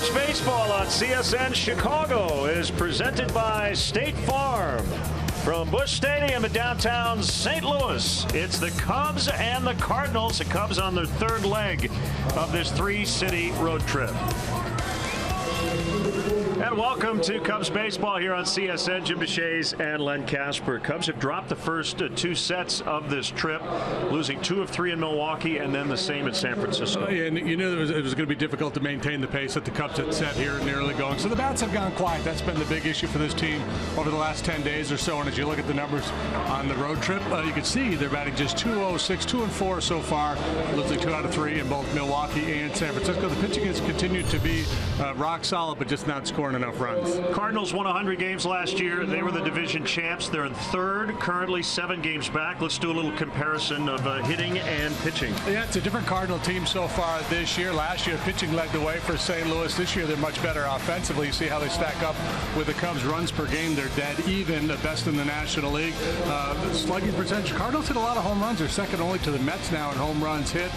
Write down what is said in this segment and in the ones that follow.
Cubs baseball on CSN Chicago is presented by State Farm. From Busch Stadium in downtown St. Louis, it's the Cubs and the Cardinals. The Cubs on their third leg of this three-city road trip. And welcome to Cubs baseball here on CSN. Jim Deshaies and Len Casper. Cubs have dropped the first two sets of this trip, losing 2 of 3 in Milwaukee and then the same in San Francisco. Yeah, and you knew it was going to be difficult to maintain the pace that the Cubs had set here in the early going. So the bats have gone quiet. That's been the big issue for this team over the last 10 days or so. And as you look at the numbers on the road trip, you can see they're batting just .206, 2-4 so far, losing 2 out of 3 in both Milwaukee and San Francisco. The pitching has continued to be rock solid, but just not scoring enough runs. Cardinals won 100 games last year. They were the division champs. They're in third, currently 7 games back. Let's do a little comparison of hitting and pitching. Yeah, it's a different Cardinal team so far this year. Last year, pitching led the way for St. Louis. This year, they're much better offensively. You see how they stack up with the Cubs. Runs per game, they're dead even, the best in the National League. Slugging percentage, Cardinals hit a lot of home runs. They're second only to the Mets now in home runs hit.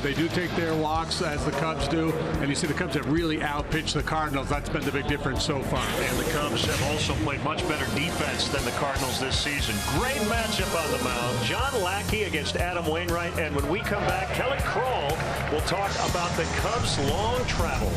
They do take their walks, as the Cubs do. And you see the Cubs have really outpitched the Cardinals. That's been the big difference so far. And the Cubs have also played much better defense than the Cardinals this season. Great matchup on the mound. John Lackey against Adam Wainwright. And when we come back, Kelly Kroll will talk about the Cubs' long travel.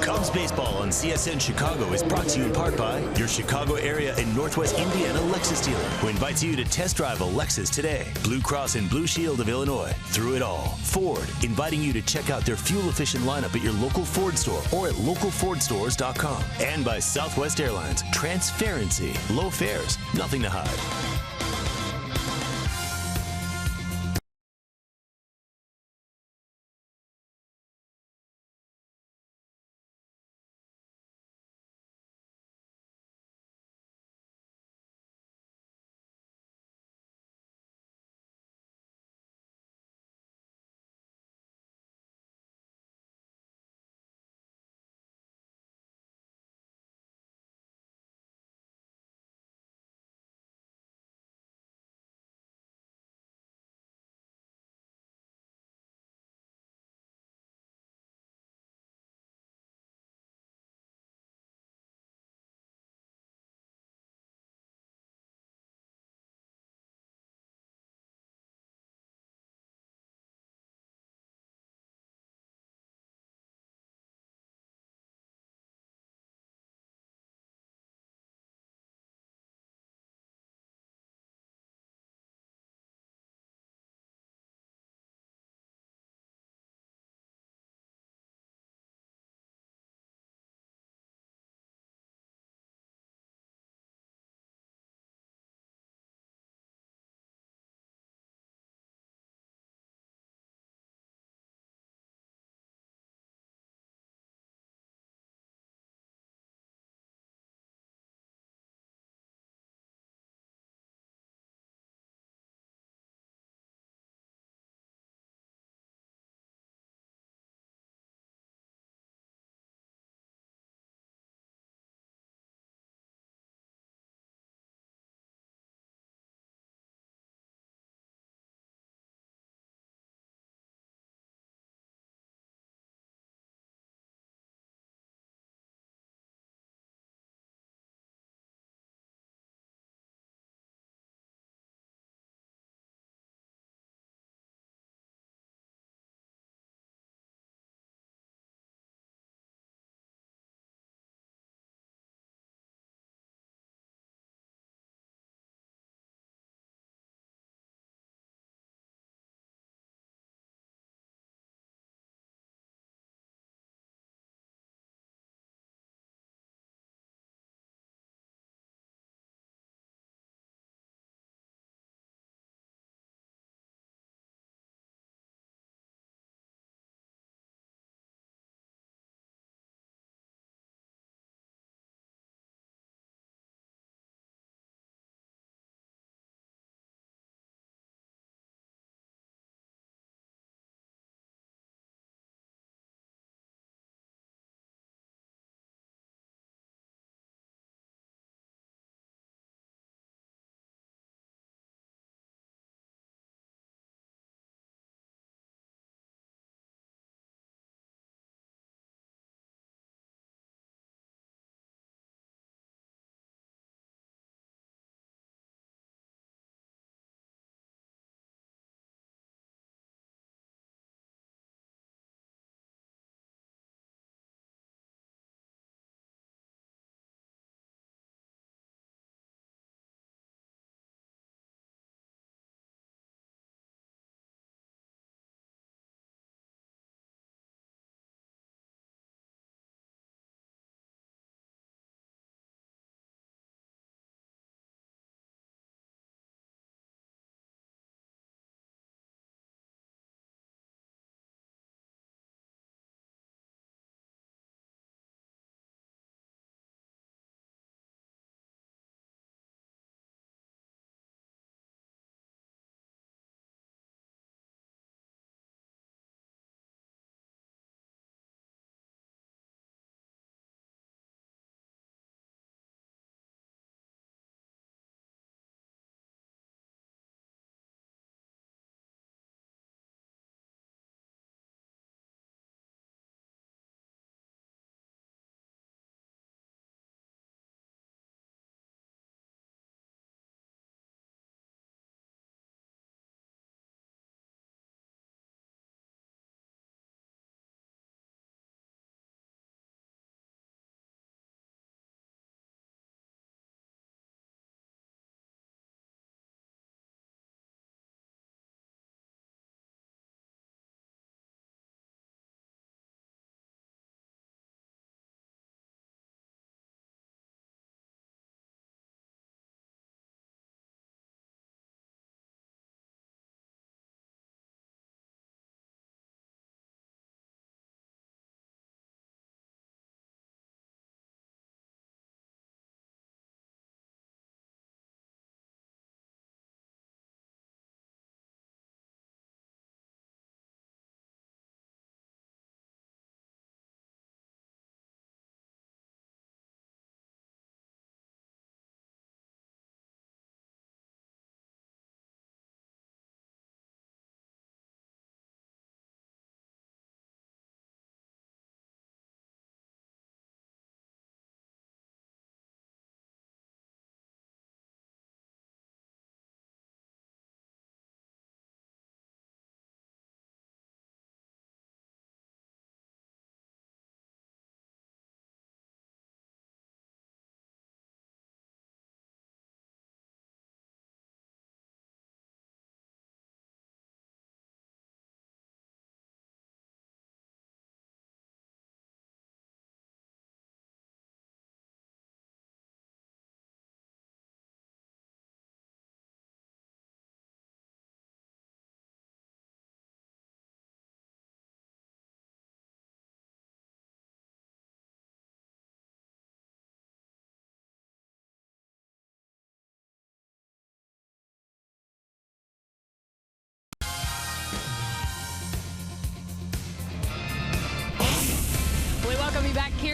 Cubs baseball on CSN Chicago is brought to you in part by your Chicago area and Northwest Indiana Lexus dealer, who invites you to test drive a Lexus today. Blue Cross and Blue Shield of Illinois, through it all. Ford, inviting you to check out their fuel-efficient lineup at your local Ford store or at localfordstores.com. And by Southwest Airlines, transparency, low fares, nothing to hide.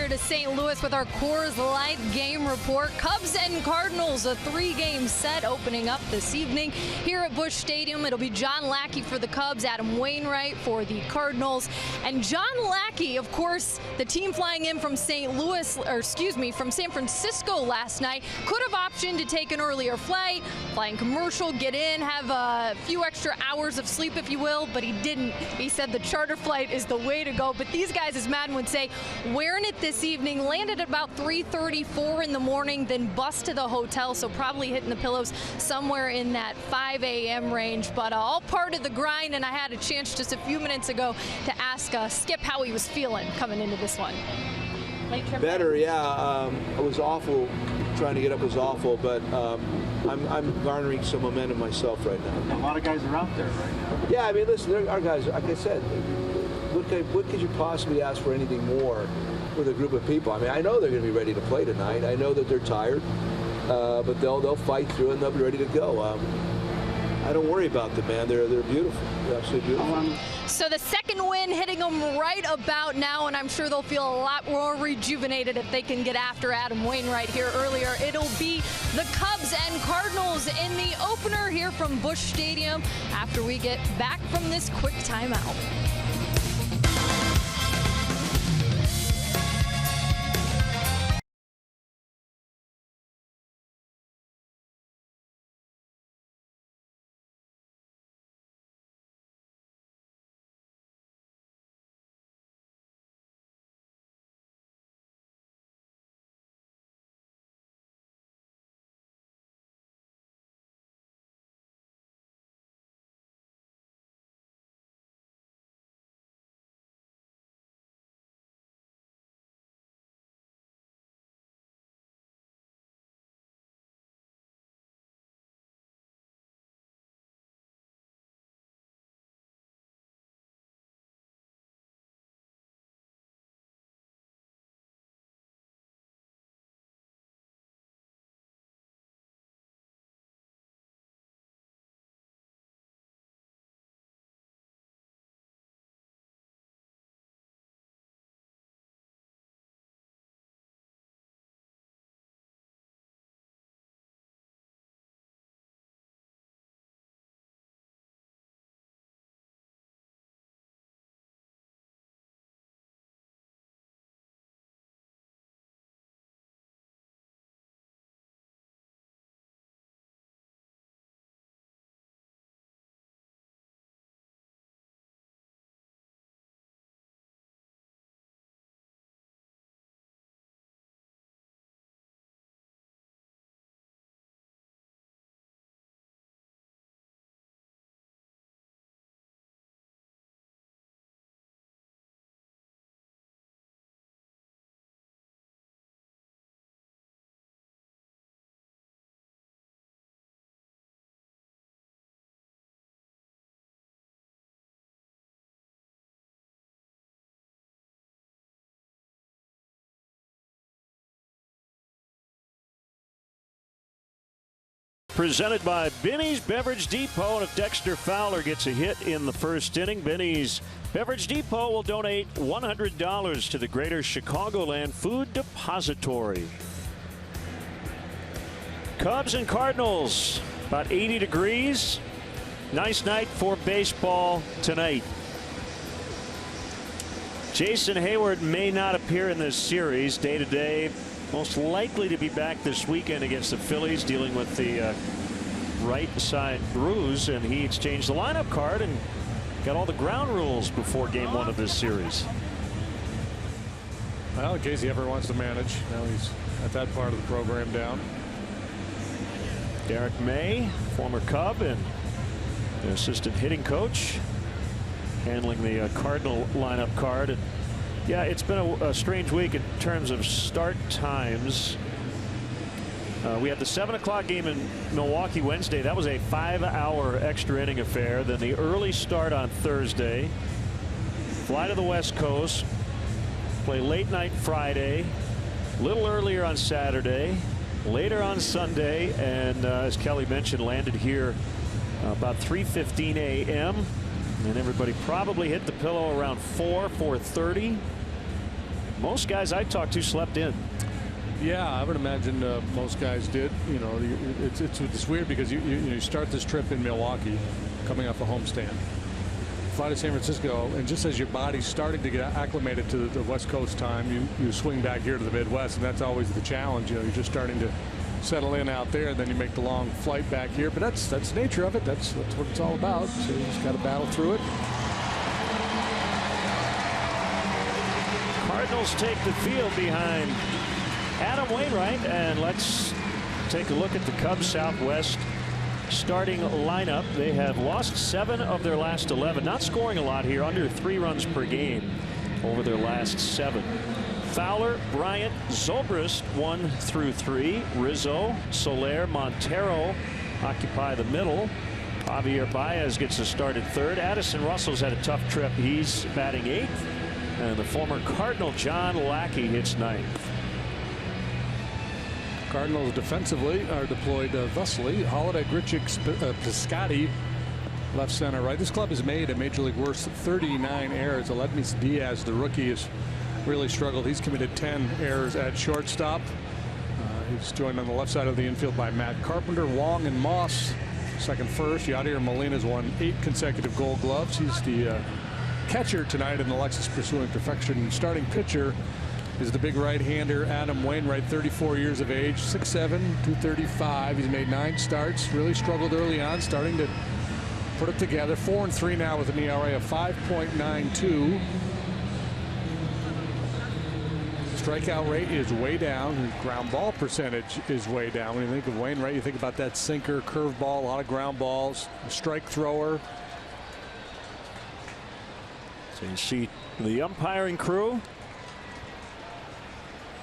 here to St. Louis with our Coors Light game report. Cubs and Cardinals, a 3-game set opening up this evening here at Busch Stadium. It'll be John Lackey for the Cubs, Adam Wainwright for the Cardinals. And John Lackey, of course, the team flying in from from San Francisco last night, could have optioned to take an earlier flight, flying commercial, get in, have a few extra hours of sleep, if you will, but he didn't. He said the charter flight is the way to go. But these guys, as Madden would say, wearing it this evening, landed at about 3:34 in the morning, then bus to the hotel, so probably hitting the pillows somewhere in that 5 a.m. range. But all part of the grind, and I had a chance just a few minutes ago to ask Skip how he was feeling coming into this one. Better, yeah. It was awful. Trying to get up was awful, but I'm garnering some momentum myself right now. A lot of guys are out there right now. Yeah, I mean, listen, our guys, like I said, what could you possibly ask for anything more with a group of people? I mean, I know they're going to be ready to play tonight. I know that they're tired, but they'll fight through and they'll be ready to go. I don't worry about them, man. They're beautiful. They're absolutely beautiful. So the second win hitting them right about now, and I'm sure they'll feel a lot more rejuvenated if they can get after Adam Wainwright here earlier. It'll be the Cubs and Cardinals in the opener here from Busch Stadium after we get back from this quick timeout. Presented by Benny's Beverage Depot, and if Dexter Fowler gets a hit in the first inning, Benny's Beverage Depot will donate $100 to the Greater Chicagoland Food Depository. Cubs and Cardinals, about 80 degrees. Nice night for baseball tonight. Jason Hayward may not appear in this series day-to-day. Most likely to be back this weekend against the Phillies, dealing with the right side bruise, and he exchanged the lineup card and got all the ground rules before game 1 of this series. Well, in case he ever wants to manage, now he's at that part of the program down. Derek May, former Cub and the assistant hitting coach, handling the Cardinal lineup card. And yeah, it's been a strange week in terms of start times. We had the 7 o'clock game in Milwaukee Wednesday. That was a 5-hour extra inning affair. Then the early start on Thursday. Fly to the West Coast. Play late night Friday. A little earlier on Saturday. Later on Sunday. And as Kelly mentioned, landed here about 3:15 a.m. And everybody probably hit the pillow around 4:30. Most guys I talked to slept in. Yeah, I would imagine most guys did. You know, it's weird because you start this trip in Milwaukee, coming off a homestand, fly to San Francisco, and just as your body's starting to get acclimated to the West Coast time, you swing back here to the Midwest, and that's always the challenge. You know, you're just starting to settle in out there, and then you make the long flight back here. But that's the nature of it. That's what it's all about. So you just got to battle through it. Cardinals take the field behind Adam Wainwright, and let's take a look at the Cubs Southwest starting lineup. They have lost 7 of their last 11, not scoring a lot here, under 3 runs per game over their last 7. Fowler, Bryant, Zobrist 1 through 3. Rizzo, Soler, Montero occupy the middle. Javier Baez gets a start at 3rd. Addison Russell's had a tough trip. He's batting 8th. And the former Cardinal John Lackey hits 9th. Cardinals defensively are deployed thusly. Holiday, Grichuk, Piscotty, left, center, right. This club has made a major league worst 39 errors. Aledmys Diaz, the rookie, has really struggled. He's committed 10 errors at shortstop. He's joined on the left side of the infield by Matt Carpenter, Wong, and Moss. Second, first. Yadier Molina's won 8 consecutive Gold Gloves. He's the catcher tonight in the Lexus Pursuing Perfection. Starting pitcher is the big right-hander Adam Wainwright, 34 years of age, 6'7", 235. He's made 9 starts. Really struggled early on, starting to put it together. 4-3 now with an ERA of 5.92. Strikeout rate is way down. His ground ball percentage is way down. When you think of Wainwright, you think about that sinker, curveball, a lot of ground balls, a strike thrower. So you see the umpiring crew.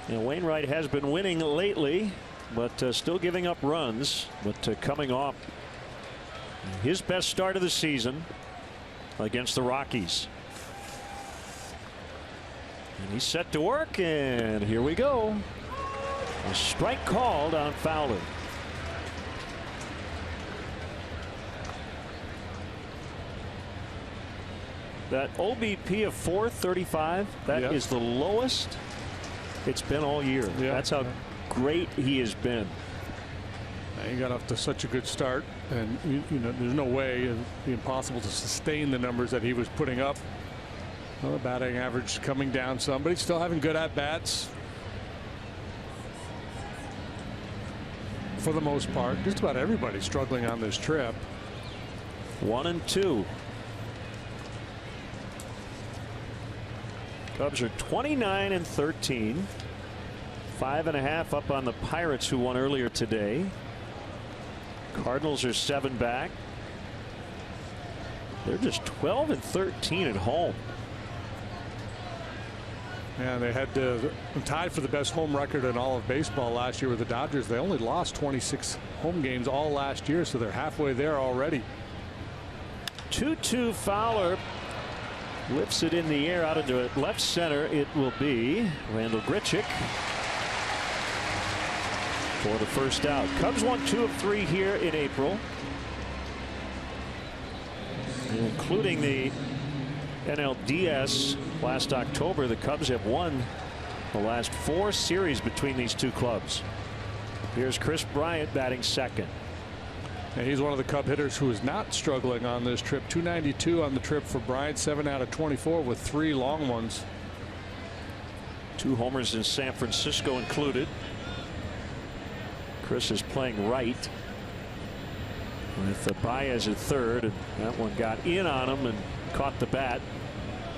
And Wainwright has been winning lately, but still giving up runs. But coming off his best start of the season against the Rockies. And he's set to work, and here we go. A strike called on Fowler. That OBP of 435, that is the lowest it's been all year. That's how great he has been. He got off to such a good start, and you know, there's no way it'd be impossible to sustain the numbers that he was putting up. Well, the batting average coming down some, but he's still having good at bats for the most part. Just about everybody struggling on this trip. 1-2. Cubs are 29-13. 5.5 up on the Pirates, who won earlier today. Cardinals are 7 back. They're just 12-13 at home. Yeah, they had tied for the best home record in all of baseball last year with the Dodgers. They only lost 26 home games all last year, so they're halfway there already. 2-2 Fowler lifts it in the air out into left center. It will be Randall Grichuk for the first out. Cubs won 2 of 3 here in April, including the NLDS last October. The Cubs have won the last 4 series between these 2 clubs. Here's Chris Bryant batting second. And he's one of the Cub hitters who is not struggling on this trip. 292 on the trip for Bryant, 7 out of 24 with 3 long ones. 2 homers in San Francisco included. Chris is playing right with Baez at third, and that one got in on him and caught the bat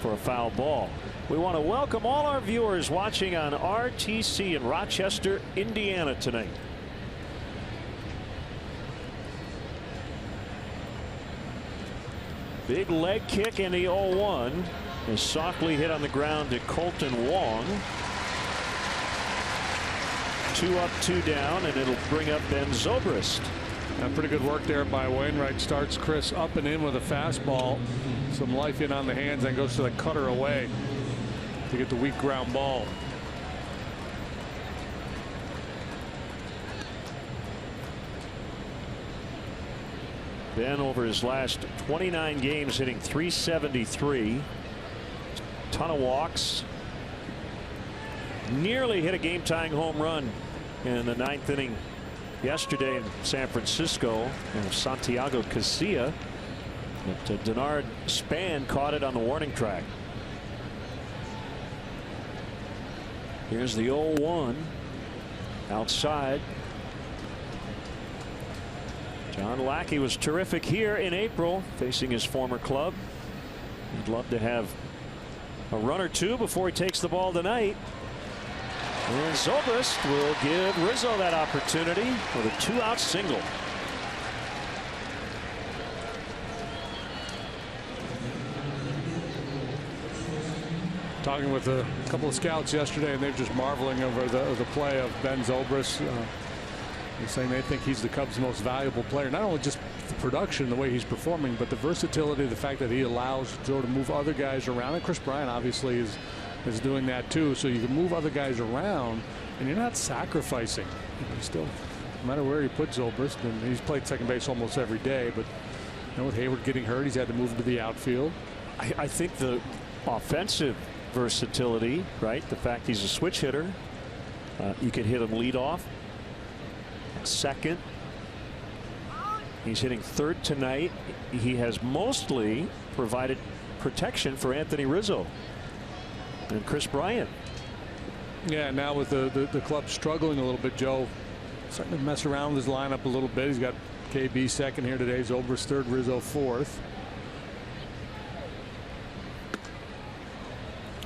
for a foul ball. We want to welcome all our viewers watching on RTC in Rochester, Indiana tonight. Big leg kick in the 0-1 is softly hit on the ground to Colton Wong. 2 up, 2 down, and it'll bring up Ben Zobrist. Pretty good work there by Wainwright. Starts Chris up and in with a fastball. Some life in on the hands, then goes to the cutter away to get the weak ground ball. Ben, over his last 29 games, hitting .373. Ton of walks. nearly hit a game-tying home run in the 9th inning yesterday in San Francisco. And Santiago Casilla, but Denard Span caught it on the warning track. Here's the 0-1 outside. John Lackey was terrific here in April facing his former club. He'd love to have a run or two before he takes the ball tonight. And Zobrist will give Rizzo that opportunity with a 2-out single. Talking with a couple of scouts yesterday, and they're just marveling over the play of Ben Zobrist. They're saying they think he's the Cubs' most valuable player. Not only just the production, the way he's performing, but the versatility, the fact that he allows Joe to move other guys around. And Chris Bryant obviously is doing that too. So you can move other guys around, and you're not sacrificing. Still, no matter where you put Zobrist, and he's played second base almost every day. But with Hayward getting hurt, he's had to move into the outfield. I think the offensive versatility, right? The fact he's a switch hitter, you can hit him lead off, second. He's hitting third tonight. He has mostly provided protection for Anthony Rizzo and Chris Bryant. Yeah, now with the club struggling a little bit, Joe starting to mess around with his lineup a little bit. He's got KB second here today. Zobrist third, Rizzo fourth.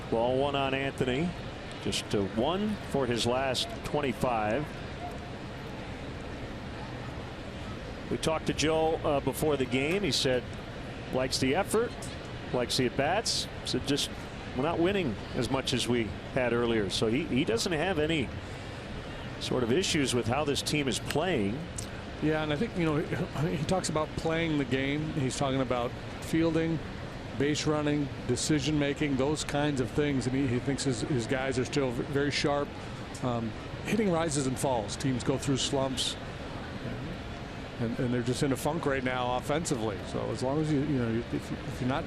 Ball one on Anthony. Just one for his last 25. We talked to Joe before the game. He said likes the effort, likes the at-bats. Said just we're not winning as much as we had earlier. So he doesn't have any sort of issues with how this team is playing. Yeah, and I think he talks about playing the game. He's talking about fielding, base running, decision making, those kinds of things, and he thinks his guys are still very sharp. Hitting rises and falls. Teams go through slumps. And they're just in a funk right now offensively. So as long as if you're not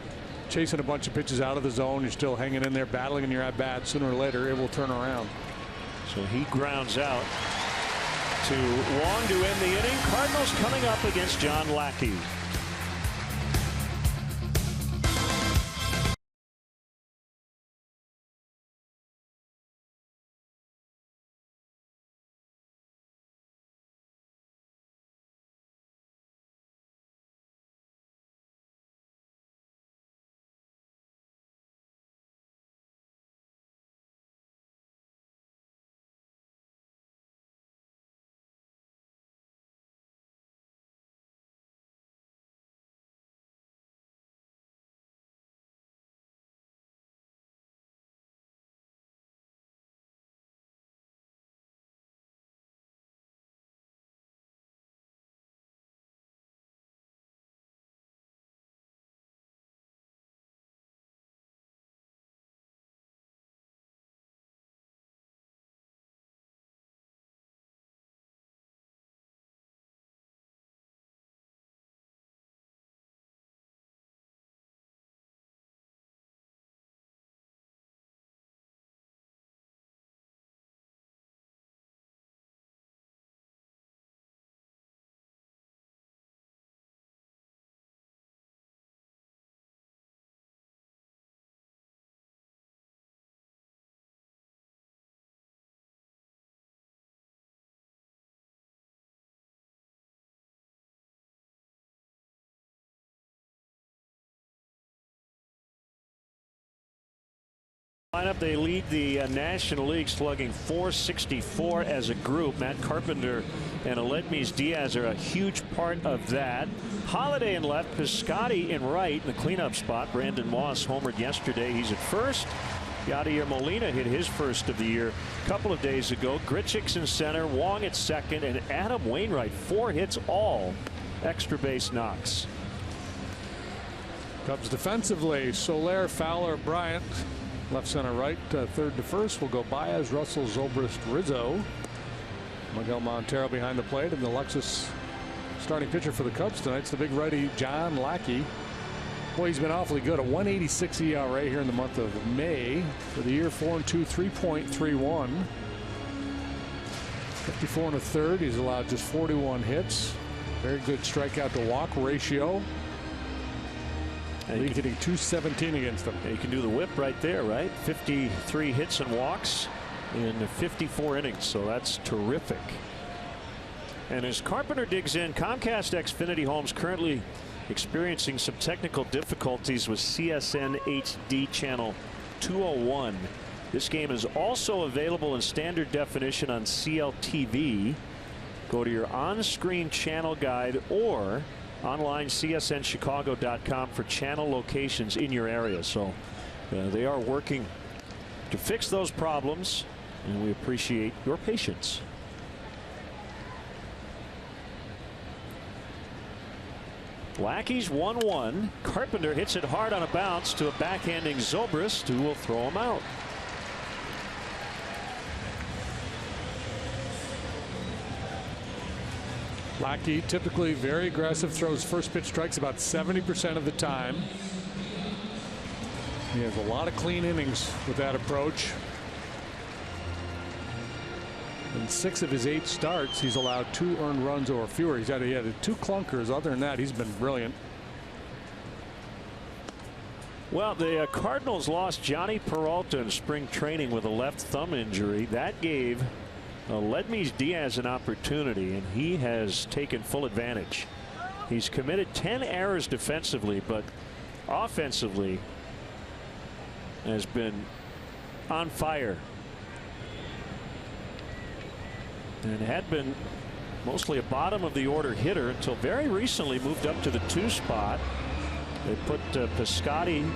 chasing a bunch of pitches out of the zone, you're still hanging in there, battling in your at bat, sooner or later it will turn around. So he grounds out to Wong to end the inning. Cardinals coming up against John Lackey. Lineup, they lead the National League slugging .464 as a group. Matt Carpenter and Aledmys Diaz are a huge part of that. Holiday in left, Piscotty in right in the cleanup spot. Brandon Moss homered yesterday. He's at first. Yadier Molina hit his first of the year a couple of days ago. Grichuk's in center, Wong at second, and Adam Wainwright 4 hits, all extra base knocks. Cubs defensively, Soler, Fowler, Bryant. Left, center, right. Third to first will go Baez, Russell, Zobrist, Rizzo. Miguel Montero behind the plate, and the Lexus starting pitcher for the Cubs tonight's the big righty John Lackey. Boy, he's been awfully good. A 1.86 ERA here in the month of May. For the year, 4-2, 3.31. 54 and a third. He's allowed just 41 hits. Very good strikeout to walk ratio. League hitting .217 against them. You can do the whip right there, right? 53 hits and walks in 54 innings, so that's terrific. And as Carpenter digs in, Comcast Xfinity Homes currently experiencing some technical difficulties with CSN HD channel 201. This game is also available in standard definition on CLTV. Go to your on-screen channel guide or online csnchicago.com for channel locations in your area. So they are working to fix those problems, and we appreciate your patience. Lackey's 1-1. Carpenter hits it hard on a bounce to a backhanding Zobrist, who will throw him out. Lackey typically very aggressive, throws first pitch strikes about 70% of the time. He has a lot of clean innings with that approach. In 6 of his 8 starts, he's allowed 2 earned runs or fewer. He had 2 clunkers. Other than that, he's been brilliant. Well, the Cardinals lost Johnny Peralta in spring training with a left thumb injury. That gave Ledmys Diaz an opportunity, and he has taken full advantage. He's committed 10 errors defensively, but offensively has been on fire. And had been mostly a bottom of the order hitter until very recently moved up to the 2 spot. They put Piscotty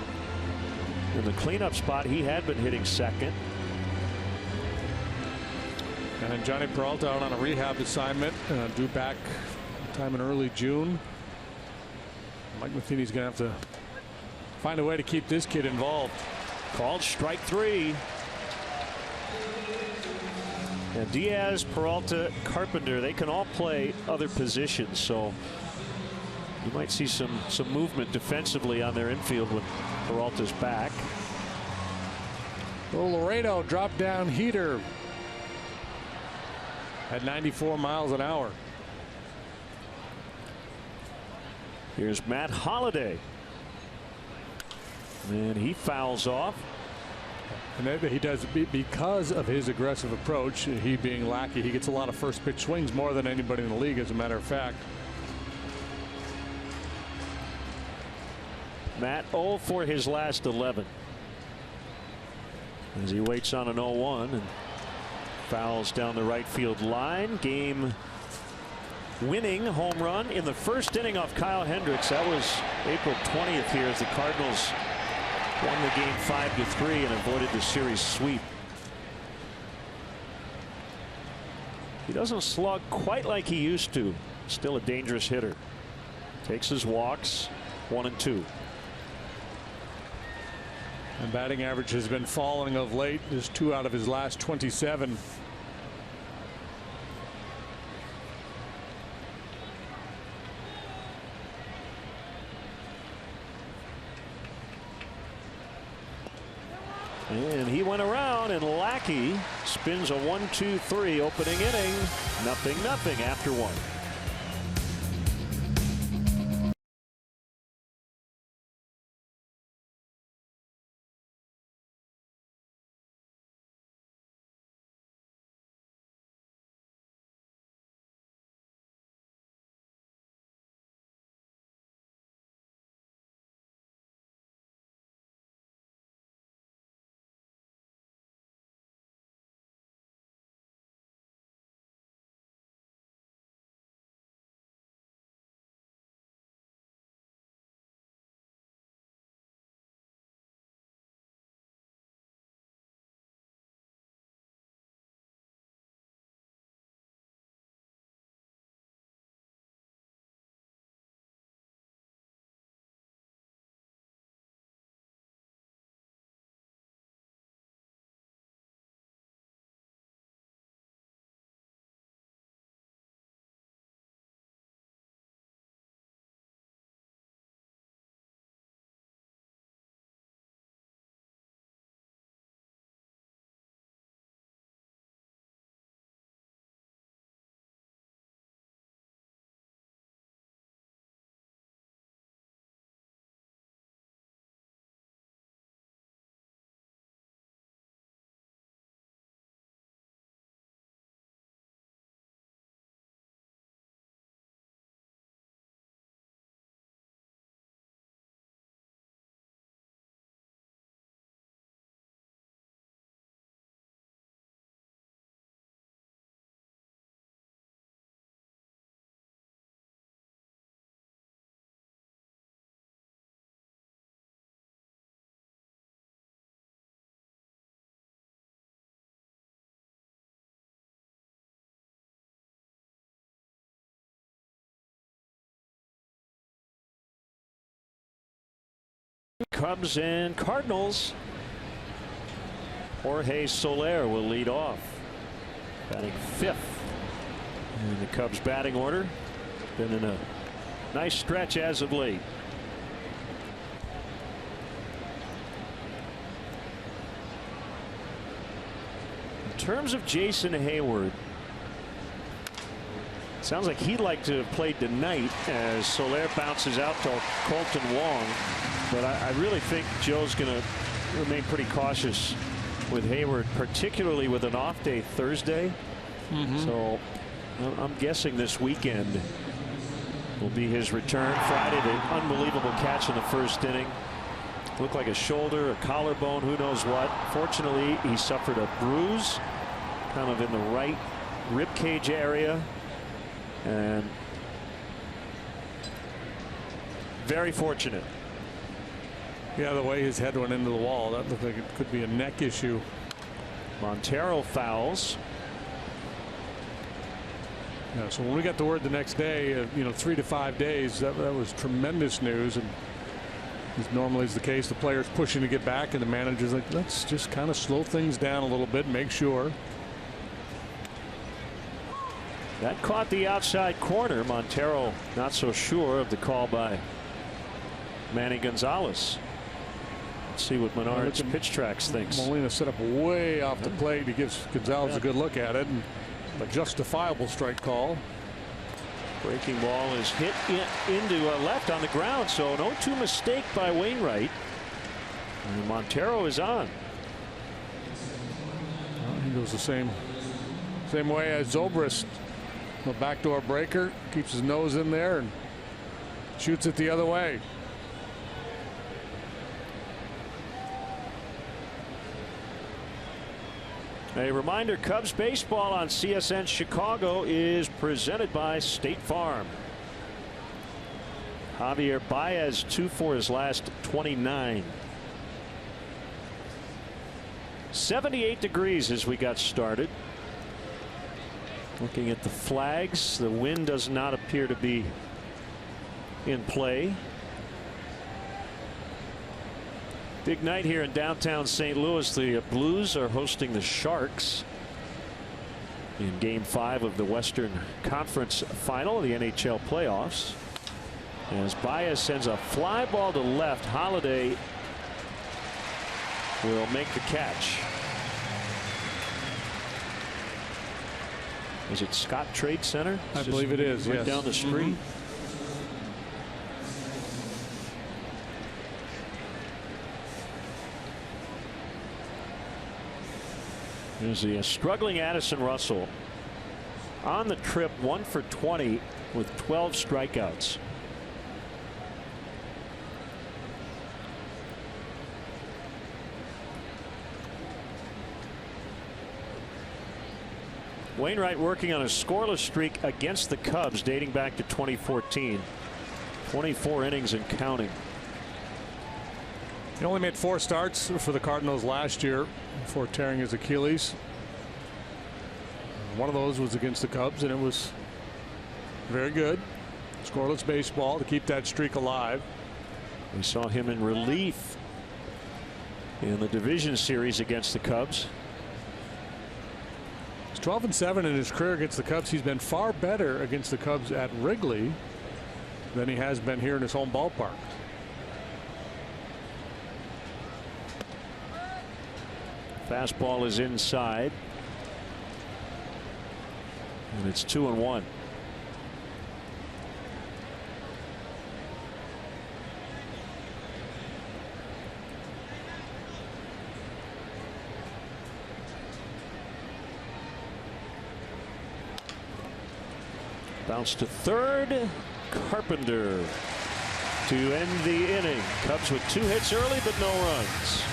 in the cleanup spot. He had been hitting second. And Johnny Peralta out on a rehab assignment, due back time in early June. Mike Matheny's going to have to find a way to keep this kid involved. Called strike 3. And Diaz, Peralta, Carpenter, they can all play other positions, so you might see some movement defensively on their infield when Peralta's back. Well, Laredo dropped down heater at 94 miles an hour. Here's Matt Holliday, and he fouls off. And he does, because of his aggressive approach, he being Lackey, he gets a lot of first pitch swings, more than anybody in the league, as a matter of fact. Matt 0 for his last 11 as he waits on an 0-1 and fouls down the right field line. Game winning home run in the first inning off Kyle Hendricks. That was April 20th here as the Cardinals won the game 5-3 and avoided the series sweep. He doesn't slug quite like he used to. Still a dangerous hitter. Takes his walks, 1 and 2. And batting average has been falling of late. Just 2 out of his last 27. And he went around, and Lackey spins a 1-2-3 opening inning. 0-0 after 1. Cubs and Cardinals. Jorge Soler will lead off, batting 5th in the Cubs batting order. Been in a nice stretch as of late. In terms of Jason Hayward, sounds like he'd like to have played tonight as Soler bounces out to Colton Wong. But I really think Joe's going to remain pretty cautious with Hayward, particularly with an off day Thursday. So I'm guessing this weekend will be his return. Friday, the unbelievable catch in the first inning. Looked like a shoulder, a collarbone, who knows what. Fortunately, he suffered a bruise kind of in the right rib cage area. And very fortunate. Yeah, the way his head went into the wall, that looked like it could be a neck issue. Montero fouls. Yeah, so when we got the word the next day, 3 to 5 days, that was tremendous news. And as normally is the case, the players pushing to get back, and the manager's like, let's just kind of slow things down a little bit, make sure. That caught the outside corner. Montero not so sure of the call by Manny Gonzalez. Let's see what Menard's pitch tracks thinks. Molina set up way off the plate. He gives Gonzalez a good look at it, and a justifiable strike call. Breaking ball is hit into left on the ground, so no 2 mistake by Wainwright. And Montero is on. Well, he goes the same way as Zobrist. The backdoor breaker, keeps his nose in there and shoots it the other way. A reminder, Cubs baseball on CSN Chicago is presented by State Farm. Javier Baez 2 for his last 29. 78 degrees as we got started. Looking at the flags, the wind does not appear to be in play. Big night here in downtown St. Louis. The Blues are hosting the Sharks in Game 5 of the Western Conference Final of the NHL playoffs. As Baez sends a fly ball to left, Holiday will make the catch. Is it Scott Trade Center? I believe it is. Right yes. down the street. There's the struggling Addison Russell on the trip, 1 for 20 with 12 strikeouts. Wainwright working on a scoreless streak against the Cubs dating back to 2014. 24 innings and counting. He only made 4 starts for the Cardinals last year before tearing his Achilles. One of those was against the Cubs, and it was very good. Scoreless baseball to keep that streak alive. We saw him in relief in the division series against the Cubs. He's 12-7 in his career against the Cubs. He's been far better against the Cubs at Wrigley than he has been here in his home ballpark. Fastball is inside. And it's 2-1. Bounce to third. Carpenter to end the inning. Cubs with 2 hits early, but no runs.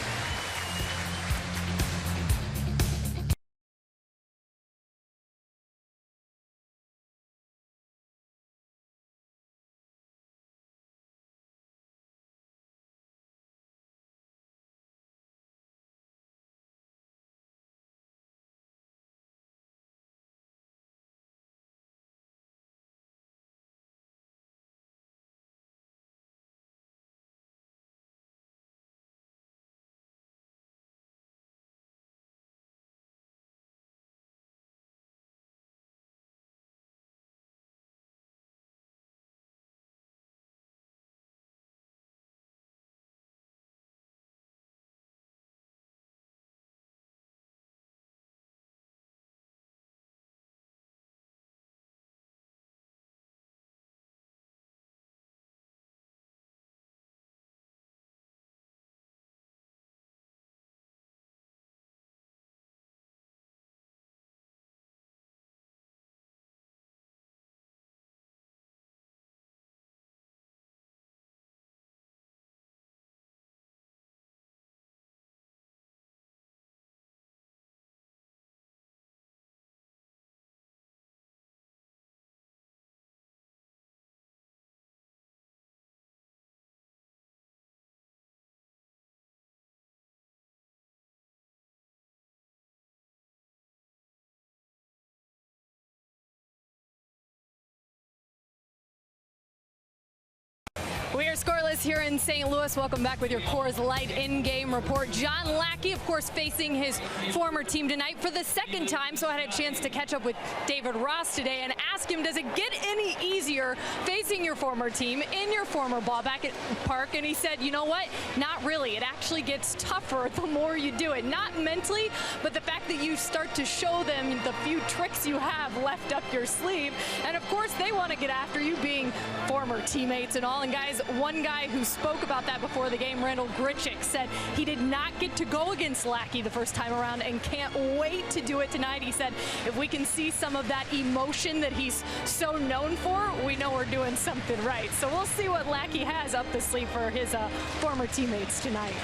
Lewis here in St. Louis. Welcome back with your Coors Light in-game report. John Lackey, of course, facing his former team tonight for the second time, so I had a chance to catch up with David Ross today and ask him, does it get any easier facing your former team in your former ballpark? And he said, you know what? Not really. It actually gets tougher the more you do it. Not mentally, but the fact that you start to show them the few tricks you have left up your sleeve. And of course, they want to get after you, being former teammates and all. And guys, one guy who spoke about that before the game, Randall Grichuk, said he did not get to go against Lackey the first time around and can't wait to do it tonight. He said, if we can see some of that emotion that he's so known for, we know we're doing something right. So we'll see what Lackey has up the sleeve for his former teammates tonight.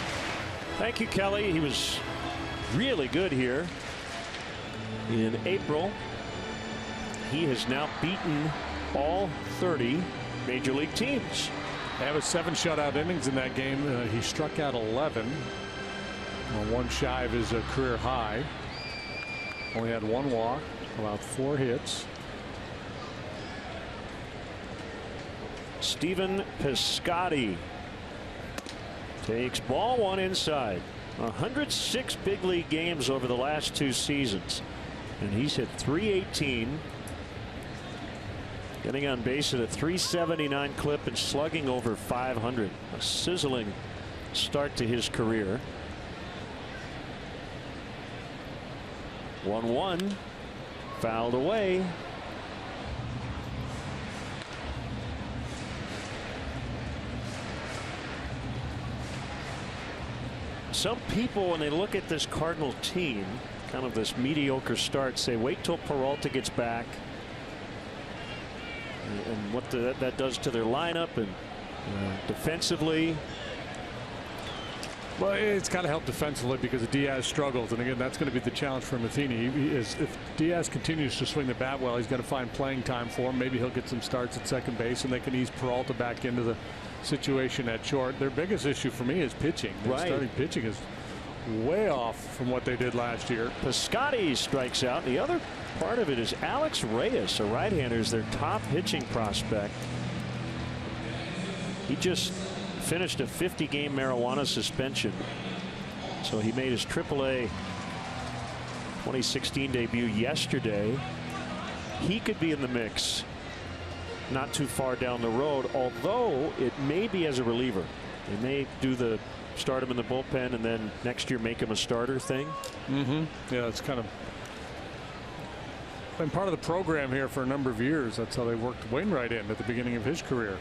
Thank you, Kelly. He was really good here in April. He has now beaten all 30 major league teams. That was 7 shutout innings in that game. He struck out 11. One shy of his career high. Only had 1 walk, about 4 hits. Stephen Piscotty takes ball 1 inside. 106 big league games over the last 2 seasons, and he's hit .318. Getting on base at a .379 clip and slugging over .500. A sizzling start to his career. 1-1, fouled away. Some people, when they look at this Cardinal team, kind of this mediocre start, say wait till Peralta gets back and what that does to their lineup and defensively. Well, it's got to help defensively because Diaz struggles, and again, that's going to be the challenge for Matheny. If Diaz continues to swing the bat well, he's going to find playing time for him. Maybe he'll get some starts at second base, and they can ease Peralta back into the situation at short. Their biggest issue for me is pitching. Their starting pitching is way off from what they did last year. Piscotty strikes out. The other part of it is Alex Reyes, a right-hander, is their top pitching prospect. He just finished a 50-game marijuana suspension, so he made his AAA 2016 debut yesterday. He could be in the mix not too far down the road, although it may be as a reliever. They may do the start him in the bullpen and then next year make him a starter thing. Yeah, it's kind of been part of the program here for a number of years. That's how they worked Wainwright in at the beginning of his career.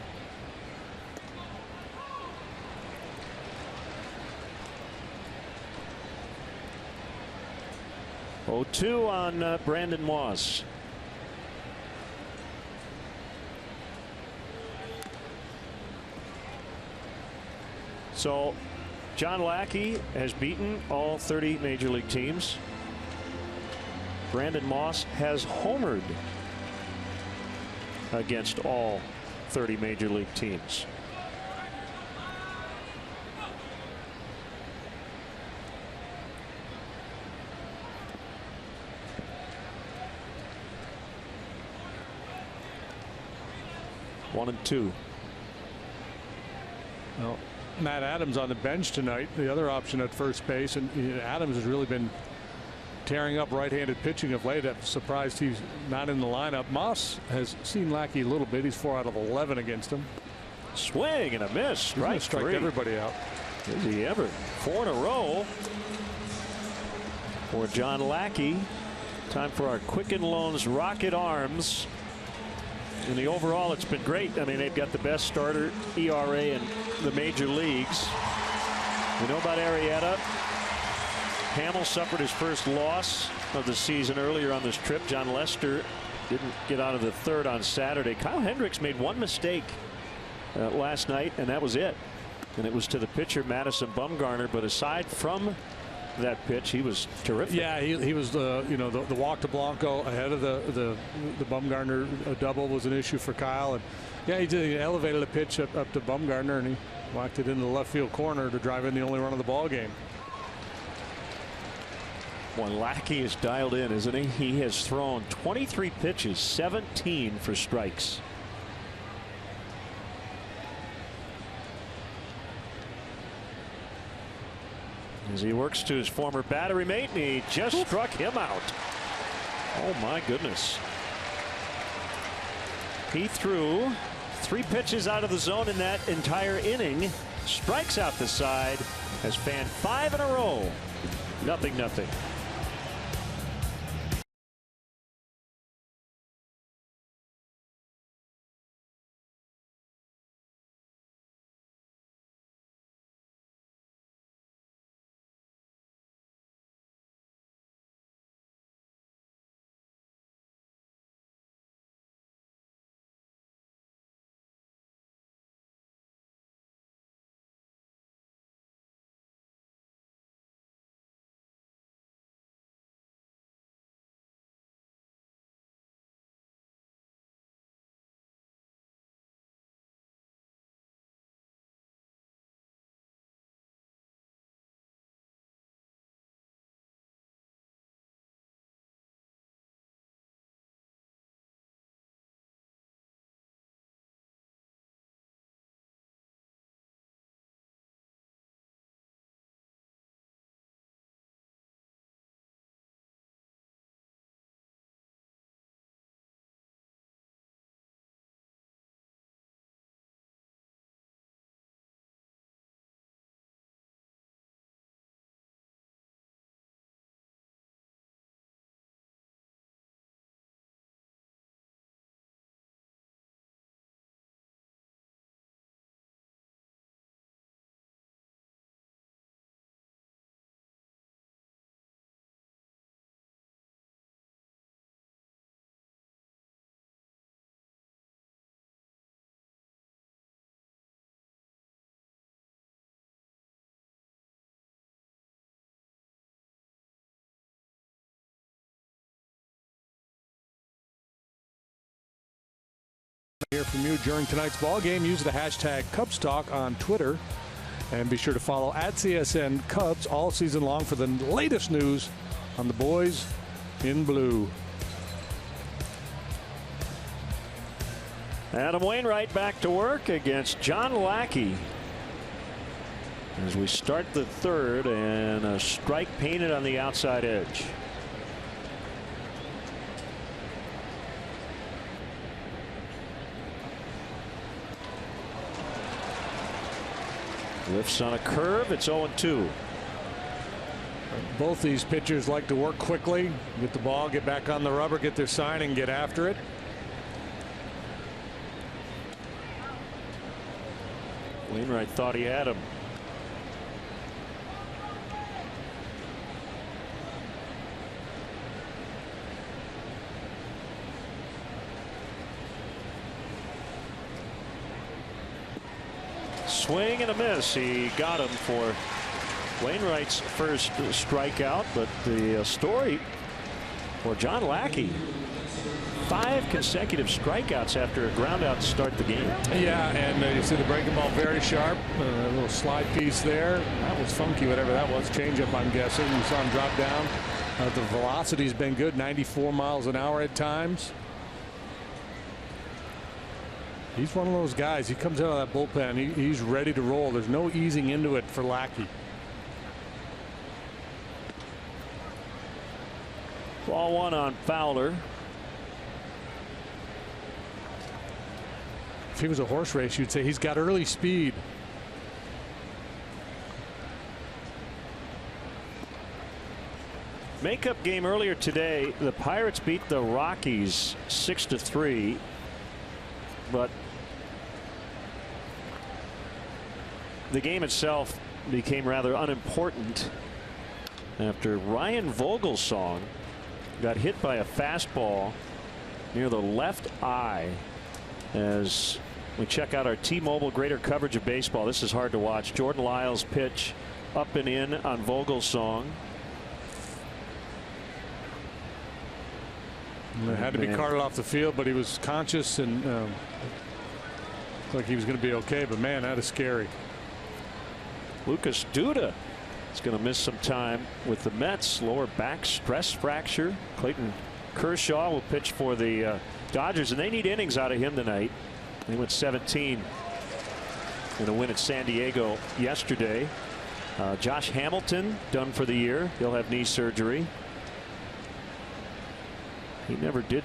Oh-2 on Brandon Moss. So John Lackey has beaten all 30 major league teams. Brandon Moss has homered against all 30 major league teams. One and two. Well, Matt Adams on the bench tonight, the other option at first base, and Adams has really been tearing up right-handed pitching of late. I'm surprised he's not in the lineup. Moss has seen Lackey a little bit. He's 4 out of 11 against him. Swing and a miss. Strike everybody out. Is he ever? 4 in a row for John Lackey. Time for our Quicken Loans Rocket Arms. In the overall, it's been great. I mean, they've got the best starter ERA in the major leagues. We know about Arrieta. Hamill suffered his first loss of the season earlier on this trip. John Lester didn't get out of the third on Saturday. Kyle Hendricks made one mistake last night, and that was it. And it was to the pitcher, Madison Bumgarner. But aside from that pitch, he was terrific. Yeah, he was the walk to Blanco ahead of the Bumgarner double was an issue for Kyle, and yeah, he elevated a pitch up to Bumgarner, and he whacked it into the left field corner to drive in the only run of the ball game. Well, Lackey is dialed in, isn't he? He has thrown 23 pitches, 17 for strikes. as he works to his former battery mate, and he just struck him out. Oh my goodness. He threw 3 pitches out of the zone in that entire inning. Strikes out the side. Has fanned 5 in a row. 0-0. Hear from you during tonight's ball game. Use the hashtag CubsTalk on Twitter, and be sure to follow at CSN Cubs all season long for the latest news on the boys in blue. Adam Wainwright back to work against John Lackey as we start the third, and a strike painted on the outside edge. Lifts on a curve. It's 0-2. Both these pitchers like to work quickly, get the ball, get back on the rubber, get their sign, and get after it. Wainwright thought he had him. Swing and a miss. He got him for Wainwright's first strikeout, but the story for John Lackey, 5 consecutive strikeouts after a ground out to start the game. Yeah, and you see the breaking ball very sharp. A little slide piece there. That was funky, whatever that was. Changeup, I'm guessing. You saw him drop down. The velocity's been good, 94 miles an hour at times. He's one of those guys. He comes out of that bullpen. He's ready to roll. There's no easing into it for Lackey. Ball 1 on Fowler. If he was a horse race, you'd say he's got early speed. Makeup game earlier today. The Pirates beat the Rockies 6-3, but the game itself became rather unimportant after Ryan Vogelsong got hit by a fastball near the left eye. As we check out our T-Mobile greater coverage of baseball, this is hard to watch. Jordan Lyles pitch up and in on Vogelsong. It had to be carted off the field, but he was conscious and looked like he was going to be okay. But man, that is scary. Lucas Duda is going to miss some time with the Mets. Lower back stress fracture. Clayton Kershaw will pitch for the Dodgers, and they need innings out of him tonight. They went 17 in a win at San Diego yesterday. Josh Hamilton done for the year. He'll have knee surgery. He never did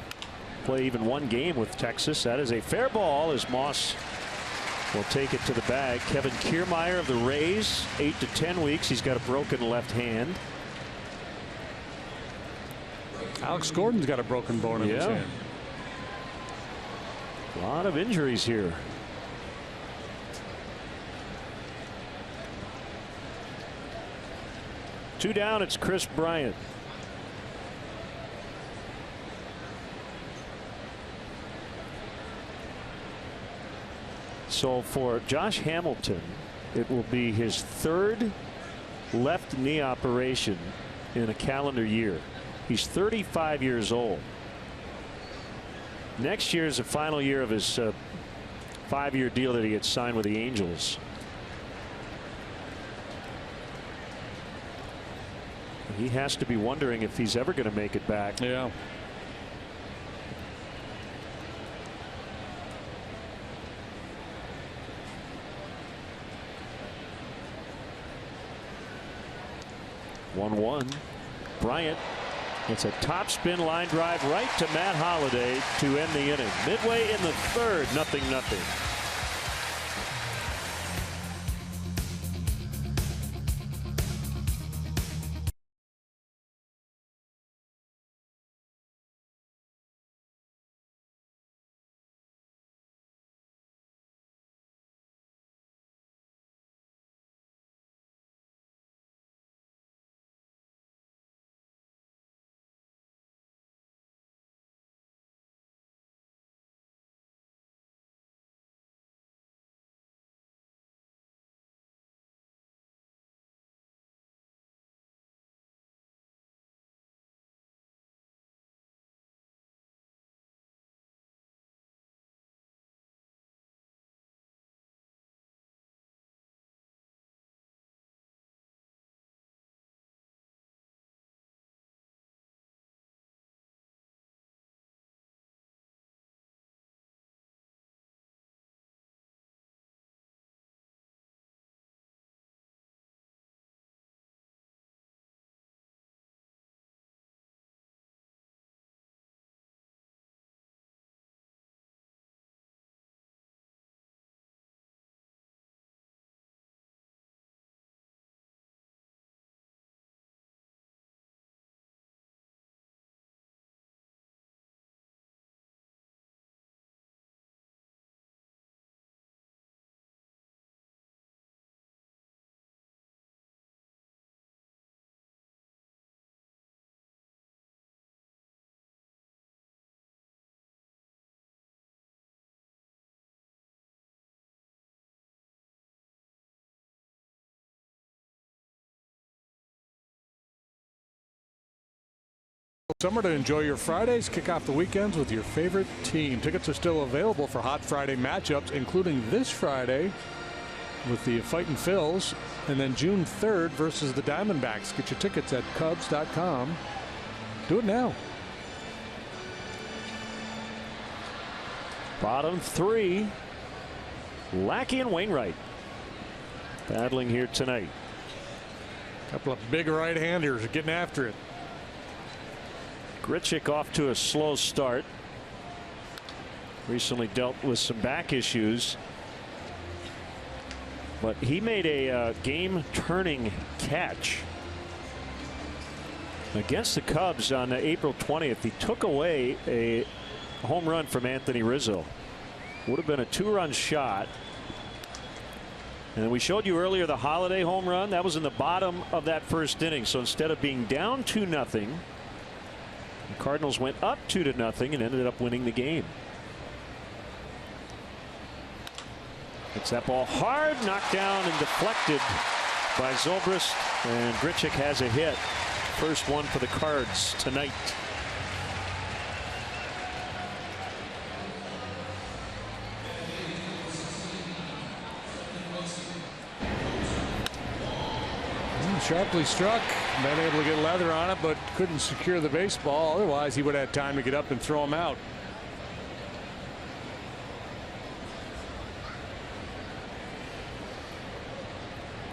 play even one game with Texas. That is a fair ball as Moss will take it to the bag. Kevin Kiermaier of the Rays, 8 to 10 weeks. He's got a broken left hand. Alex Gordon's got a broken bone in his hand. A lot of injuries here. Two down, it's Chris Bryant. So for Josh Hamilton, it will be his third left knee operation in a calendar year. He's 35 years old. Next year is the final year of his 5-year deal that he had signed with the Angels. He has to be wondering if he's ever going to make it back. Yeah. One. Bryant. It's a top spin line drive right to Matt Holliday to end the inning. Midway in the third, 0-0. Summer to enjoy your Fridays. Kick off the weekends with your favorite team. Tickets are still available for Hot Friday matchups, including this Friday with the Fightin' Phils, and then June 3rd versus the Diamondbacks. Get your tickets at Cubs.com. Do it now. Bottom three. Lackey and Wainwright battling here tonight. A couple of big right-handers getting after it. Grichuk off to a slow start. Recently dealt with some back issues. But he made a game-turning catch against the Cubs on April 20th. He took away a home run from Anthony Rizzo. Would have been a 2-run shot. And we showed you earlier the Holiday home run. That was in the bottom of that first inning. So instead of being down 2-0, the Cardinals went up 2-0 and ended up winning the game. It's that ball hard, knocked down and deflected by Zobrist, and Grichuk has a hit. First one for the Cards tonight. Sharply struck, been able to get leather on it, but couldn't secure the baseball. Otherwise, he would have had time to get up and throw him out.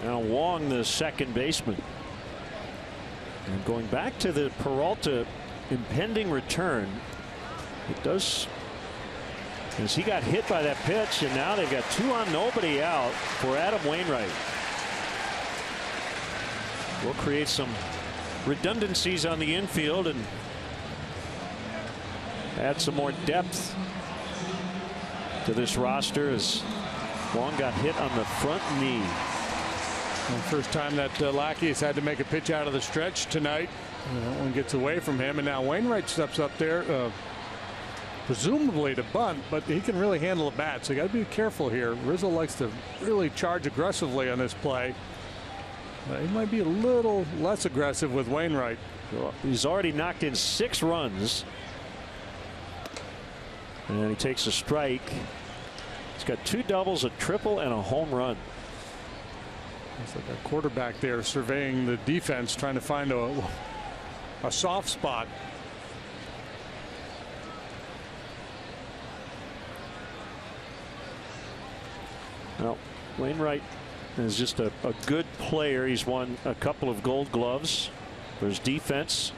Now Wong, the second baseman. And going back to the Peralta impending return, it does, as he got hit by that pitch, and now they've got 2 on, nobody out for Adam Wainwright. Will create some redundancies on the infield and add some more depth to this roster as Wong got hit on the front knee. The first time that Lackey has had to make a pitch out of the stretch tonight. That one gets away from him, and now Wainwright steps up there, presumably to bunt, but he can really handle a bat, so you got to be careful here. Rizzo likes to really charge aggressively on this play. He might be a little less aggressive with Wainwright. Well, he's already knocked in 6 runs, and he takes a strike. He's got 2 doubles, a triple, and a home run. It's like a quarterback there surveying the defense, trying to find a soft spot. Well, Wainwright is just a good player. He's won a couple of Gold Gloves for his defense.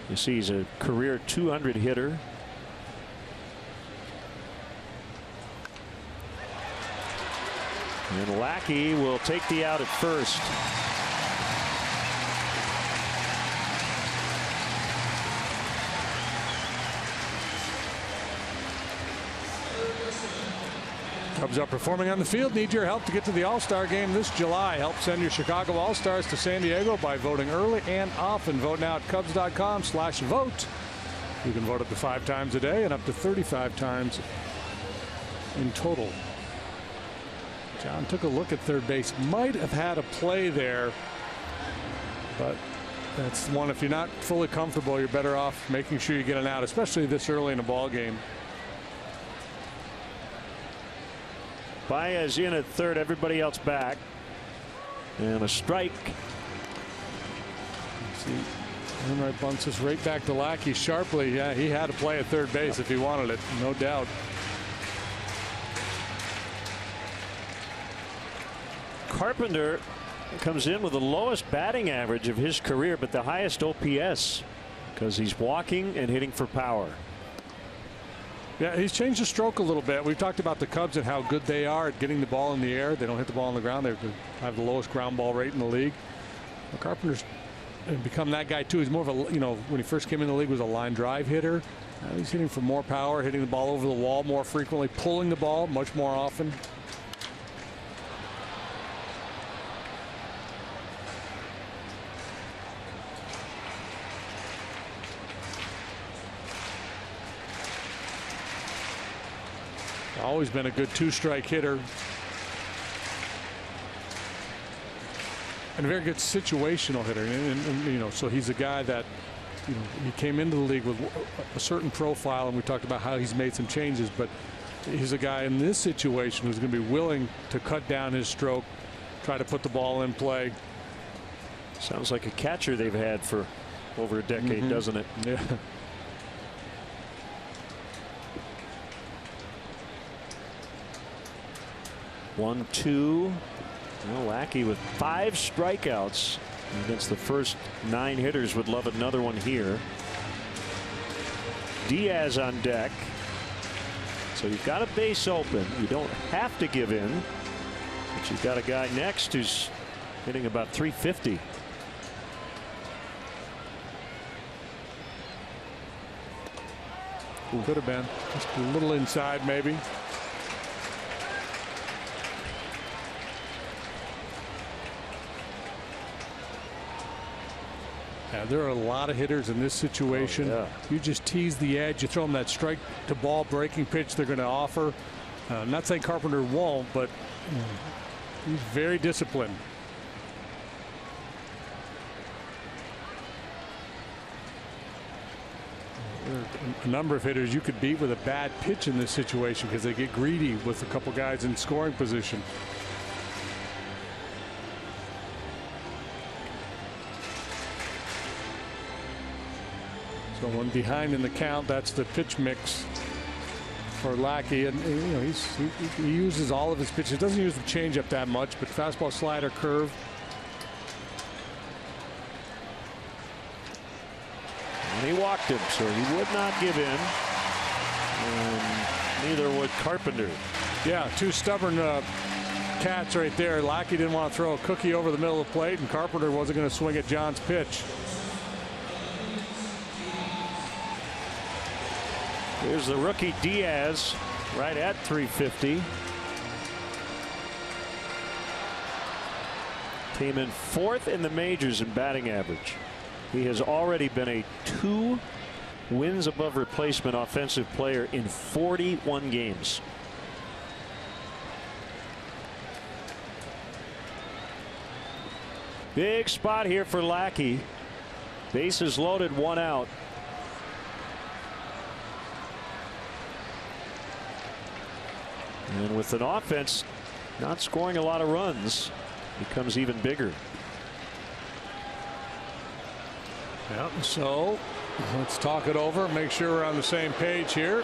You see, he's a career 200 hitter. And Lackey will take the out at first. Cubs are performing on the field. Need your help to get to the All-Star game this July. Help send your Chicago All-Stars to San Diego by voting early and often. Vote now at Cubs.com/vote. You can vote up to 5 times a day and up to 35 times in total. John took a look at third base. Might have had a play there, but that's one, if you're not fully comfortable, you're better off making sure you get an out, especially this early in a ball game. Baez in at third, everybody else back, and a strike. See, Wainwright bunts us right back to Lackey sharply. Yeah, he had to play at third base if he wanted it, no doubt. Carpenter comes in with the lowest batting average of his career, but the highest OPS because he's walking and hitting for power. Yeah, he's changed the stroke a little bit. We've talked about the Cubs and how good they are at getting the ball in the air. They don't hit the ball on the ground. They have the lowest ground ball rate in the league. Well, Carpenter's become that guy too. He's more of a, when he first came in the league, was a line drive hitter. He's hitting for more power, hitting the ball over the wall more frequently, pulling the ball much more often. Always been a good 2-strike hitter. And a very good situational hitter. And so he's a guy that, he came into the league with a certain profile, and we talked about how he's made some changes, but he's a guy in this situation who's going to be willing to cut down his stroke, try to put the ball in play. Sounds like a catcher they've had for over a decade, doesn't it? Yeah. One, two. Well, Lackey with 5 strikeouts against the first 9 hitters. Would love another one here. Diaz on deck. So you've got a base open. You don't have to give in, but you've got a guy next who's hitting about 350. Could have been just a little inside, maybe. Yeah, there are a lot of hitters in this situation. Oh, yeah. You just tease the edge. You throw them that strike to ball breaking pitch they're going to offer. I'm not saying Carpenter won't, but he's very disciplined. There are a number of hitters you could beat with a bad pitch in this situation because they get greedy with a couple guys in scoring position. So one behind in the count. That's the pitch mix for Lackey, and he uses all of his pitches. Doesn't use the changeup that much, but fastball, slider, curve. And he walked him, so he would not give in. And neither would Carpenter. Yeah, two stubborn cats right there. Lackey didn't want to throw a cookie over the middle of the plate, and Carpenter wasn't going to swing at John's pitch. Here's the rookie Diaz, right at 350. Came in 4th in the majors in batting average. He has already been a 2 wins above replacement offensive player in 41 games. Big spot here for Lackey. Bases loaded, 1 out. And with an offense not scoring a lot of runs, becomes even bigger. Yeah, so let's talk it over, make sure we're on the same page here.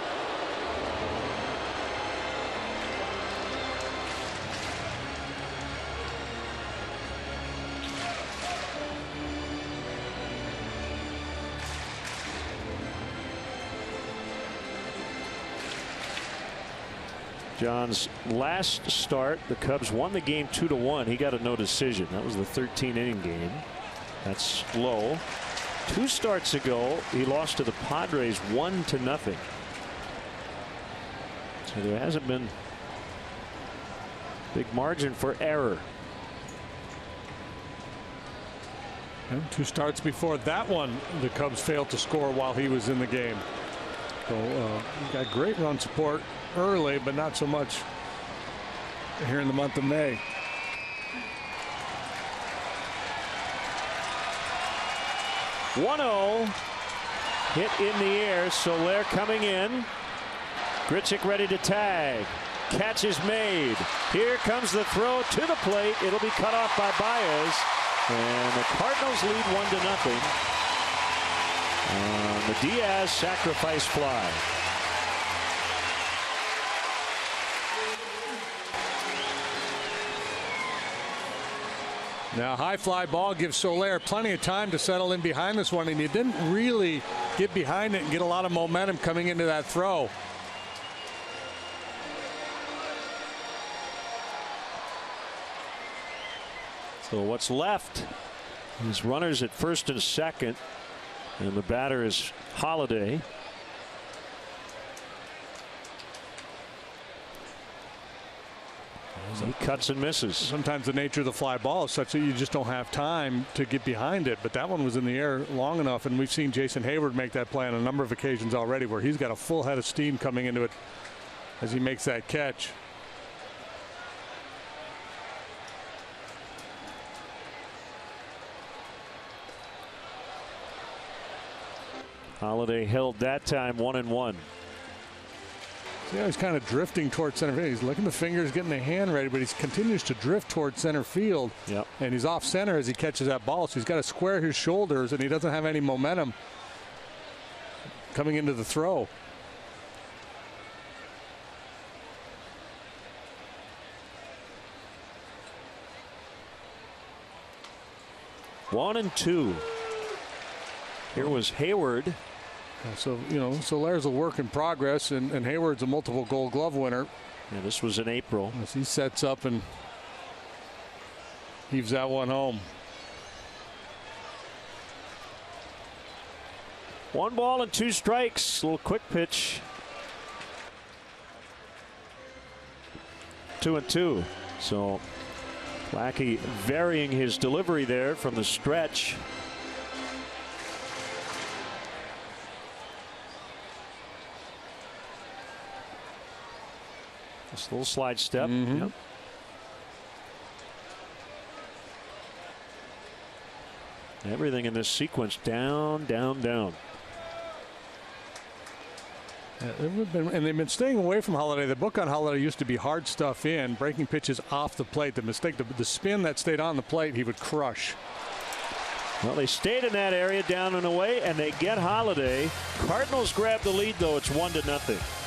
John's last start, the Cubs won the game 2-1. He got a no decision. That was the 13-inning game. That's low. 2 starts ago, he lost to the Padres 1-0. So there hasn't been big margin for error. And 2 starts before that one, the Cubs failed to score while he was in the game. So got great run support early, but not so much here in the month of May. (1-0) hit in the air. Soler coming in. Grichuk ready to tag. Catch is made. Here comes the throw to the plate. It'll be cut off by Baez, and the Cardinals lead 1-0 on the Diaz sacrifice fly. Now, high fly ball gives Soler plenty of time to settle in behind this one, and he didn't really get behind it and get a lot of momentum coming into that throw. So what's left is runners at first and second, and the batter is Holiday. He cuts and misses. Sometimes the nature of the fly ball is such that you just don't have time to get behind it, but that one was in the air long enough, and we've seen Jason Hayward make that play on a number of occasions already where he's got a full head of steam coming into it as he makes that catch. Holiday held that time 1-1. See how he's kind of drifting towards center field. He's licking the fingers, getting the hand ready, but he continues to drift towards center field. Yep. And he's off center as he catches that ball, so he's got to square his shoulders, and he doesn't have any momentum coming into the throw. One and two. Here was Hayward. So, you know, Soler's a work in progress, and Hayward's a multiple Gold Glove winner. Yeah, this was in April. As he sets up and heaves that one home. 1 ball and 2 strikes. A little quick pitch. 2-2. So Lackey varying his delivery there from the stretch. Just a little slide step. Yep. Everything in this sequence down, down, down. And they've been staying away from Holiday. The book on Holiday used to be hard stuff in, breaking pitches off the plate. The mistake, the spin that stayed on the plate, he would crush. Well, they stayed in that area down and away, and they get Holiday. Cardinals grab the lead, though. It's 1-0.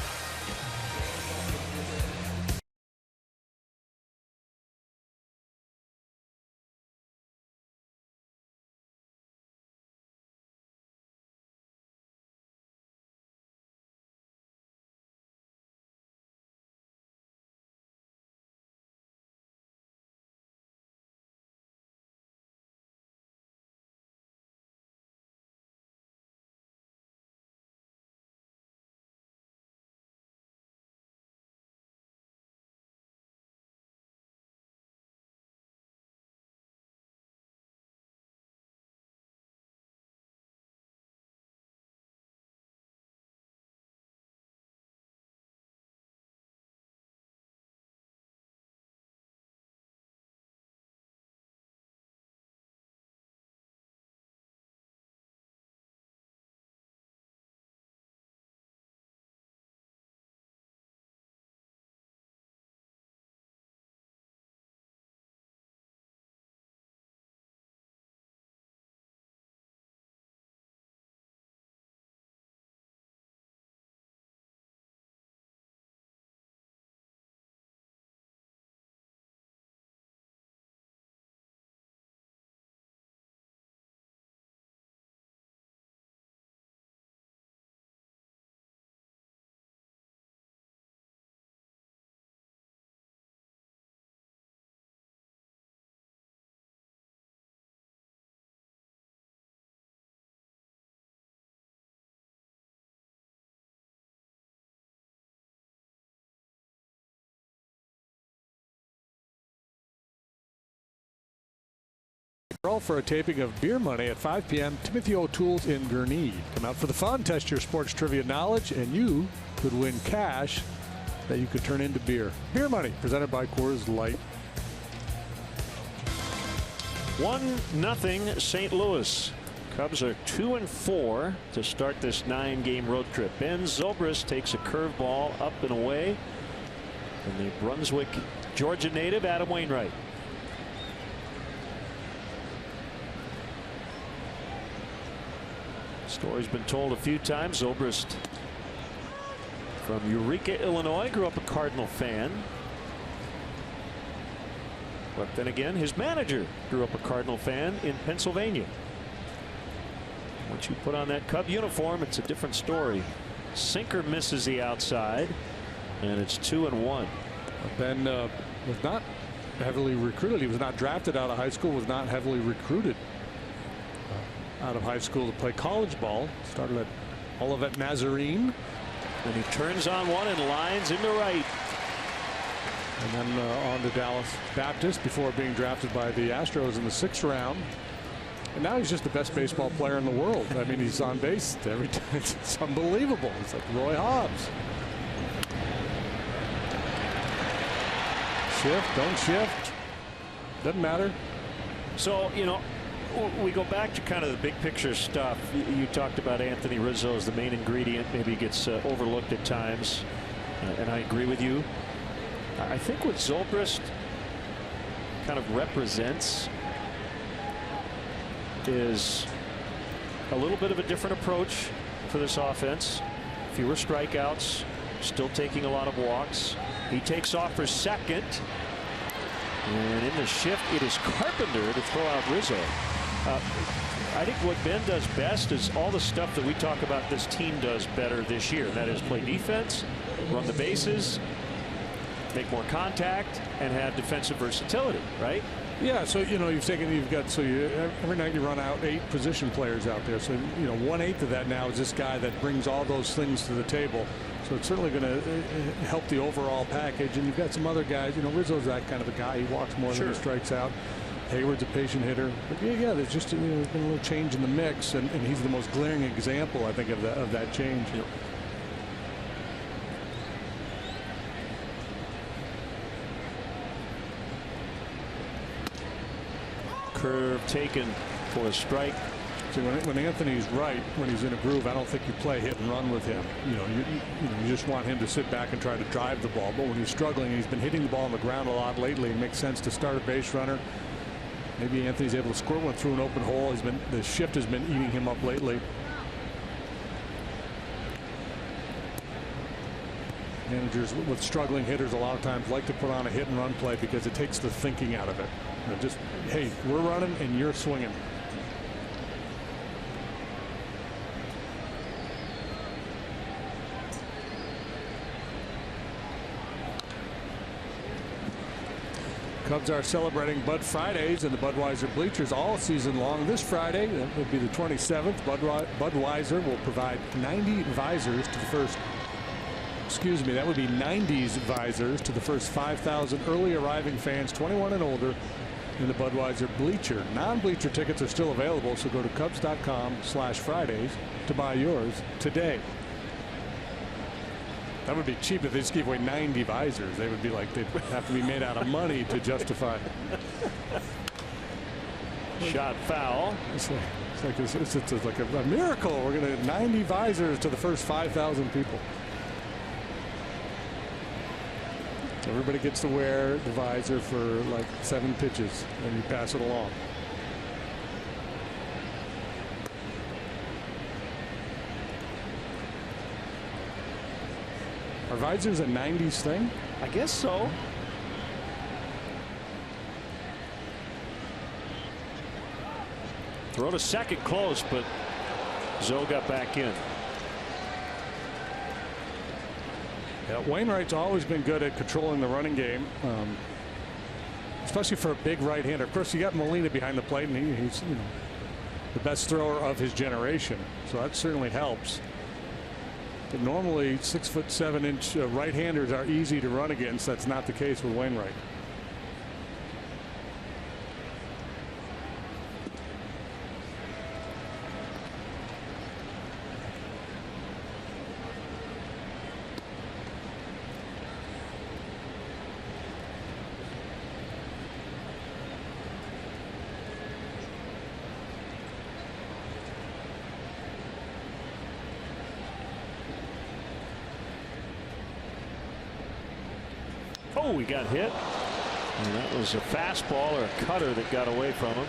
For a taping of Beer Money at 5 p.m. Timothy O'Toole's in Gurnee. Come out for the fun, test your sports trivia knowledge, and you could win cash that you could turn into beer. Beer Money, presented by Coors Light. 1-0 St. Louis. Cubs are 2-4 to start this 9-game road trip. Ben Zobrist takes a curveball up and away from the Brunswick, Georgia native Adam Wainwright. Story's been told a few times. Zobrist from Eureka, Illinois, grew up a Cardinal fan. But then again, his manager grew up a Cardinal fan in Pennsylvania. Once you put on that Cub uniform, it's a different story. Sinker misses the outside, and it's 2-1. Ben was not heavily recruited. He was not drafted out of high school, was not heavily recruited out of high school to play college ball. Started at Olivet Nazarene. And he turns on one and lines into right. And then on to Dallas Baptist before being drafted by the Astros in the 6th round. And now he's just the best baseball player in the world. I mean, he's on base every time. It's unbelievable. It's like Roy Hobbs. Shift, don't shift. Doesn't matter. So, you know, we go back to kind of the big picture stuff. You talked about Anthony Rizzo as the main ingredient. Maybe gets overlooked at times. And I agree with you. I think what Zobrist kind of represents is a little bit of a different approach for this offense. Fewer strikeouts, still taking a lot of walks. He takes off for second. And in the shift, it is Carpenter to throw out Rizzo. I think what Ben does best is all the stuff that we talk about this team does better this year. And that is play defense, run the bases, make more contact, and have defensive versatility, right? Yeah, so you know every night you run out 8 position players out there. So you know 1/8 of that now is this guy that brings all those things to the table. So it's certainly going to help the overall package. And you've got some other guys. You know, Rizzo's that kind of a guy. He walks more than he strikes out. Hayward's a patient hitter. But yeah, there's just there's been a little change in the mix, and he's the most glaring example, I think, of that change. Yep. Curve taken for a strike. See, when Anthony's right, when he's in a groove, I don't think you play hit and run with him. You know, you just want him to sit back and try to drive the ball. But when he's struggling, he's been hitting the ball on the ground a lot lately. It makes sense to start a base runner. Maybe Anthony's able to squirt one through an open hole. The shift has been eating him up lately. Managers with struggling hitters a lot of times like to put on a hit and run play because it takes the thinking out of it. You know, just, hey, we're running and you're swinging. Cubs are celebrating Bud Fridays in the Budweiser bleachers all season long. This Friday, that would be the 27th, Budweiser will provide 90 visors to the first. Excuse me, that would be 90s visors to the first 5,000 early arriving fans 21 and older in the Budweiser bleacher. Non-bleacher tickets are still available, so go to Cubs.com/Fridays to buy yours today. That would be cheap if they just gave away 90 visors. They would be like, they'd have to be made out of money to justify. Shot foul. It's like a miracle. We're going to have 90 visors to the first 5,000 people. Everybody gets to wear the visor for like 7 pitches, and you pass it along. Are visors a 90s thing? I guess so. Throw to second close, but Zoe got back in. Yeah, Wainwright's always been good at controlling the running game, especially for a big right-hander. Of course, you got Molina behind the plate, and he's the best thrower of his generation, so that certainly helps. But normally 6'7" right-handers are easy to run against. That's not the case with Wainwright. Oh, he got hit. And that was a fastball or a cutter that got away from him.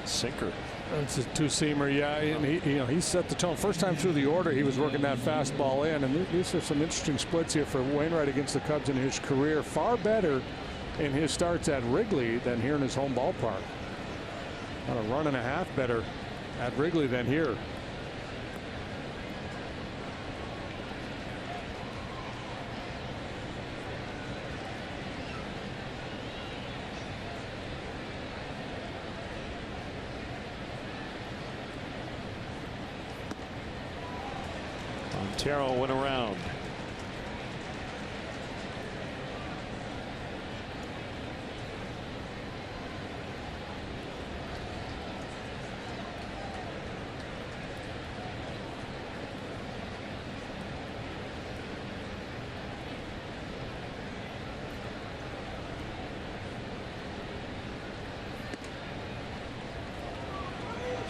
Sinker. It's a two-seamer, yeah, and he set the tone. First time through the order, he was working that fastball in, and these are some interesting splits here for Wainwright against the Cubs in his career. Far better in his starts at Wrigley than here in his home ballpark. About a run and a half better at Wrigley than here. Montero went around.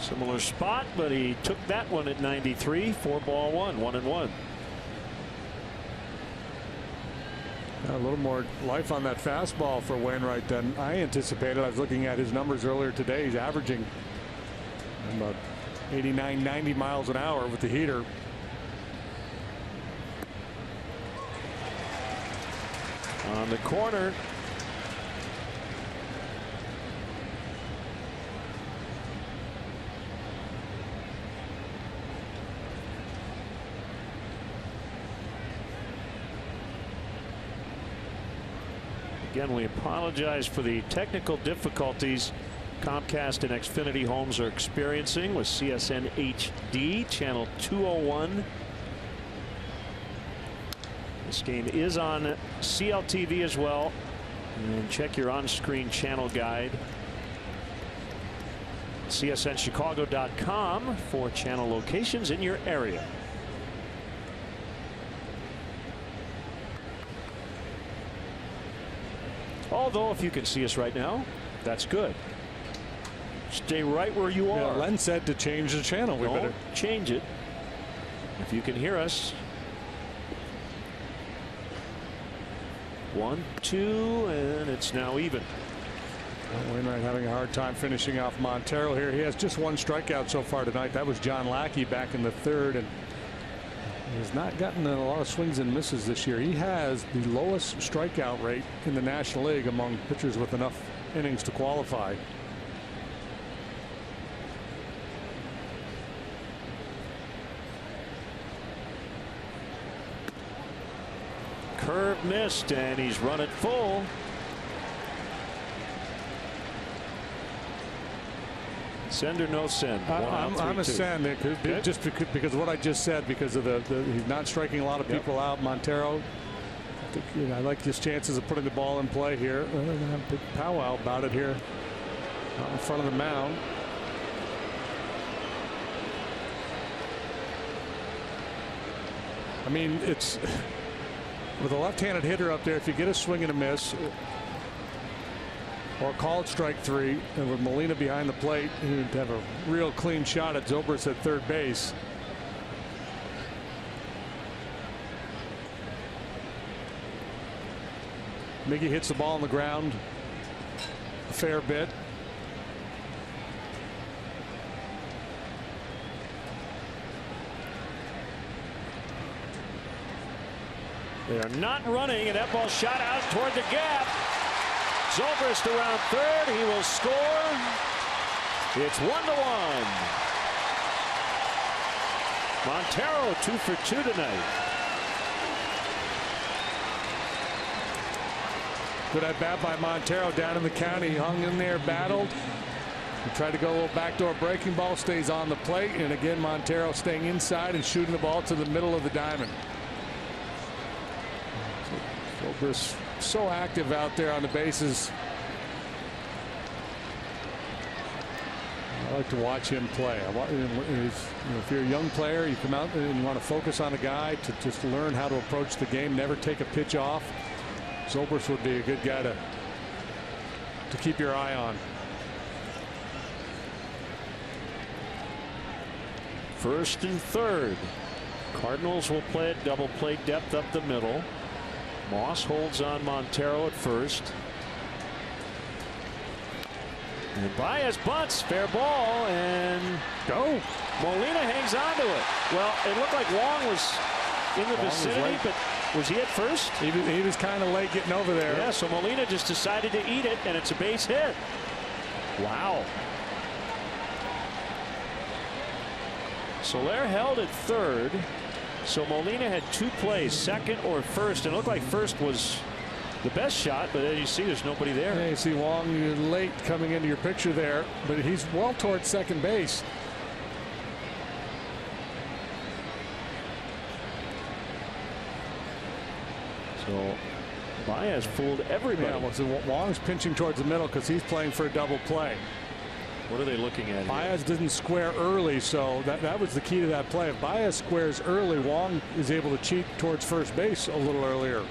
Similar spot, but he took that one at 93. 4-1, 1-1. A little more life on that fastball for Wainwright than I anticipated. I was looking at his numbers earlier today. He's averaging about 89, 90 miles an hour with the heater. On the corner. Again, we apologize for the technical difficulties Comcast and Xfinity homes are experiencing with CSN HD channel 201. This game is on CLTV as well. And check your on-screen channel guide. CSNChicago.com for channel locations in your area. Although, if you can see us right now, that's good. Stay right where you are. Yeah, Len said to change the channel. We better change it. If you can hear us. 1, 2, and it's now even. Wainwright having a hard time finishing off Montero here. He has just one strikeout so far tonight. That was John Lackey back in the third, and he has not gotten a lot of swings and misses this year. He has the lowest strikeout rate in the National League among pitchers with enough innings to qualify. Curve missed, and he's run it full. Send or no send? I'm a send just because of what I just said, because of he's not striking a lot of people out. Montero, I like his chances of putting the ball in play here. We're going to have a big powwow about it here out in front of the mound. I mean, it's with a left-handed hitter up there, if you get a swing and a miss or called strike 3, and with Molina behind the plate, he'd have a real clean shot at Zobrist at third base. Miggy hits the ball on the ground a fair bit. They are not running, and that ball shot out toward the gap. Zobrist around third. He will score. It's 1-1. Montero 2 for 2 tonight. Good at bat by Montero down in the county. He hung in there, battled. He tried to go a little backdoor breaking ball, stays on the plate, and again Montero staying inside and shooting the ball to the middle of the diamond. Zobrist so active out there on the bases. I like to watch him play. If you're a young player, you come out and you want to focus on a guy to just learn how to approach the game, never take a pitch off. Zobrist would be a good guy to keep your eye on. First and third. Cardinals will play it double play depth up the middle. Moss holds on Montero at first. And Baez bunts, fair ball, and go. Molina hangs on to it. Well, it looked like Wong was in the vicinity, but was he at first? He was kind of late getting over there. Yeah, so Molina just decided to eat it, and it's a base hit. Wow. Soler held at third, so Molina had two plays, second or first, and it looked like first was the best shot, but as you see, there's nobody there. Yeah, you see Wong late coming into your picture there, but he's well towards second base. So Baez fooled everybody. Yeah, well, so Wong's pinching towards the middle because he's playing for a double play. What are they looking at? Baez didn't square early, so that was the key to that play. If Baez squares early, Wong is able to cheat towards first base a little earlier.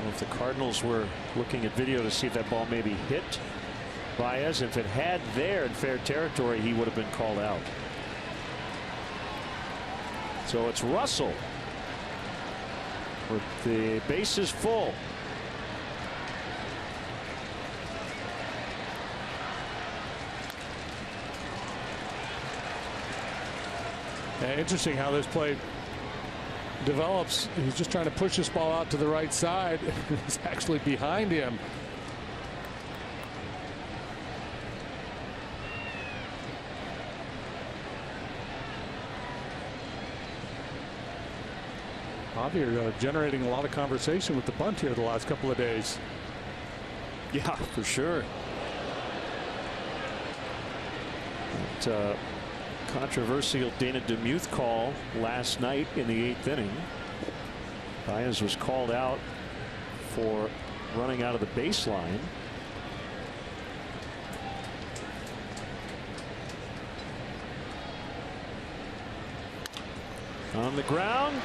If the Cardinals were looking at video to see if that ball maybe hit Baez, if it had there in fair territory, he would have been called out. So it's Russell with the bases full. Interesting how this play develops. He's just trying to push this ball out to the right side. It's actually behind him. Javier generating a lot of conversation with the bunt here the last couple of days. Yeah, for sure. That, controversial Dana DeMuth call last night in the 8th inning. Baez was called out for running out of the baseline. On the ground.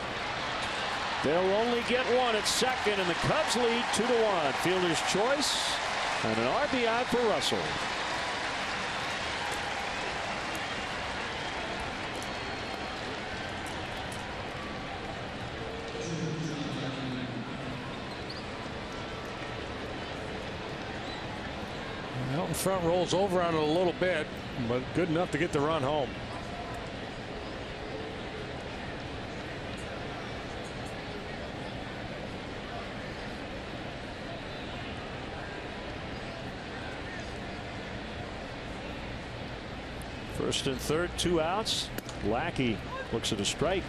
They'll only get one at second, and the Cubs lead 2-1. Fielder's choice and an RBI for Russell. Out in front, rolls over on it a little bit, but good enough to get the run home. First and third, 2 outs. Lackey looks at a strike.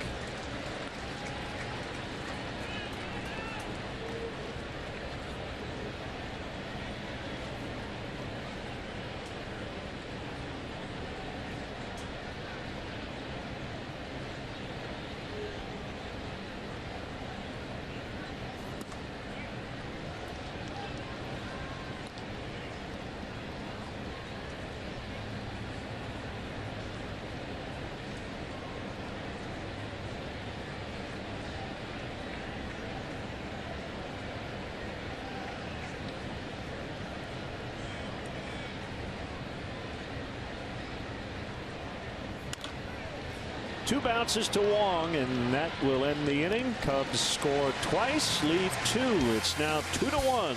Two bounces to Wong, and that will end the inning. Cubs score twice, lead 2. It's now 2-1.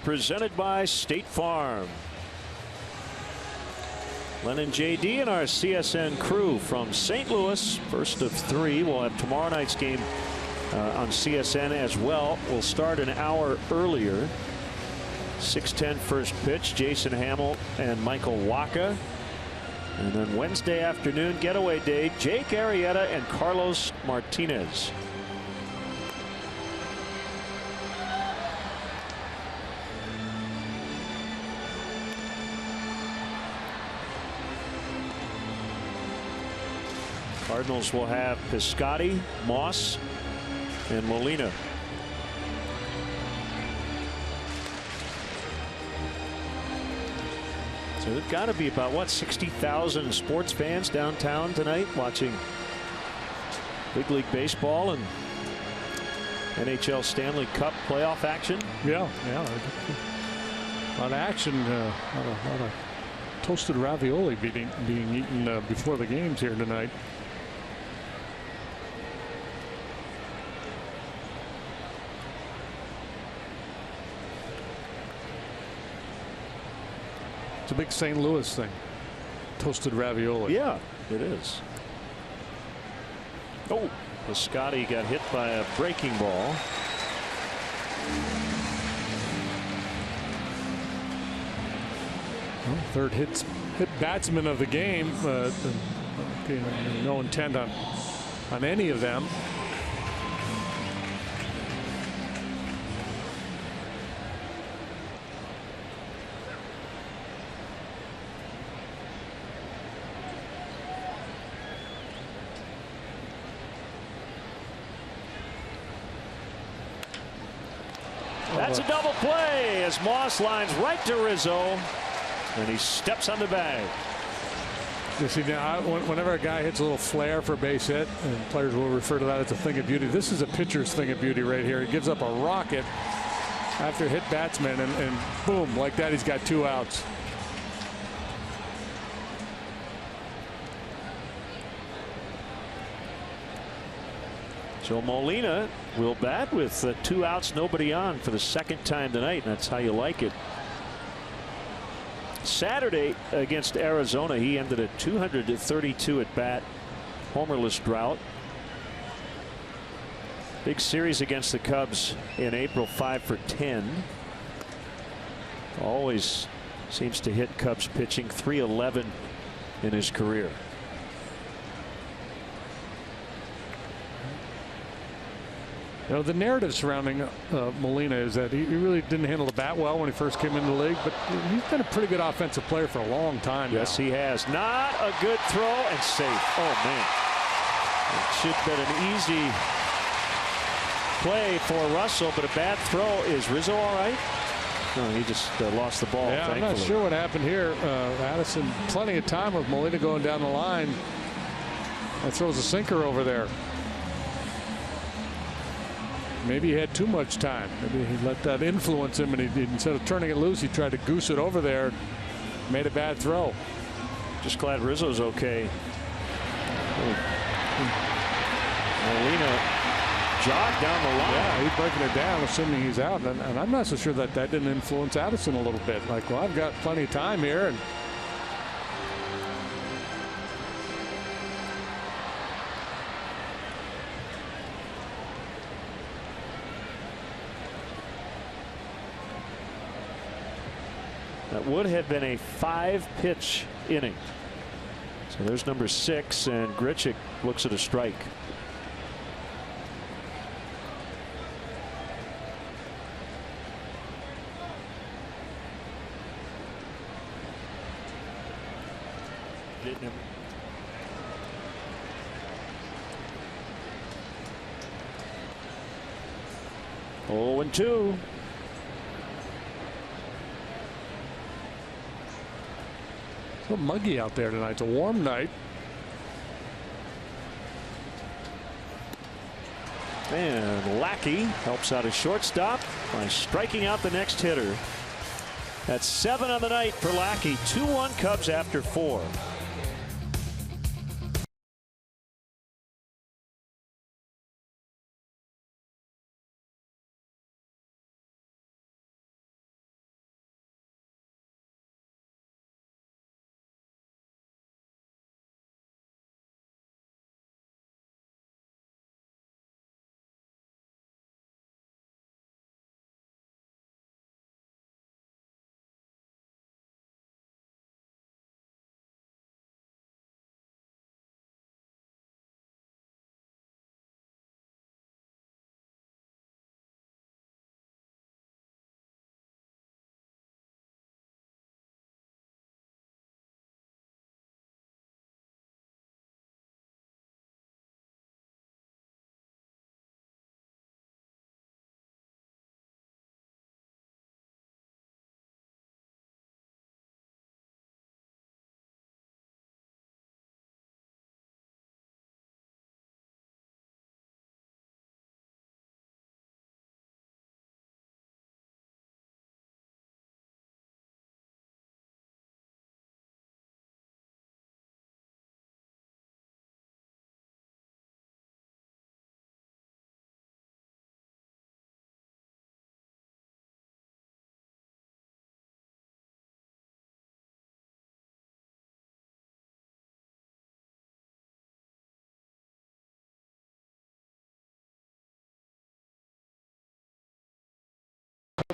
presented by State Farm. Len and JD and our CSN crew from St. Louis. First of 3. We'll have tomorrow night's game on CSN as well. We'll start an hour earlier. 6:10 first pitch. Jason Hamill and Michael Wacha. And then Wednesday afternoon getaway day, Jake Arrieta and Carlos Martinez. Cardinals will have Piscotty, Moss, and Molina. So there's got to be about, what, 60,000 sports fans downtown tonight watching big league baseball and NHL Stanley Cup playoff action. Yeah. A lot of action. A lot of toasted ravioli being eaten before the games here tonight. It's a big St. Louis thing. Toasted ravioli. Yeah, it is. Oh, Piscotty got hit by a breaking ball. Well, third hit batsman of the game. No intent on any of them. That's a double play as Moss lines right to Rizzo, and he steps on the bag. You see, now, whenever a guy hits a little flare for a base hit, and players will refer to that as a thing of beauty, this is a pitcher's thing of beauty right here. He gives up a rocket after hit batsman, and boom, like that, he's got 2 outs. So Molina will bat with 2 outs, nobody on for the second time tonight, and that's how you like it. Saturday against Arizona, he ended at 232 at bat, homerless drought. Big series against the Cubs in April, 5 for 10. Always seems to hit Cubs pitching. 311 in his career. You know, the narrative surrounding Molina is that he really didn't handle the bat well when he first came into the league, but he's been a pretty good offensive player for a long time. Yes, he has. Not a good throw and safe. Oh, man. It should have been an easy play for Russell, but a bad throw. Is Rizzo all right? No, he just lost the ball. Yeah, thankfully. I'm not sure what happened here. Addison, plenty of time with Molina going down the line. That throws a sinker over there. Maybe he had too much time. Maybe he let that influence him, and he, instead of turning it loose, he tried to goose it over there. Made a bad throw. Just glad Rizzo's okay. Molina jogged down the line. Yeah, he's breaking it down, assuming he's out. And I'm not so sure that didn't influence Addison a little bit. Like, well, I've got plenty of time here. And that would have been a 5-pitch inning. So there's number 6, and Grichuk looks at a strike. Oh, and 2. it's a little muggy out there tonight. It's a warm night. And Lackey helps out a shortstop by striking out the next hitter. That's 7 on the night for Lackey. 2-1 Cubs after 4.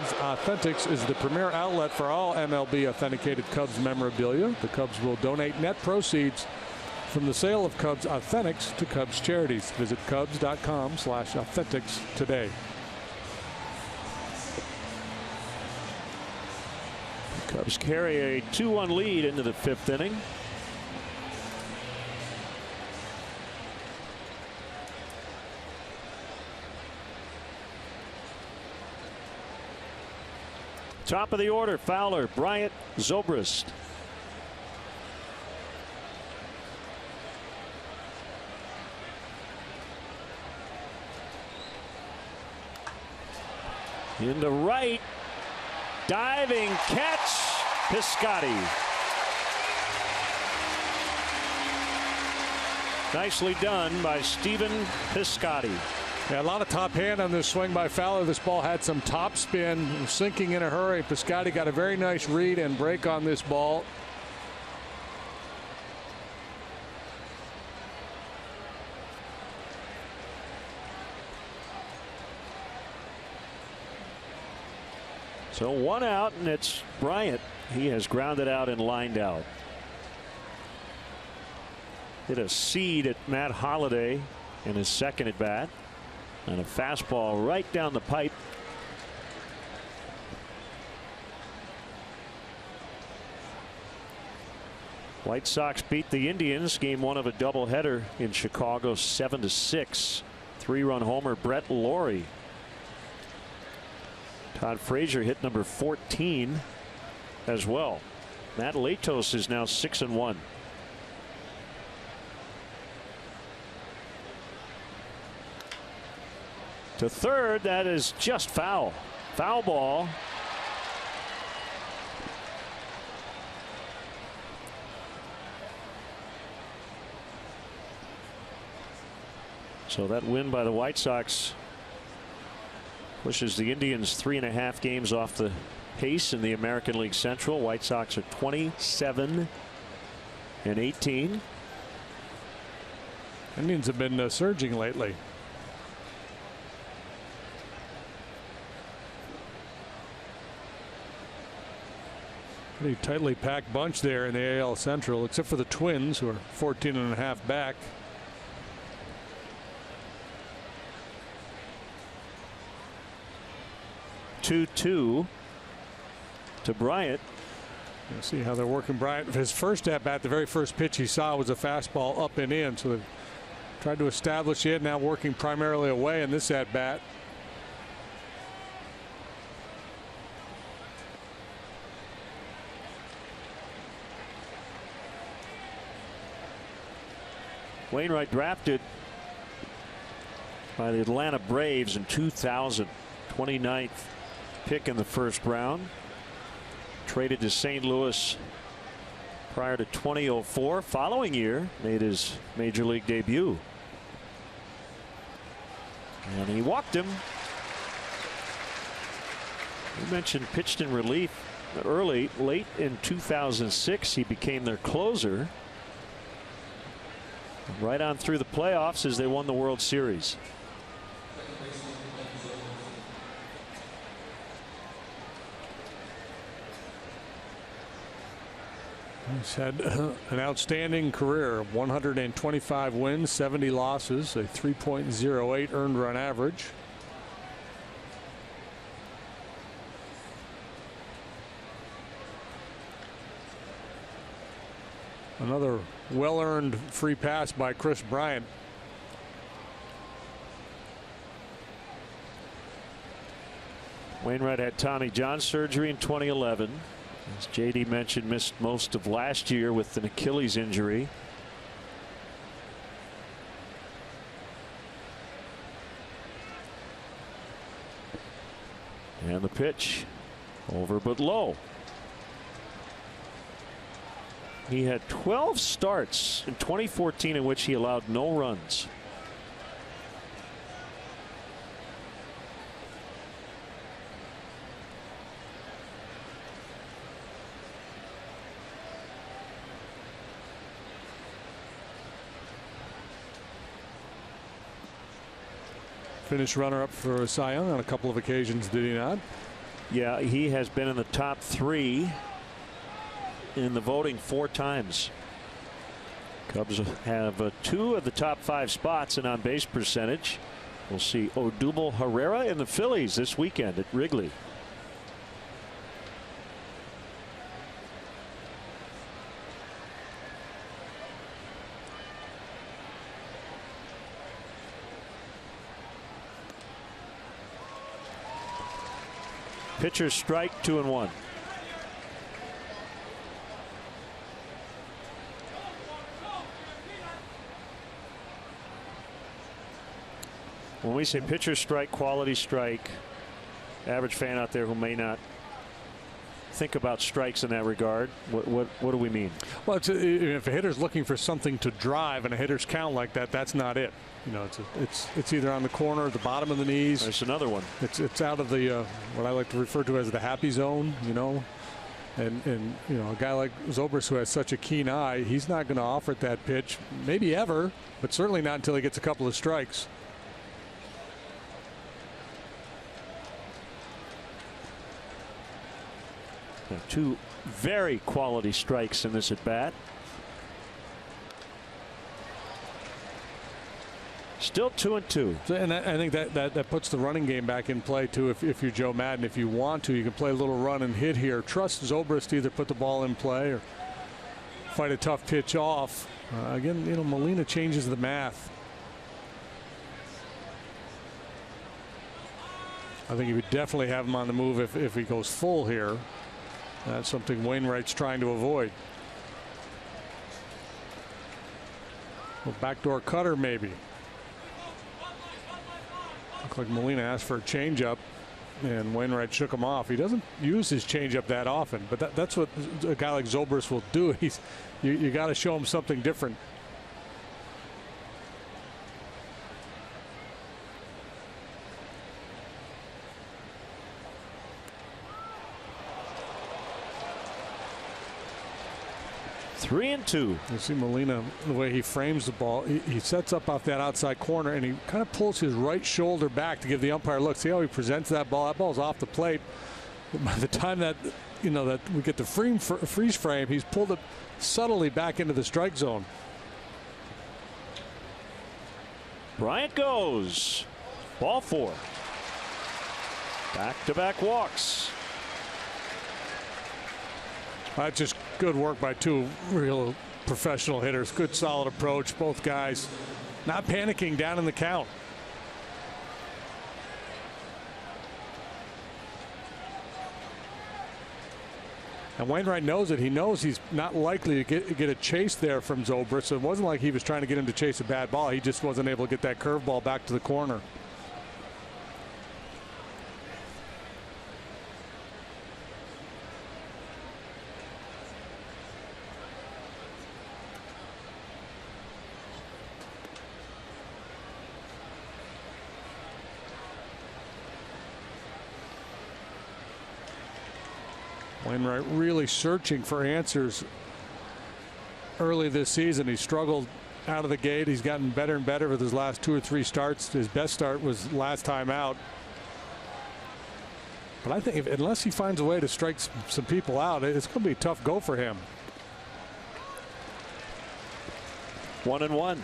Authentics is the premier outlet for all MLB authenticated Cubs memorabilia. The Cubs will donate net proceeds from the sale of Cubs Authentics to Cubs charities. Visit Cubs.com/authentics today. Cubs carry a 2-1 lead into the 5th inning. Top of the order, Fowler, Bryant, Zobrist. Into right, diving catch, Piscotty. Nicely done by Stephen Piscotty. Yeah, a lot of top hand on this swing by Fowler. This ball had some top spin, sinking in a hurry. Piscotty got a very nice read and break on this ball. So 1 out, and it's Bryant. He has grounded out and lined out. Hit a seed at Matt Holliday in his second at bat. And a fastball right down the pipe. White Sox beat the Indians. Game 1 of a doubleheader in Chicago, 7-6. 3-run homer, Brett Lawrie. Todd Frazier hit number 14 as well. Matt Latos is now 6-1. To third, that is just foul. Foul ball. So that win by the White Sox pushes the Indians 3.5 games off the pace in the American League Central. White Sox are 27-18. Indians have been surging lately. Pretty tightly packed bunch there in the AL Central, except for the Twins, who are 14.5 back. Two-two to Bryant. You see how they're working Bryant. His first at bat, the very first pitch he saw was a fastball up and in. So they've tried to establish it. Now working primarily away in this at bat. Wainwright drafted by the Atlanta Braves in 2000, 29th pick in the first round. Traded to St. Louis prior to 2004. Following year made his major league debut. And he walked him. You mentioned pitched in relief late in 2006. He became their closer. Right on through the playoffs as they won the World Series. He's had an outstanding career of 125 wins, 70 losses, a 3.08 earned run average. Another well-earned free pass by Chris Bryant. Wainwright had Tommy John surgery in 2011. As JD mentioned, missed most of last year with an Achilles injury. And the pitch over but low. He had 12 starts in 2014 in which he allowed no runs. Finished runner-up for Cy Young on a couple of occasions, did he not? Yeah, he has been in the top 3 in the voting 4 times. Cubs have 2 of the top 5 spots in on-base percentage. We'll see Odubel Herrera in the Phillies this weekend at Wrigley. Pitcher strike, 2-1. When we say pitcher strike, quality strike, average fan out there who may not think about strikes in that regard, what do we mean? Well, if a hitter's looking for something to drive and a hitter's count like that, that's not it. You know, it's either on the corner, the bottom of the knees. There's another one. It's out of the what I like to refer to as the happy zone. You know, and you know, a guy like Zobrist who has such a keen eye, he's not going to offer it that pitch, maybe ever, but certainly not until he gets a couple of strikes. Now, 2 very quality strikes in this at bat. Still 2-2. And I think that puts the running game back in play too. If you're Joe Madden, if you want to, you can play a little run and hit here. Trust Zobrist to either put the ball in play or fight a tough pitch off. Again, you know, Molina changes the math. I think he would definitely have him on the move if he goes full here. That's something Wainwright's trying to avoid. Well, backdoor cutter maybe. Looked like Molina asked for a changeup, and Wainwright shook him off. He doesn't use his changeup that often, but that's what a guy like Zobrist will do. You got to show him something different. Three and two. You see Molina, the way he frames the ball, he sets up off that outside corner and he kind of pulls his right shoulder back to give the umpire a look. See how he presents that ball? That ball's off the plate. By the time that, you know, that we get the freeze frame, he's pulled it subtly back into the strike zone. Bryant goes. Ball four. Back-to-back walks. That's just good work by two real professional hitters. Good solid approach. Both guys not panicking down in the count. And Wainwright knows it. He knows he's not likely to get a chase there from Zobrist. So it wasn't like he was trying to get him to chase a bad ball. He just wasn't able to get that curveball back to the corner. Wainwright really searching for answers early this season. He struggled out of the gate. He's gotten better and better with his last 2 or 3 starts. His best start was last time out. But I think unless he finds a way to strike some people out, it's going to be a tough go for him. 1-1.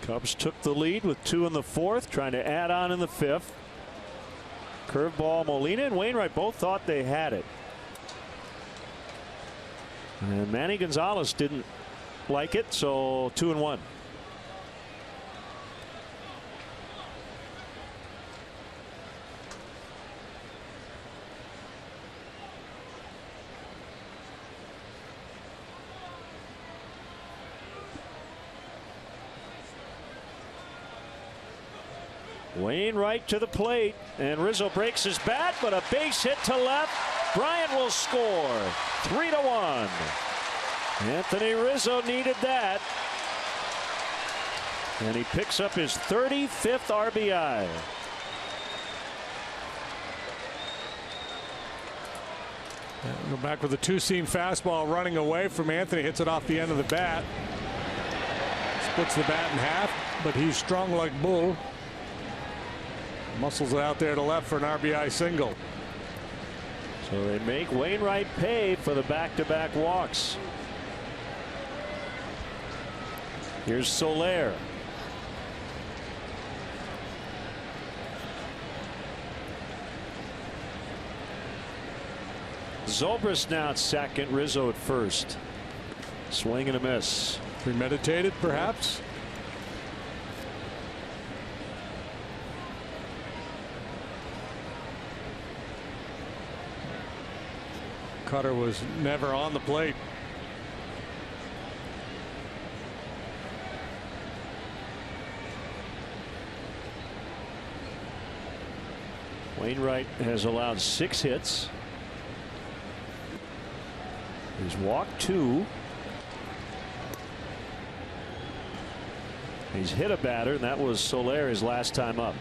Cubs took the lead with 2 in the 4th, trying to add on in the 5th. Curveball, Molina and Wainwright both thought they had it. And Manny Gonzalez didn't like it, so 2-1. Wainwright to the plate, and Rizzo breaks his bat, but a base hit to left. Bryant will score. 3-1. Anthony Rizzo needed that. And he picks up his 35th RBI. Go back with a two-seam fastball running away from Anthony. Hits it off the end of the bat. Splits the bat in half, but he's strong like bull. Muscles it out there to left for an RBI single. So they make Wainwright pay for the back-to-back walks. Here's Soler. Zobrist now at second, Rizzo at first. Swing and a miss. Premeditated, perhaps. Cutter was never on the plate. Wainwright has allowed 6 hits. He's walked 2. He's hit a batter, and that was Soler his last time up.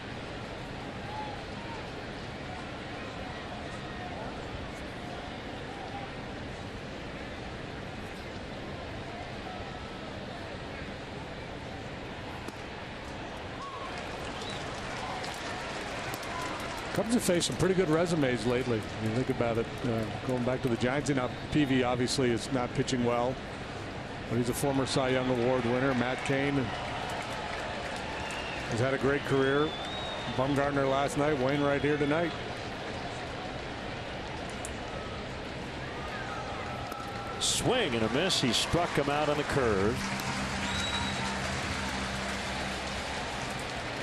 Cubs have faced some pretty good resumes lately. You think about it, going back to the Giants. Now, PV obviously is not pitching well, but he's a former Cy Young Award winner. Matt Cain has had a great career. Bumgarner last night. Wainwright here tonight. Swing and a miss. He struck him out on the curve.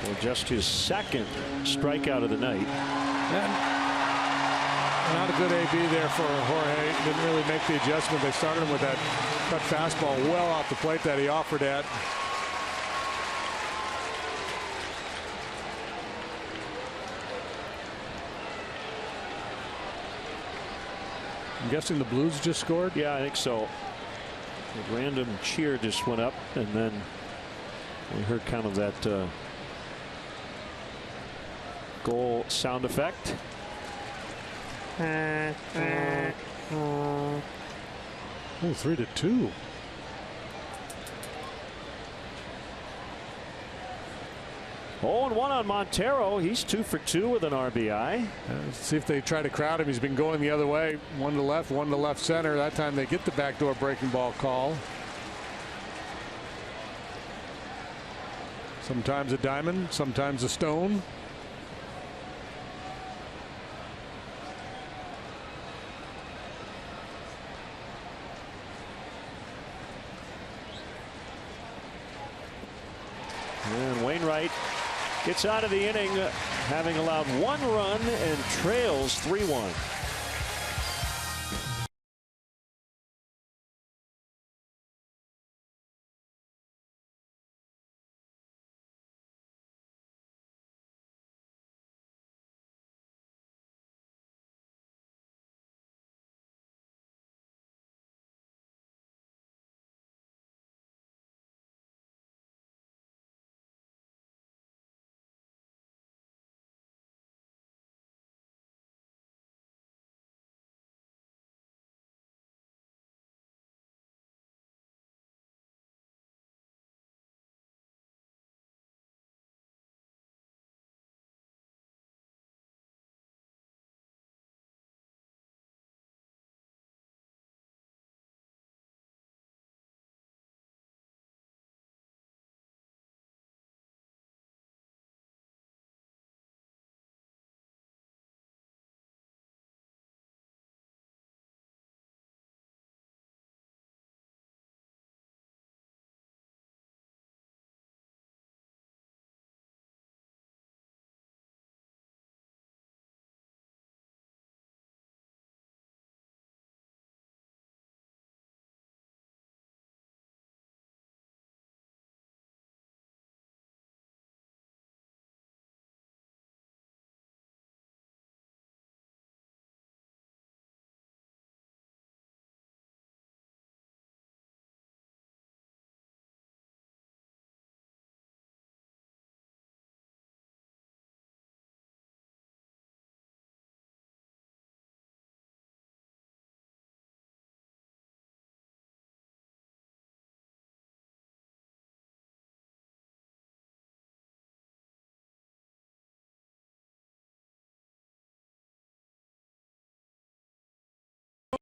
Well, just his second strikeout of the night. And not a good AB there for Jorge. Didn't really make the adjustment. They started him with that cut fastball well off the plate that he offered at. I'm guessing the Blues just scored? Yeah, I think so. A random cheer just went up, and then we heard kind of that goal sound effect. Oh, 3-2. Oh, and 1 on Montero. He's 2 for 2 with an RBI. Let's see if they try to crowd him. He's been going the other way. 1 to left, 1 to left center. That time they get the backdoor breaking ball call. Sometimes a diamond, sometimes a stone. And Wainwright gets out of the inning having allowed 1 run and trails 3-1.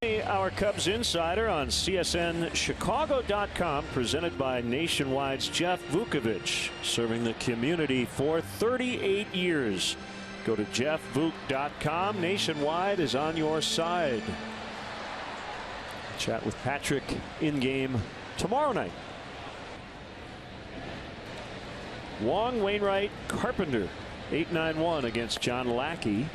Our Cubs insider on CSNChicago.com, presented by Nationwide's Jeff Vukovich, serving the community for 38 years. Go to jeffvuk.com. Nationwide is on your side. Chat with Patrick in game tomorrow night. Wong, Wainwright, Carpenter, 8-9-1 against John Lackey.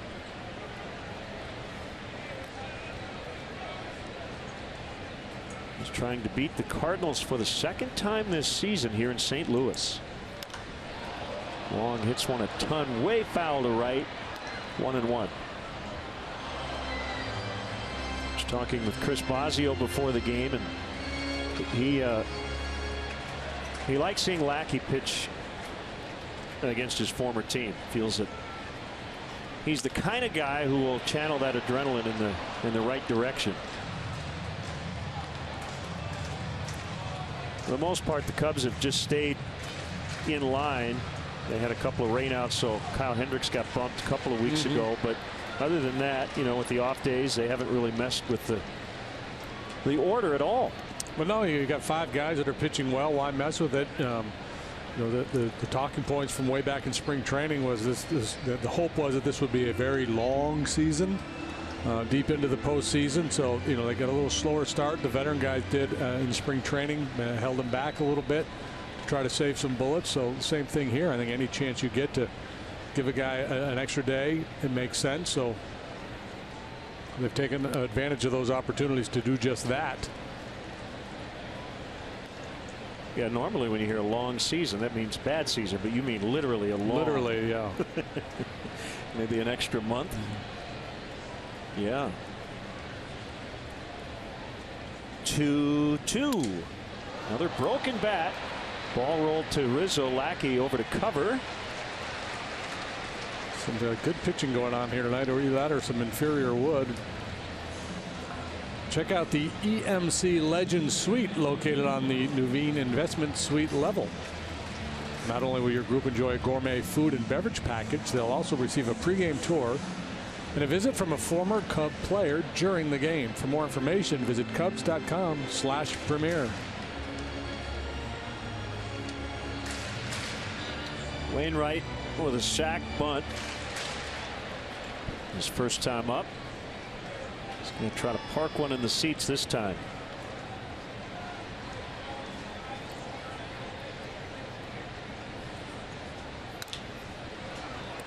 He's trying to beat the Cardinals for the second time this season here in St. Louis. Wong hits one a ton, way foul to right. 1-1. I was talking with Chris Bosio before the game, and he likes seeing Lackey pitch against his former team. Feels that he's the kind of guy who will channel that adrenaline in the right direction. For the most part, the Cubs have just stayed in line. They had a couple of rainouts, so Kyle Hendricks got bumped a couple of weeks ago. But other than that, you know, with the off days, they haven't really messed with the order at all. Well, no, you got 5 guys that are pitching well. Why mess with it? You know, the talking points from way back in spring training was the hope was that this would be a very long season, deep into the postseason. So, you know, they got a little slower start. The veteran guys did in spring training, held them back a little bit to try to save some bullets. So same thing here. I think any chance you get to give a guy an extra day, it makes sense. So they've taken advantage of those opportunities to do just that. Yeah, normally when you hear a long season, that means bad season, but you mean literally a long. Literally, yeah. Maybe an extra month. Yeah. 2-2. Another broken bat. Ball rolled to Rizzo. Lackey over to cover. Some good pitching going on here tonight, or either that or some inferior wood. Check out the EMC Legend Suite located on the Nuveen Investment Suite level. Not only will your group enjoy a gourmet food and beverage package, they'll also receive a pregame tour and a visit from a former Cub player during the game. For more information, visit Cubs.com/premier. Wainwright with a sac bunt. His first time up. He's going to try to park one in the seats this time.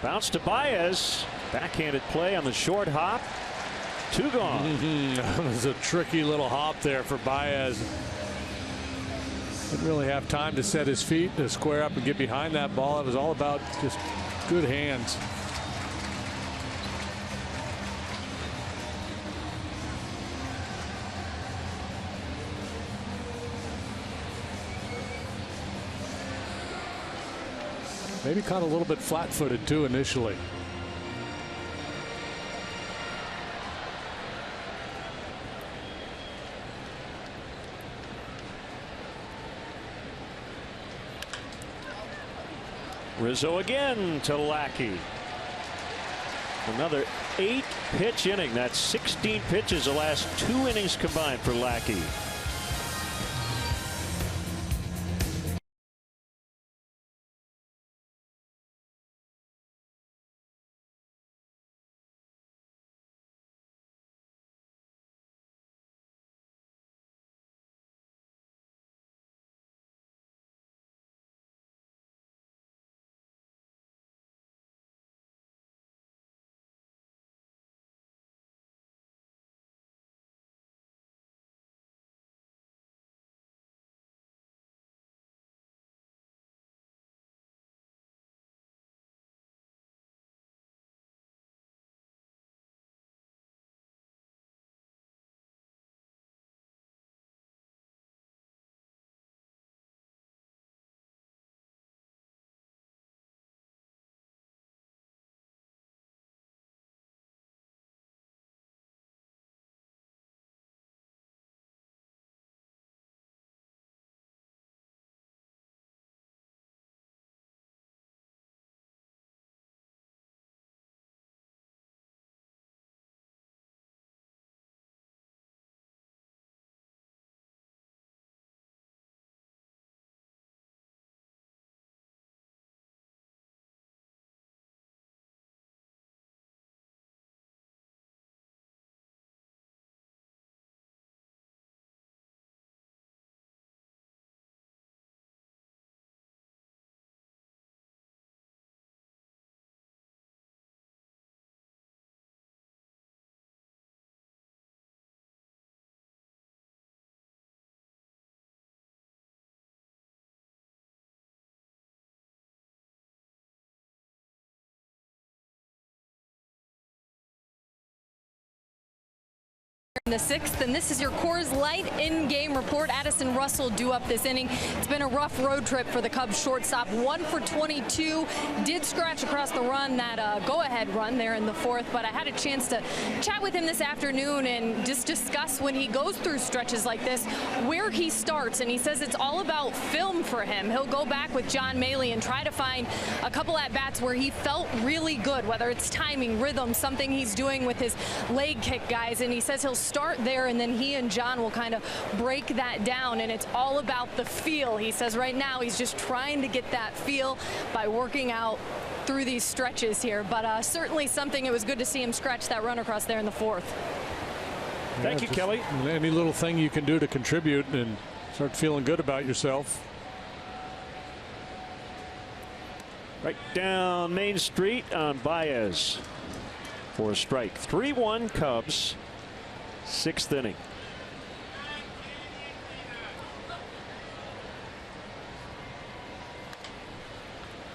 Bounce to Baez. Backhanded play on the short hop. 2 gone. That was a tricky little hop there for Baez. Didn't really have time to set his feet, to square up and get behind that ball. It was all about just good hands. Maybe caught a little bit flat-footed too initially. Rizzo again to Lackey. Another 8-pitch inning. That's 16 pitches the last 2 innings combined for Lackey. the 6th, and this is your Coors Light in-game report. Addison Russell due up this inning. It's been a rough road trip for the Cubs shortstop. 1 for 22. Did scratch across the run, that go-ahead run there in the 4th, but I had a chance to chat with him this afternoon and just discuss when he goes through stretches like this, where he starts, and he says it's all about film for him. He'll go back with John Maley and try to find a couple at-bats where he felt really good, whether it's timing, rhythm, something he's doing with his leg kick guys, and he says he'll start there and then he and John will kind of break that down, and it's all about the feel. He says right now he's just trying to get that feel by working out through these stretches here, but certainly something. It was good to see him scratch that run across there in the 4th. Thank you, Kelly. Any little thing you can do to contribute and start feeling good about yourself. Right down Main Street on Baez for a strike. 3-1 Cubs, 6th inning.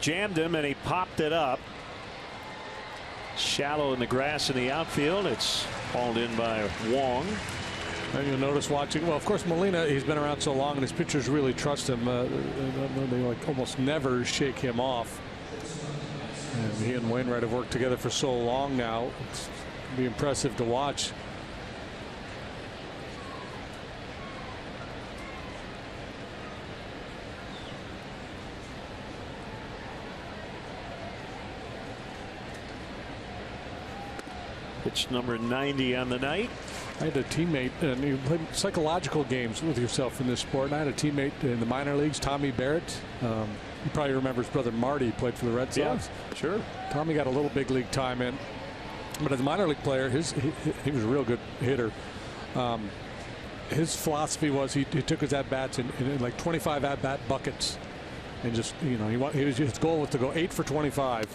Jammed him and he popped it up. Shallow in the grass in the outfield. It's hauled in by Wong. And you'll notice watching, well, of course, Molina, he's been around so long and his pitchers really trust him. They like almost never shake him off. And he and Wainwright have worked together for so long now. It's going to be impressive to watch. Pitch number 90 on the night. I had a teammate, and you played psychological games with yourself in this sport. And I had a teammate in the minor leagues, Tommy Barrett. You probably remember his brother Marty played for the Red Sox. Yeah, sure. Tommy got a little big league time in, but as a minor league player, he was a real good hitter. His philosophy was he took his at bats in like 25 at bat buckets, and just his goal was to go 8 for 25.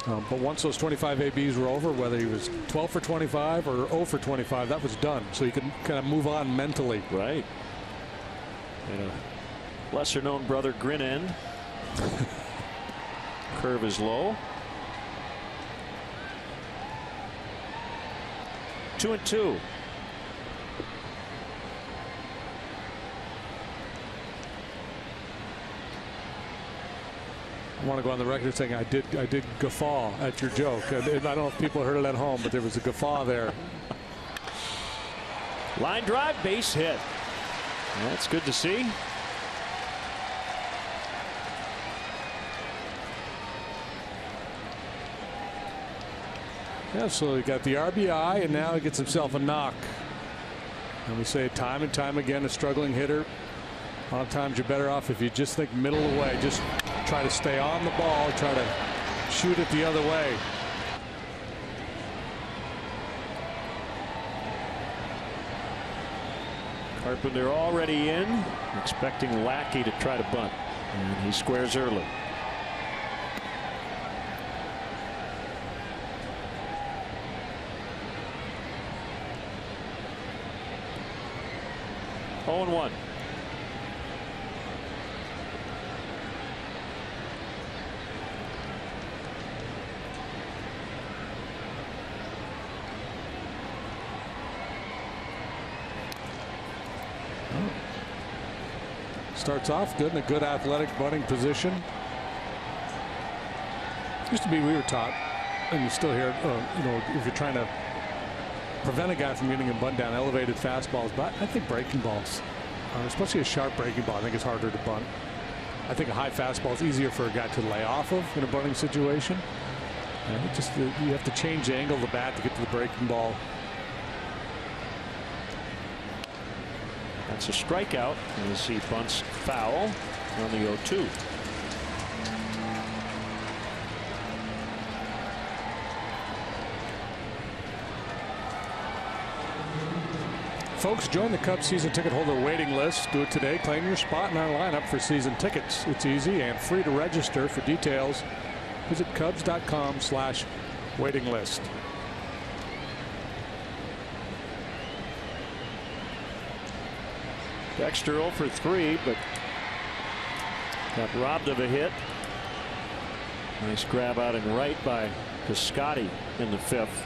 But once those 25 ABs were over, whether he was 12 for 25 or 0 for 25, that was done. So he could kind of move on mentally. Right. And a lesser-known brother grin end. Curve is low. 2-2. I want to go on the record saying I did guffaw at your joke. I don't know if people heard it at home, but there was a guffaw there. Line drive, base hit. That's good to see. Yeah, so he got the RBI, and now he gets himself a knock. And we say time and time again, a struggling hitter, a lot of times you're better off if you just think middle away. Just try to stay on the ball, try to shoot it the other way. Carpenter already in, expecting Lackey to try to bunt, and he squares early. Oh, 0-1. Starts off good in a good athletic bunting position. Used to be, we were taught, and you still hear, if you're trying to prevent a guy from getting a bunt down, elevated fastballs. But I think breaking balls, especially a sharp breaking ball, I think it's harder to bunt. I think a high fastball is easier for a guy to lay off of in a bunting situation. And you have to change the angle of the bat to get to the breaking ball. That's a strikeout as he bunts foul on the 0-2. Folks, join the Cubs season ticket holder waiting list. Do it today. Claim your spot in our lineup for season tickets. It's easy and free to register. For details, visit Cubs.com/waiting list. Dexter 0 for 3, but got robbed of a hit. Nice grab out and right by Piscotty in the 5th.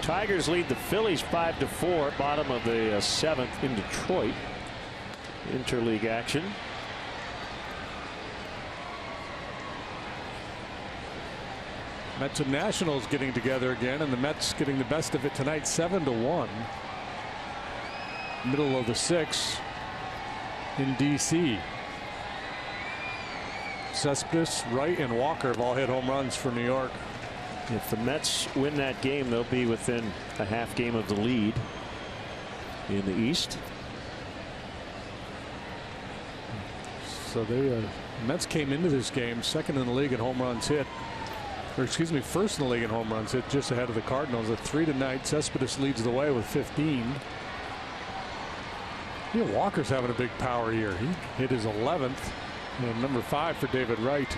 Tigers lead the Phillies 5-4. Bottom of the 7th in Detroit. Interleague action. Mets and Nationals getting together again, and the Mets getting the best of it tonight, 7-1. Middle of the 6th in D.C. Cespedes, Wright, and Walker have all hit home runs for New York. If the Mets win that game, they'll be within a half game of the lead in the East. So the Mets came into this game second in the league in home runs hit. Or excuse me, first in the league in home runs hit, just ahead of the Cardinals at 3 tonight. Cespedes leads the way with 15. Walker's having a big power year. He hit his 11th, and number 5 for David Wright.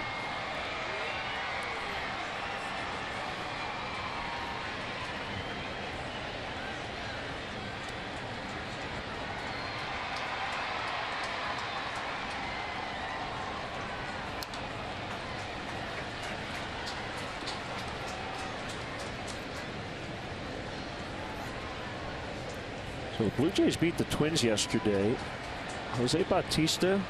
So the Blue Jays beat the Twins yesterday. Jose Bautista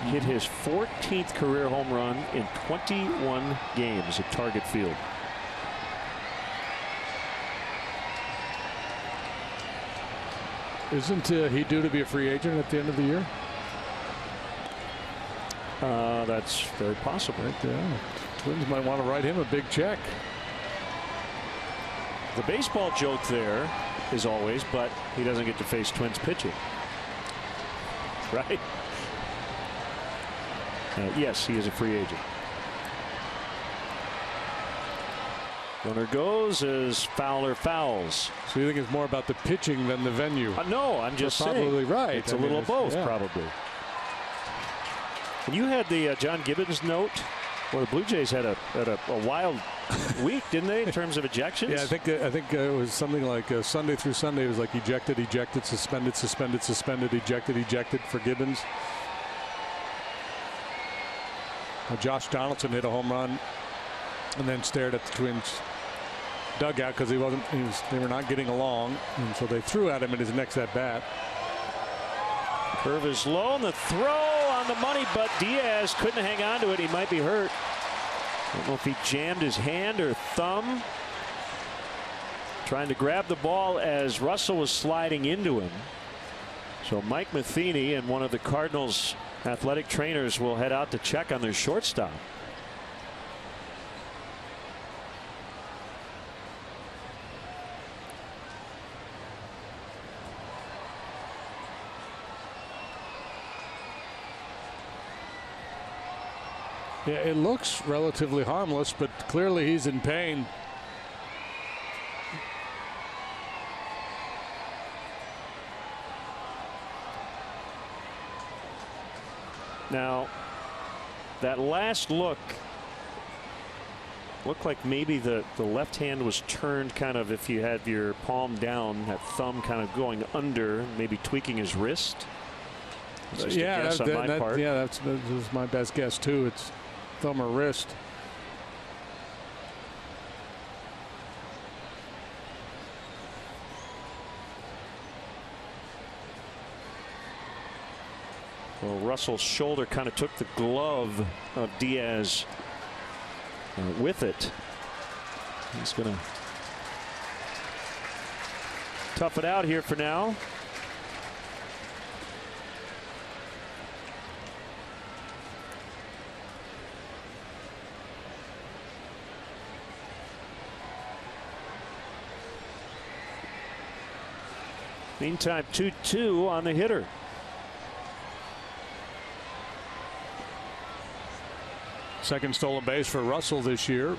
hit his 14th career home run in 21 games at Target Field. Isn't he due to be a free agent at the end of the year? That's very possible. Right there. Twins might want to write him a big check. The baseball joke there is always, but he doesn't get to face Twins pitching. Right? Yes, he is a free agent. Runner goes as Fowler fouls. So you think it's more about the pitching than the venue? No, I'm just saying. Probably right. It's a little of both, probably. And you had the John Gibbons note. Well, the Blue Jays had a wild week, didn't they, in terms of ejections? Yeah, I think it was something like Sunday through Sunday. It was like ejected, ejected, suspended, suspended, suspended, ejected, ejected for Gibbons. Josh Donaldson hit a home run and then stared at the Twins dugout because they were not getting along, and so they threw at him in his next at bat. Curve is low, and the throw on the money, but Diaz couldn't hang on to it. He might be hurt. I don't know if he jammed his hand or thumb. Trying to grab the ball as Russell was sliding into him. So Mike Matheny and one of the Cardinals athletic trainers will head out to check on their shortstop. Yeah, it looks relatively harmless, but clearly he's in pain. Now, that last look looked like maybe the left hand was turned kind of, if you had your palm down, that thumb kind of going under, maybe tweaking his wrist. Yeah, that was my best guess too. It's thumb or wrist. Well, Russell's shoulder kind of took the glove of Diaz with it. He's going to tough it out here for now. Meantime, 2-2 on the hitter. Second stolen base for Russell this year.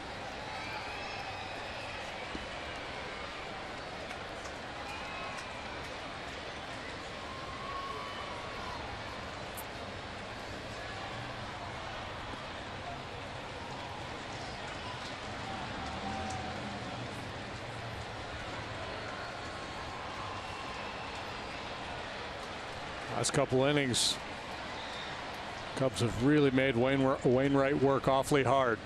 Last couple innings, Cubs have really made Wainwright work awfully hard.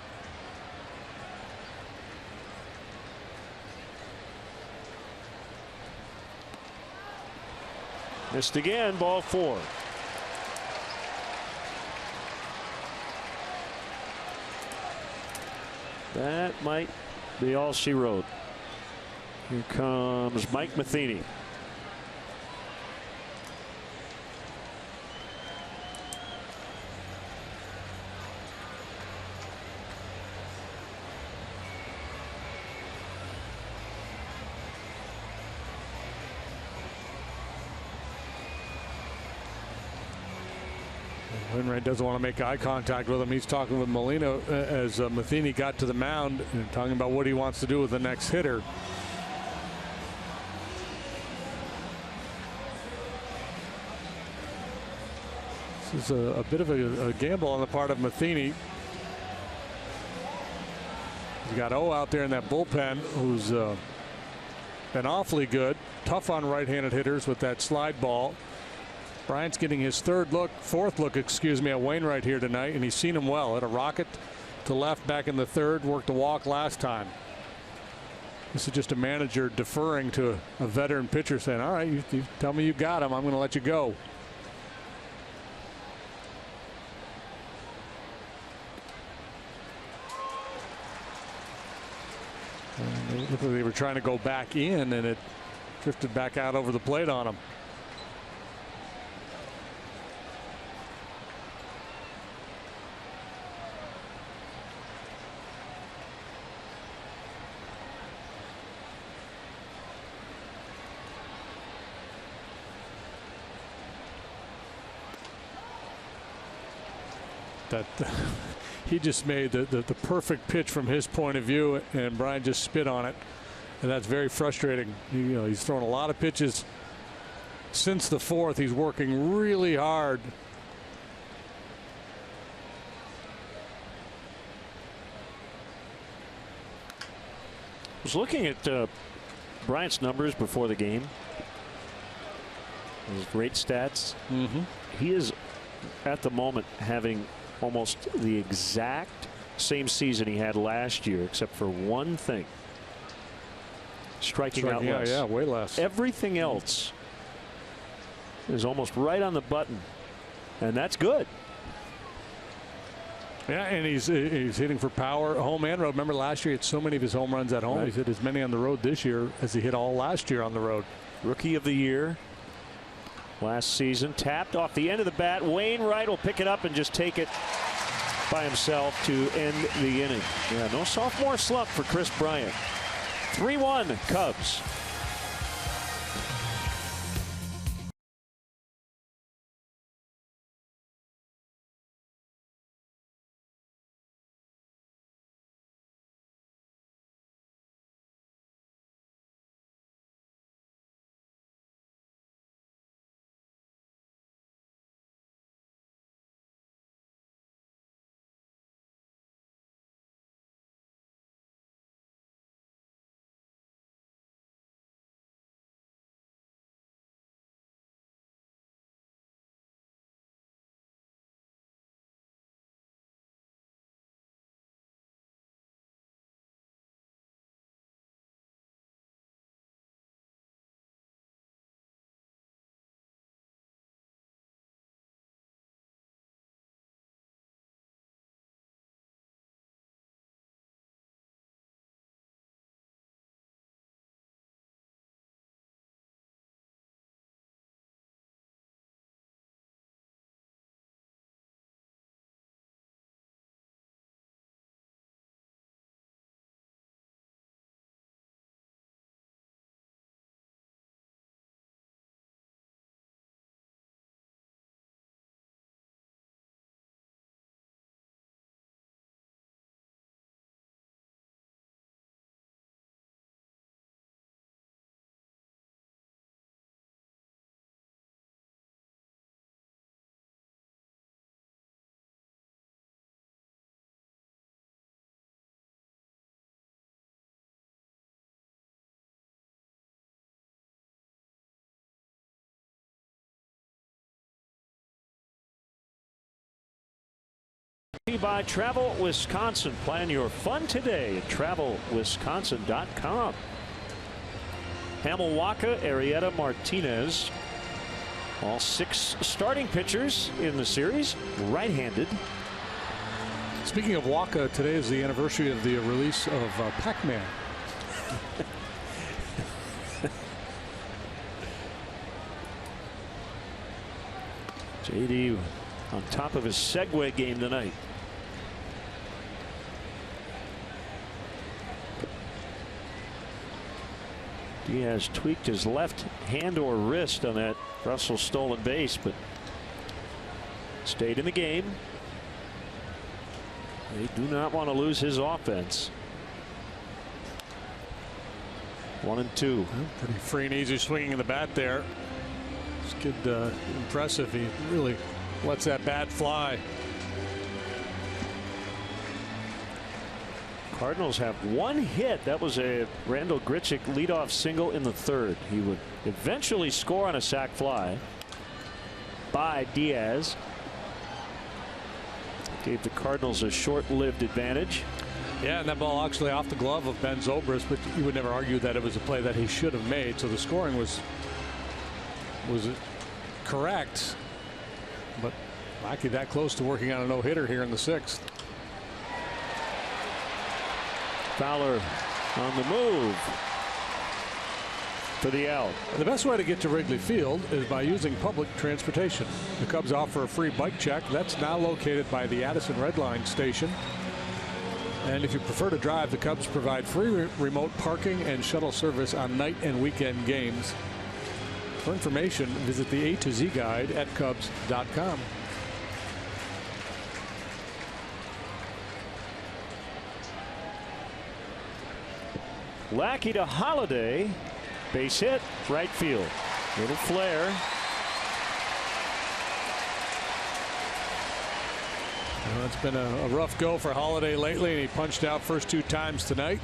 Missed again, ball 4. That might be all she wrote. Here comes Mike Matheny. Wainwright doesn't want to make eye contact with him. He's talking with Molina as Matheny got to the mound and talking about what he wants to do with the next hitter. This is a bit of a gamble on the part of Matheny. He's got O out there in that bullpen, who's been awfully good, tough on right-handed hitters with that slide ball. Bryant's getting his fourth look, at Wainwright here tonight, and he's seen him well. Hit a rocket to left back in the third, worked a walk last time. This is just a manager deferring to a veteran pitcher saying, all right, you tell me you got him, I'm going to let you go. And it looked like they were trying to go back in, and it drifted back out over the plate on him. That he just made the perfect pitch from his point of view, and Brian just spit on it, and that's very frustrating. He's thrown a lot of pitches since the fourth. He's working really hard. I was looking at Bryant's numbers before the game. His great stats. He is at the moment having almost the exact same season he had last year, except for one thing: striking out less. Yeah, way less. Everything else is almost right on the button, and that's good. Yeah, and he's hitting for power, home and road. Remember last year he had so many of his home runs at home. Right. He's hit as many on the road this year as he hit all last year on the road. Rookie of the year last season. Tapped off the end of the bat. Wainwright will pick it up and just take it by himself to end the inning. Yeah, no sophomore slump for Chris Bryant. 3-1 Cubs. By Travel Wisconsin. Plan your fun today at travelwisconsin.com. Hamilwaka, Arrieta, Martinez, All 6 starting pitchers in the series right-handed. Speaking of Waka, today is the anniversary of the release of Pac-Man. JD on top of his Segway game tonight. Diaz tweaked his left hand or wrist on that Russell stolen base, but stayed in the game. They do not want to lose his offense. 1-2. Pretty free and easy swinging in the bat there. This kid impressive. He really lets that bat fly. Cardinals have 1 hit. That was a Randall Grichuk leadoff single in the 3rd. He would eventually score on a sac fly by Diaz. Gave the Cardinals a short-lived advantage. Yeah, and that ball actually off the glove of Ben Zobrist, but you would never argue that it was a play that he should have made. So the scoring was correct, but Lackey that close to working on a no-hitter here in the 6th. Fowler on the move for the out. The best way to get to Wrigley Field is by using public transportation. The Cubs offer a free bike check that's now located by the Addison Red Line station. And if you prefer to drive, the Cubs provide free remote parking and shuttle service on night and weekend games. For information, visit the A to Z guide at Cubs.com. Lackey to Holiday. Base hit, right field. Little flare. Well, it's been a rough go for Holiday lately, and he punched out first 2 times tonight.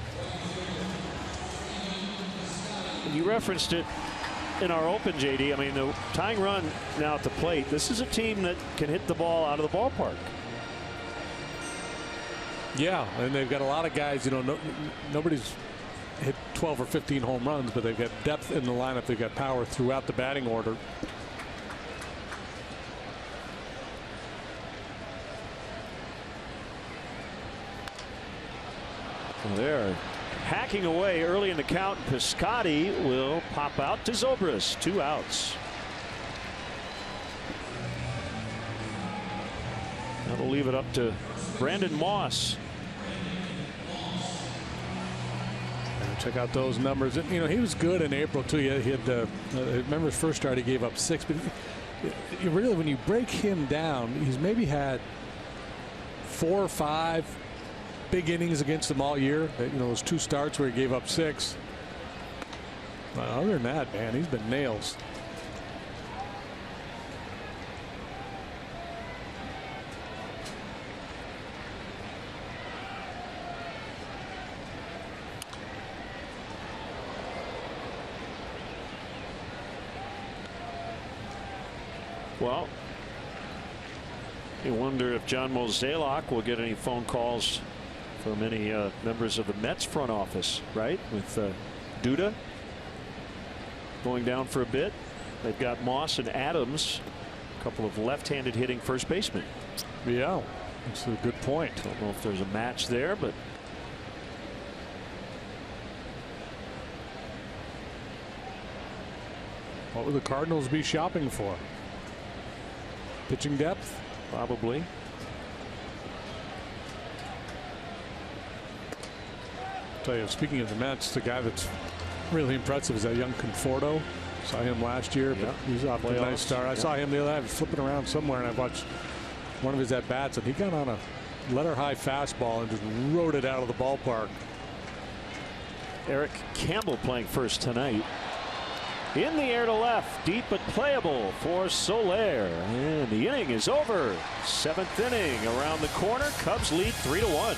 You referenced it in our open, JD. I mean, the tying run now at the plate. This is a team that can hit the ball out of the ballpark. Yeah, and they've got a lot of guys. You know, nobody's hit 12 or 15 home runs, but they've got depth in the lineup. They've got power throughout the batting order. Well, they're hacking away early in the count. Piscotty will pop out to Zobrist. 2 outs. That'll leave it up to Brandon Moss. Check out those numbers. You know, he was good in April too. He had remember his first start he gave up 6, but you really, when you break him down, he's maybe had 4 or 5 big innings against them all year. You know, those 2 starts where he gave up 6. But other than that, man, he's been nails. Well, you wonder if John Mozeliak will get any phone calls from any members of the Mets front office, right? With Duda going down for a bit. They've got Moss and Adams, a couple of left-handed hitting first basemen. Yeah, that's a good point. Don't know if there's a match there, but what would the Cardinals be shopping for? Pitching depth? Probably. I'll tell you, speaking of the Mets, the guy that's really impressive is that young Conforto. Saw him last year, but he's off to a nice start. I saw him the other night. I was flipping around somewhere, and I watched one of his at-bats, and he got on a letter-high fastball and just rode it out of the ballpark. Eric Campbell playing first tonight. In the air to left, deep but playable for Soler. And the inning is over. 7th inning around the corner. Cubs lead 3-1.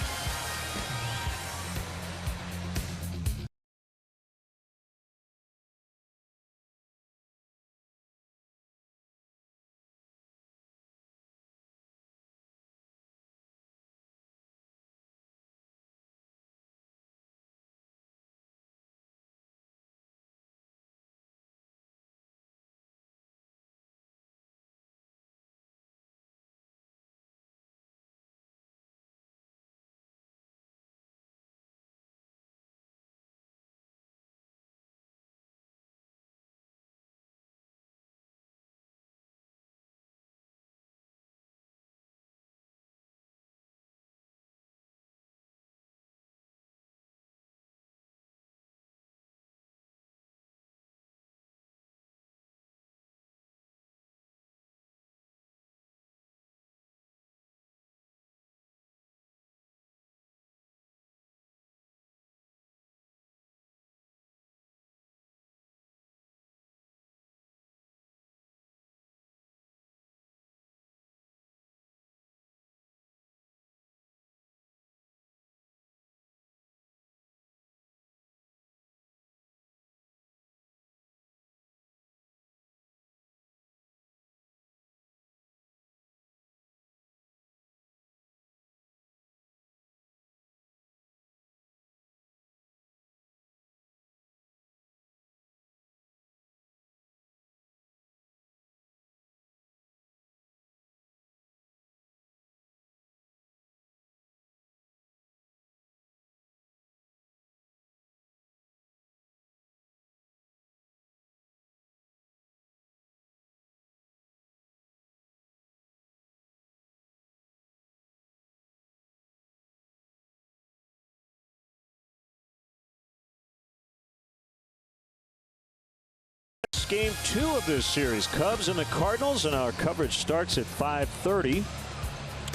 game 2 of this series. Cubs and the Cardinals, and our coverage starts at 5:30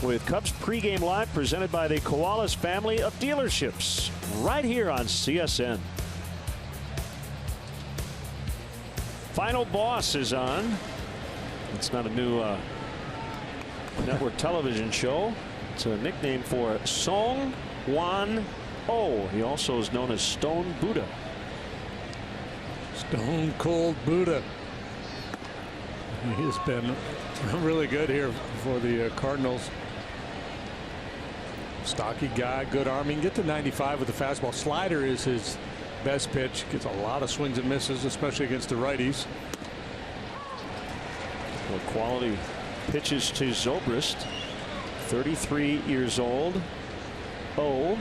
with Cubs pregame live presented by the Koalas family of dealerships right here on CSN. Final Boss is on. It's not a new network television show. It's a nickname for Song Wan Oh. He also is known as Stone Buddha. Stone Cold Buddha. He has been really good here for the Cardinals. Stocky guy, good arm. He can get to 95 with the fastball. Slider is his best pitch. Gets a lot of swings and misses, especially against the righties. Well, quality pitches to Zobrist. 33 years old. Oh.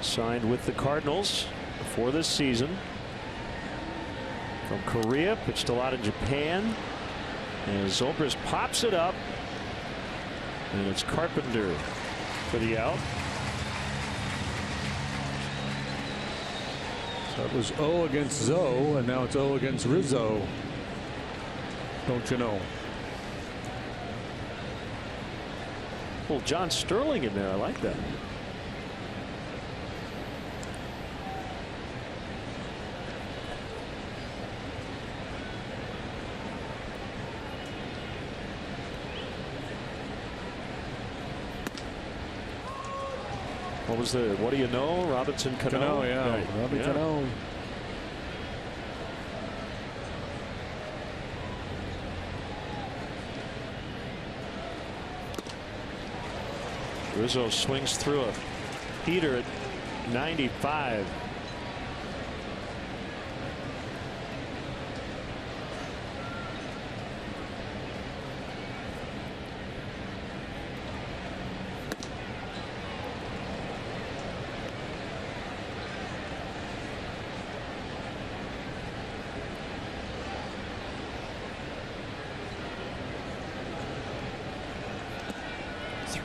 Signed with the Cardinals for this season. From Korea, pitched a lot in Japan. And Zobrist pops it up. And it's Carpenter for the out. So it was O against Zoe, and now it's O against Rizzo. Don't you know? Well, John Sterling in there. I like that. What was the, what do you know? Robinson Cano? Cano, yeah. Right. Robbie Cano. Rizzo swings through a heater at 95.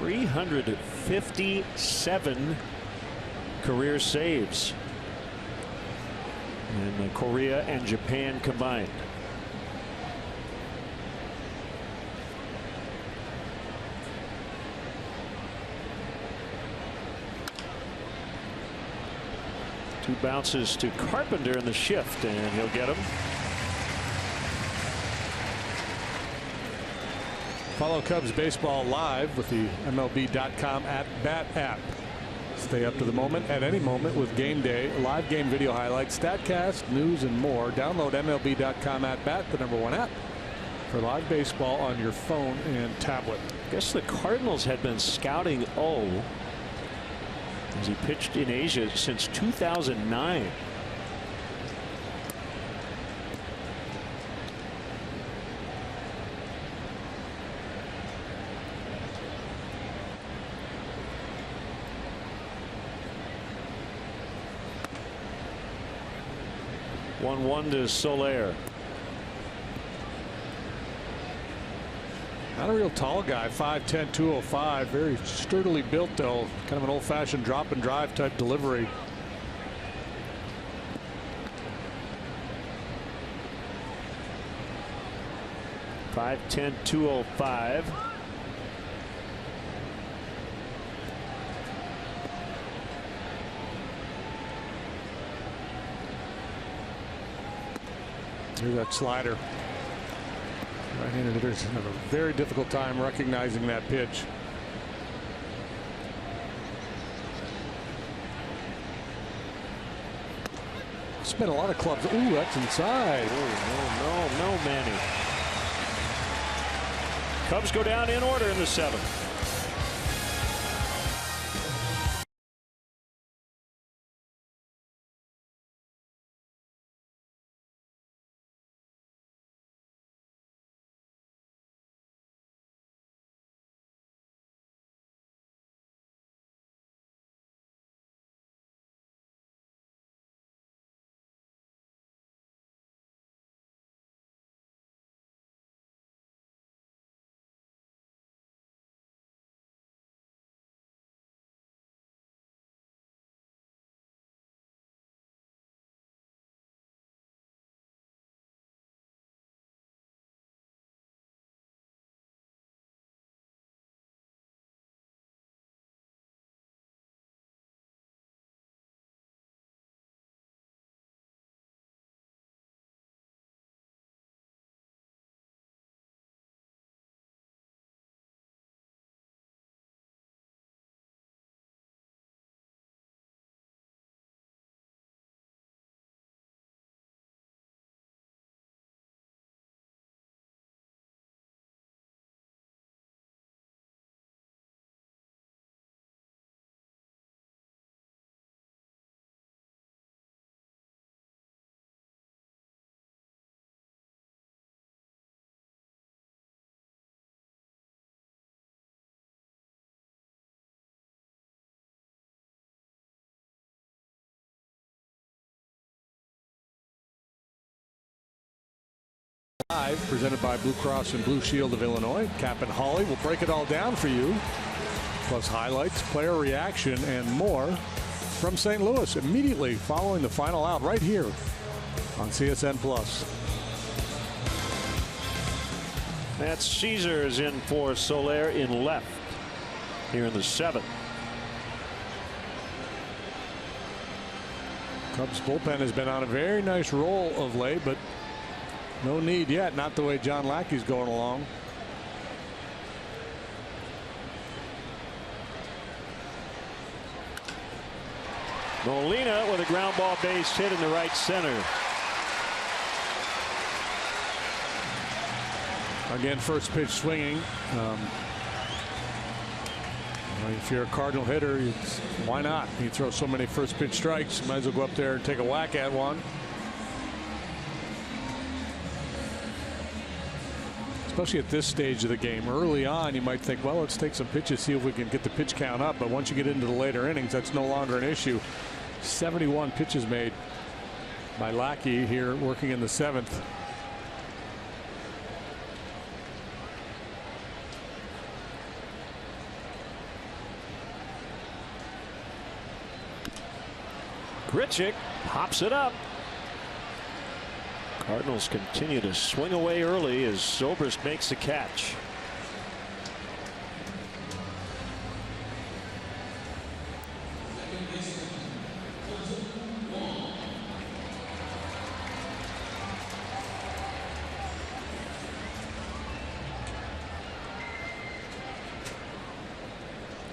.357 career saves in Korea and Japan combined. Two bounces to Carpenter in the shift, and he'll get him. Follow Cubs baseball live with the MLB.com @BAT app. Stay up to the moment at any moment with game day, live game video highlights, StatCast, news, and more. Download MLB.com @BAT, the #1 app for live baseball on your phone and tablet. I guess the Cardinals had been scouting O as he pitched in Asia since 2009. One to Soler. Not a real tall guy, 5'10", 205. Very sturdily built, though. Kind of an old-fashioned drop and drive type delivery. .510, 205. Here's that slider. Right-handed hitters have a very difficult time recognizing that pitch. Spin a lot of clubs. Ooh, that's inside. Oh, no, Manny. Cubs go down in order in the 7th. Presented by Blue Cross and Blue Shield of Illinois. Cap and Holly will break it all down for you. Plus highlights, player reaction, and more from St. Louis immediately following the final out right here on CSN Plus. Matt Caesar is in for Soler in left here in the 7th. Cubs bullpen has been on a very nice roll of late, but no need yet. Not the way John Lackey's going along. Molina with a ground ball base hit in the right center. Again, first pitch swinging. If you're a Cardinal hitter, why not? You throw so many first pitch strikes, might as well go up there and take a whack at one. Especially at this stage of the game. Early on, you might think, well, let's take some pitches, see if we can get the pitch count up. But once you get into the later innings, that's no longer an issue. 71 pitches made by Lackey here working in the 7th. Grichuk pops it up. Cardinals continue to swing away early as Zobrist makes the catch.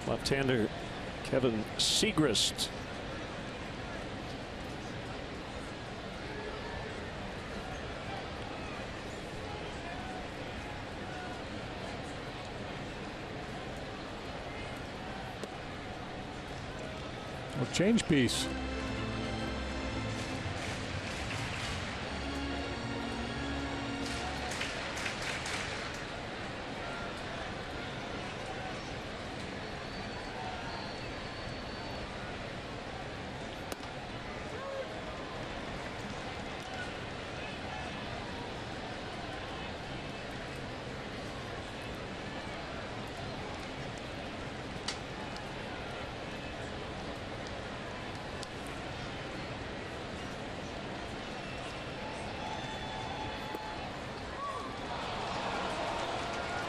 Left-hander Kevin Segrist. Change piece.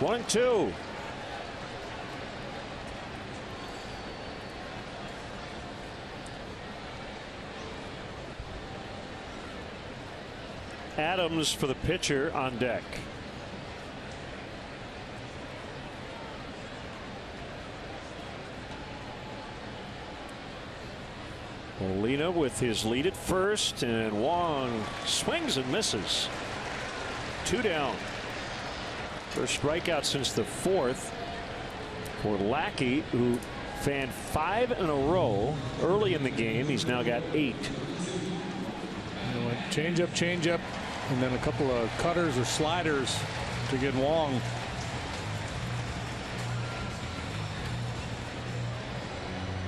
One, two. Adams for the pitcher on deck. Molina with his lead at first, and Wong swings and misses. 2 down. First strikeout since the 4th for Lackey, who fanned 5 in a row early in the game. He's now got 8. Change up, and then a couple of cutters or sliders to get Wong.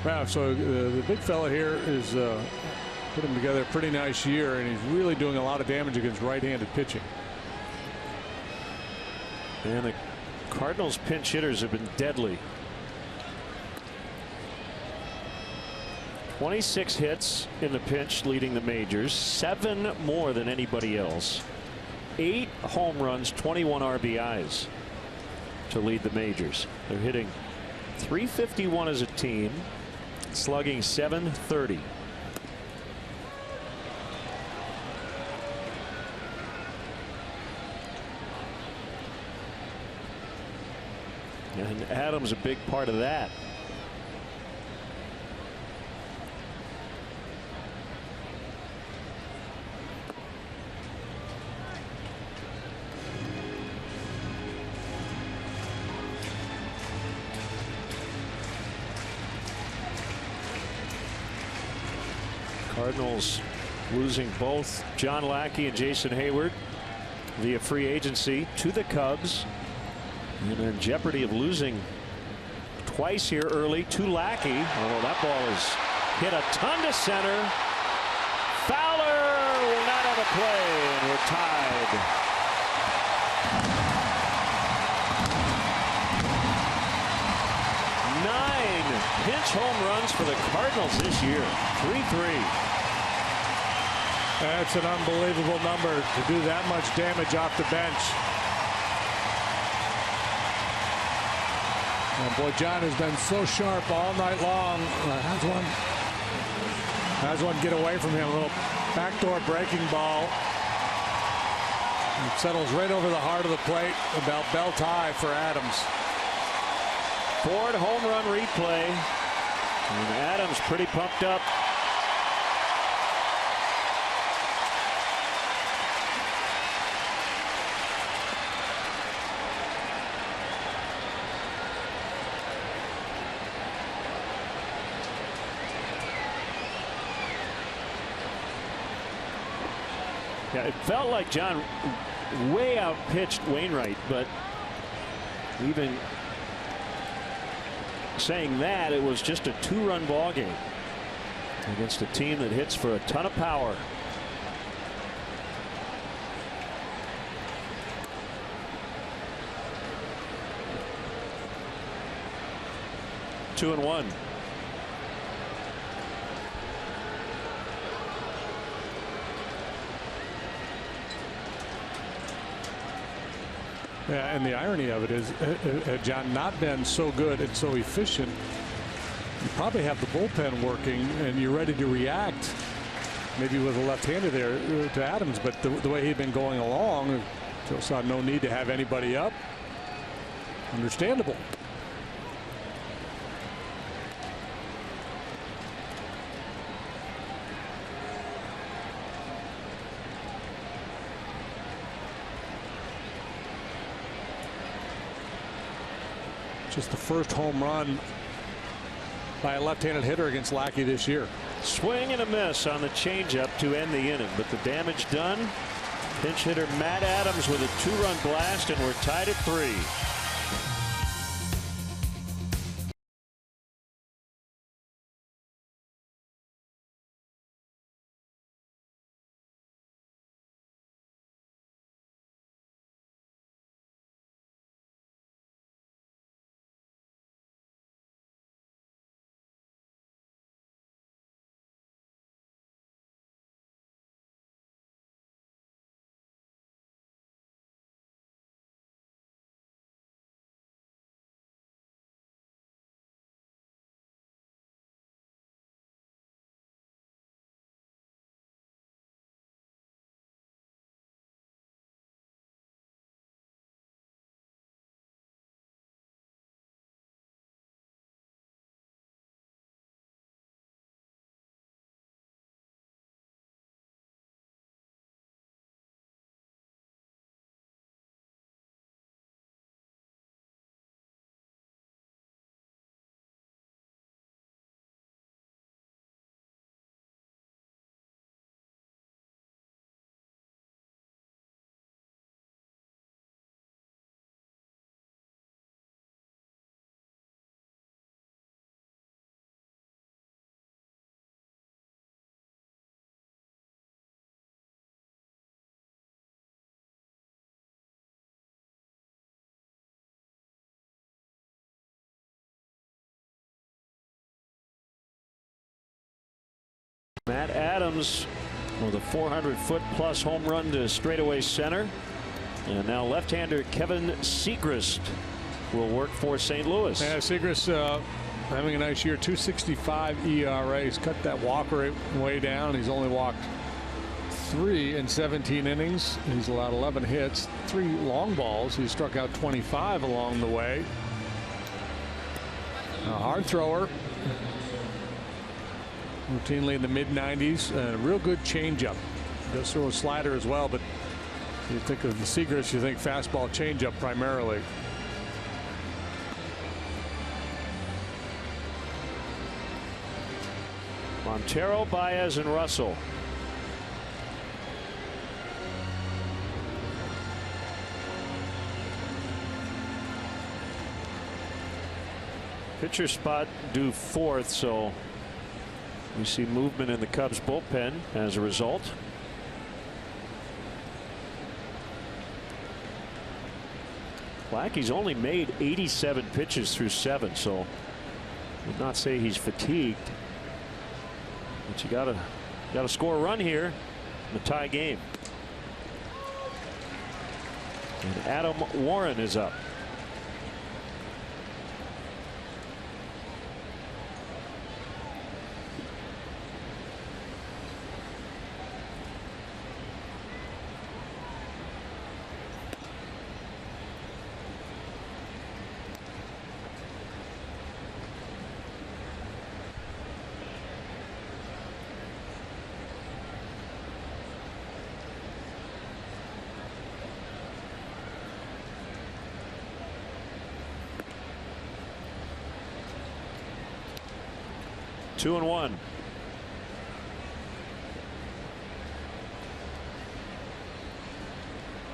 Wow, so the big fella here is putting together a pretty nice year, and he's really doing a lot of damage against right-handed pitching. And the Cardinals pinch hitters have been deadly. 26 hits in the pinch leading the majors, 7 more than anybody else. 8 home runs, 21 RBIs to lead the majors. They're hitting .351 as a team, slugging .730. And Adams a big part of that. Cardinals losing both John Lackey and Jason Hayward via free agency to the Cubs. And they're in jeopardy of losing twice here early to Lackey. Oh, that ball is hit a ton to center. Fowler will not have a play, and we're tied. pinch home runs for the Cardinals this year. 3-3. That's an unbelievable number to do that much damage off the bench. And boy, John has been so sharp all night long. Has one get away from him. A little backdoor breaking ball. It settles right over the heart of the plate. About belt high for Adams. Ford home run replay. And Adams pretty pumped up. Yeah, it felt like John way out pitched Wainwright, but even saying that, it was just a 2-run ball game against a team that hits for a ton of power. Two and one. Yeah, and the irony of it is, had John not been so good and so efficient, you probably have the bullpen working and you're ready to react, maybe with a left-hander there to Adams. But the way he'd been going along, Joe saw no need to have anybody up. Understandable. Just the first home run by a left-handed hitter against Lackey this year. Swing and a miss on the changeup to end the inning, but the damage done. Pinch hitter Matt Adams with a 2-run blast, and we're tied at 3. Matt Adams with a 400-foot-plus home run to straightaway center. And now left-hander Kevin Segrist will work for St. Louis. Yeah, Segrist having a nice year. 2.65 ERA. He's cut that walk rate way down. He's only walked 3 in 17 innings. He's allowed 11 hits, 3 long balls. He struck out 25 along the way. A hard thrower. Routinely in the mid-90s. A real good changeup. Does throw a slider as well, but you think of the Segrist, you think fastball changeup primarily. Montero, Baez, and Russell. Pitcher spot due 4th, so we see movement in the Cubs bullpen as a result. Lackey's only made 87 pitches through 7, so would not say he's fatigued, but you gotta score a run here in the tie game. And Adam Warren is up. Two and one.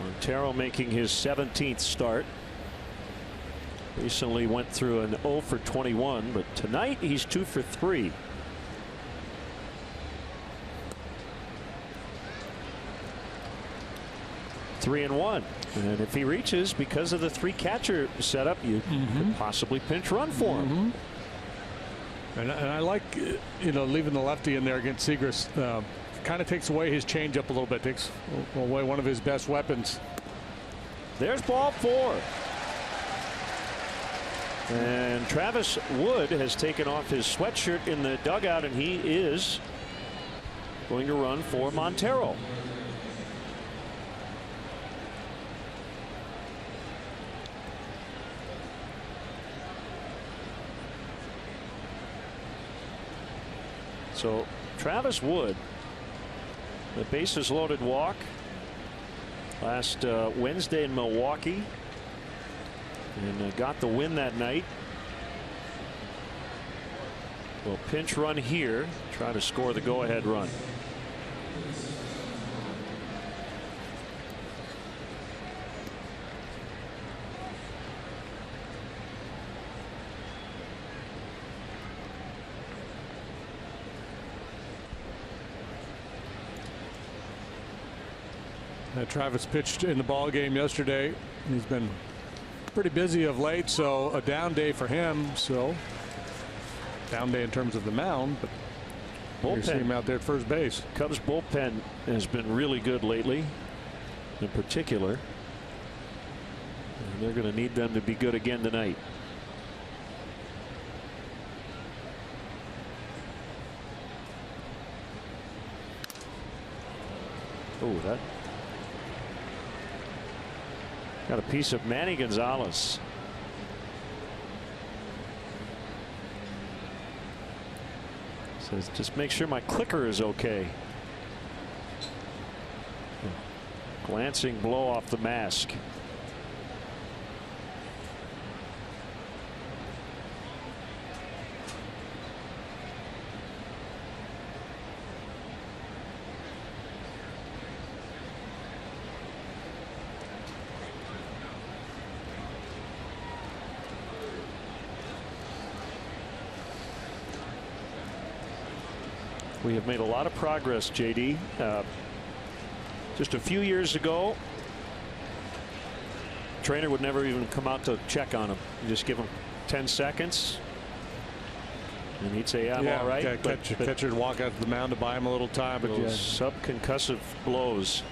Montero making his 17th start. Recently went through an 0 for 21, but tonight he's 2 for 3. Three and one, and if he reaches, because of the 3-catcher setup, you could possibly pinch run for him. And I like, leaving the lefty in there against Seagrass. Kind of takes away his changeup a little bit. Takes away one of his best weapons. There's ball 4. And Travis Wood has taken off his sweatshirt in the dugout, and he is going to run for Montero. So Travis Wood, the bases loaded walk last Wednesday in Milwaukee, and got the win that night. Will pinch run here, try to score the go-ahead run. Travis pitched in the ball game yesterday. He's been pretty busy of late, so a down day for him. So down day in terms of the mound, but you see him out there at first base. Cubs bullpen has been really good lately, in particular. And they're going to need them to be good again tonight. Oh, that got a piece of Manny Gonzalez. Says, just make sure my clicker is okay. Glancing blow off the mask. We have made a lot of progress, JD. Just a few years ago, trainer would never even come out to check on him. You just give him 10 seconds, and he'd say, "I'm all right." Catcher would walk out to the mound to buy him a little time. But those subconcussive blows,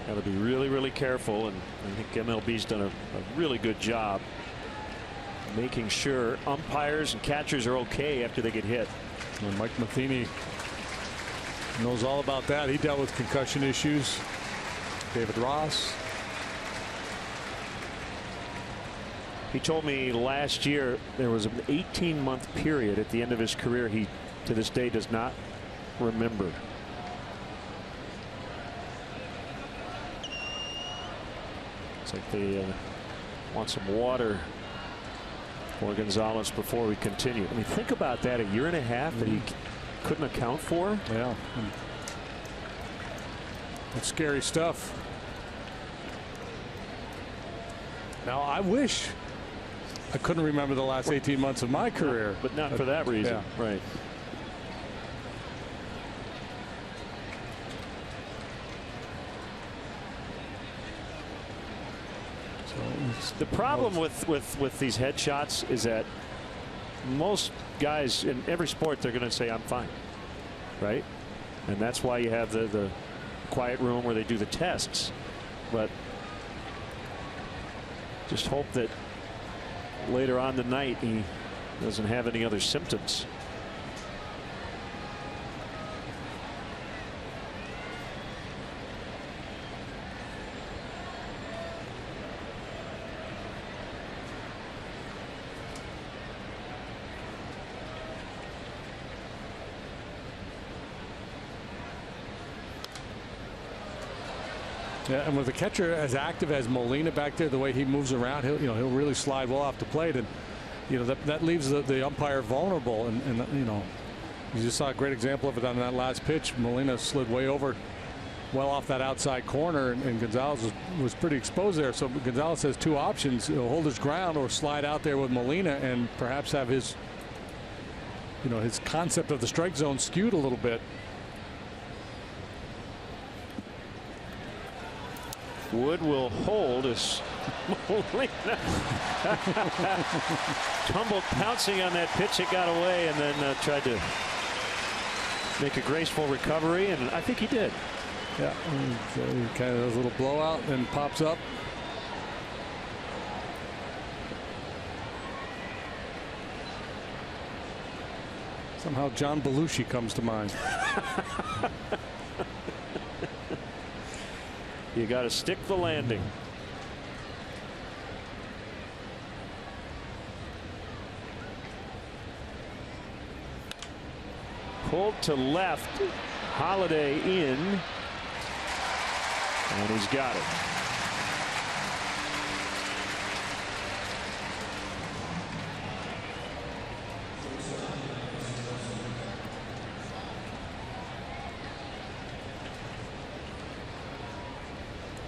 got to be really, really careful. And I think MLB's done a really good job making sure umpires and catchers are okay after they get hit. And Mike Matheny knows all about that. He dealt with concussion issues. David Ross. He told me last year there was an 18-month period at the end of his career he, to this day, does not remember. It's like they want some water for Gonzalez before we continue. I mean, think about that, a year and a half that he couldn't account for. Yeah. That's scary stuff. Now, I wish I couldn't remember the last 18 months of my career. But not for that reason. Yeah. Right. The problem with these headshots is that most guys in every sport, they're going to say, I'm fine. Right? And that's why you have the quiet room where they do the tests. But just hope that later on tonight he doesn't have any other symptoms. Yeah, and with a catcher as active as Molina back there, the way he moves around, he'll really slide well off the plate, and that leaves the umpire vulnerable. And you just saw a great example of it on that last pitch. Molina slid way over, well off that outside corner, and Gonzalez was pretty exposed there. So Gonzalez has two options: hold his ground or slide out there with Molina, and perhaps have his concept of the strike zone skewed a little bit. Wood will hold as Molina tumbled pouncing on that pitch. It got away and then tried to make a graceful recovery, and I think he did. Yeah, he kind of does a little blowout and pops up. Somehow John Belushi comes to mind. You got to stick the landing. Pulled to left. Holiday in. And he's got it.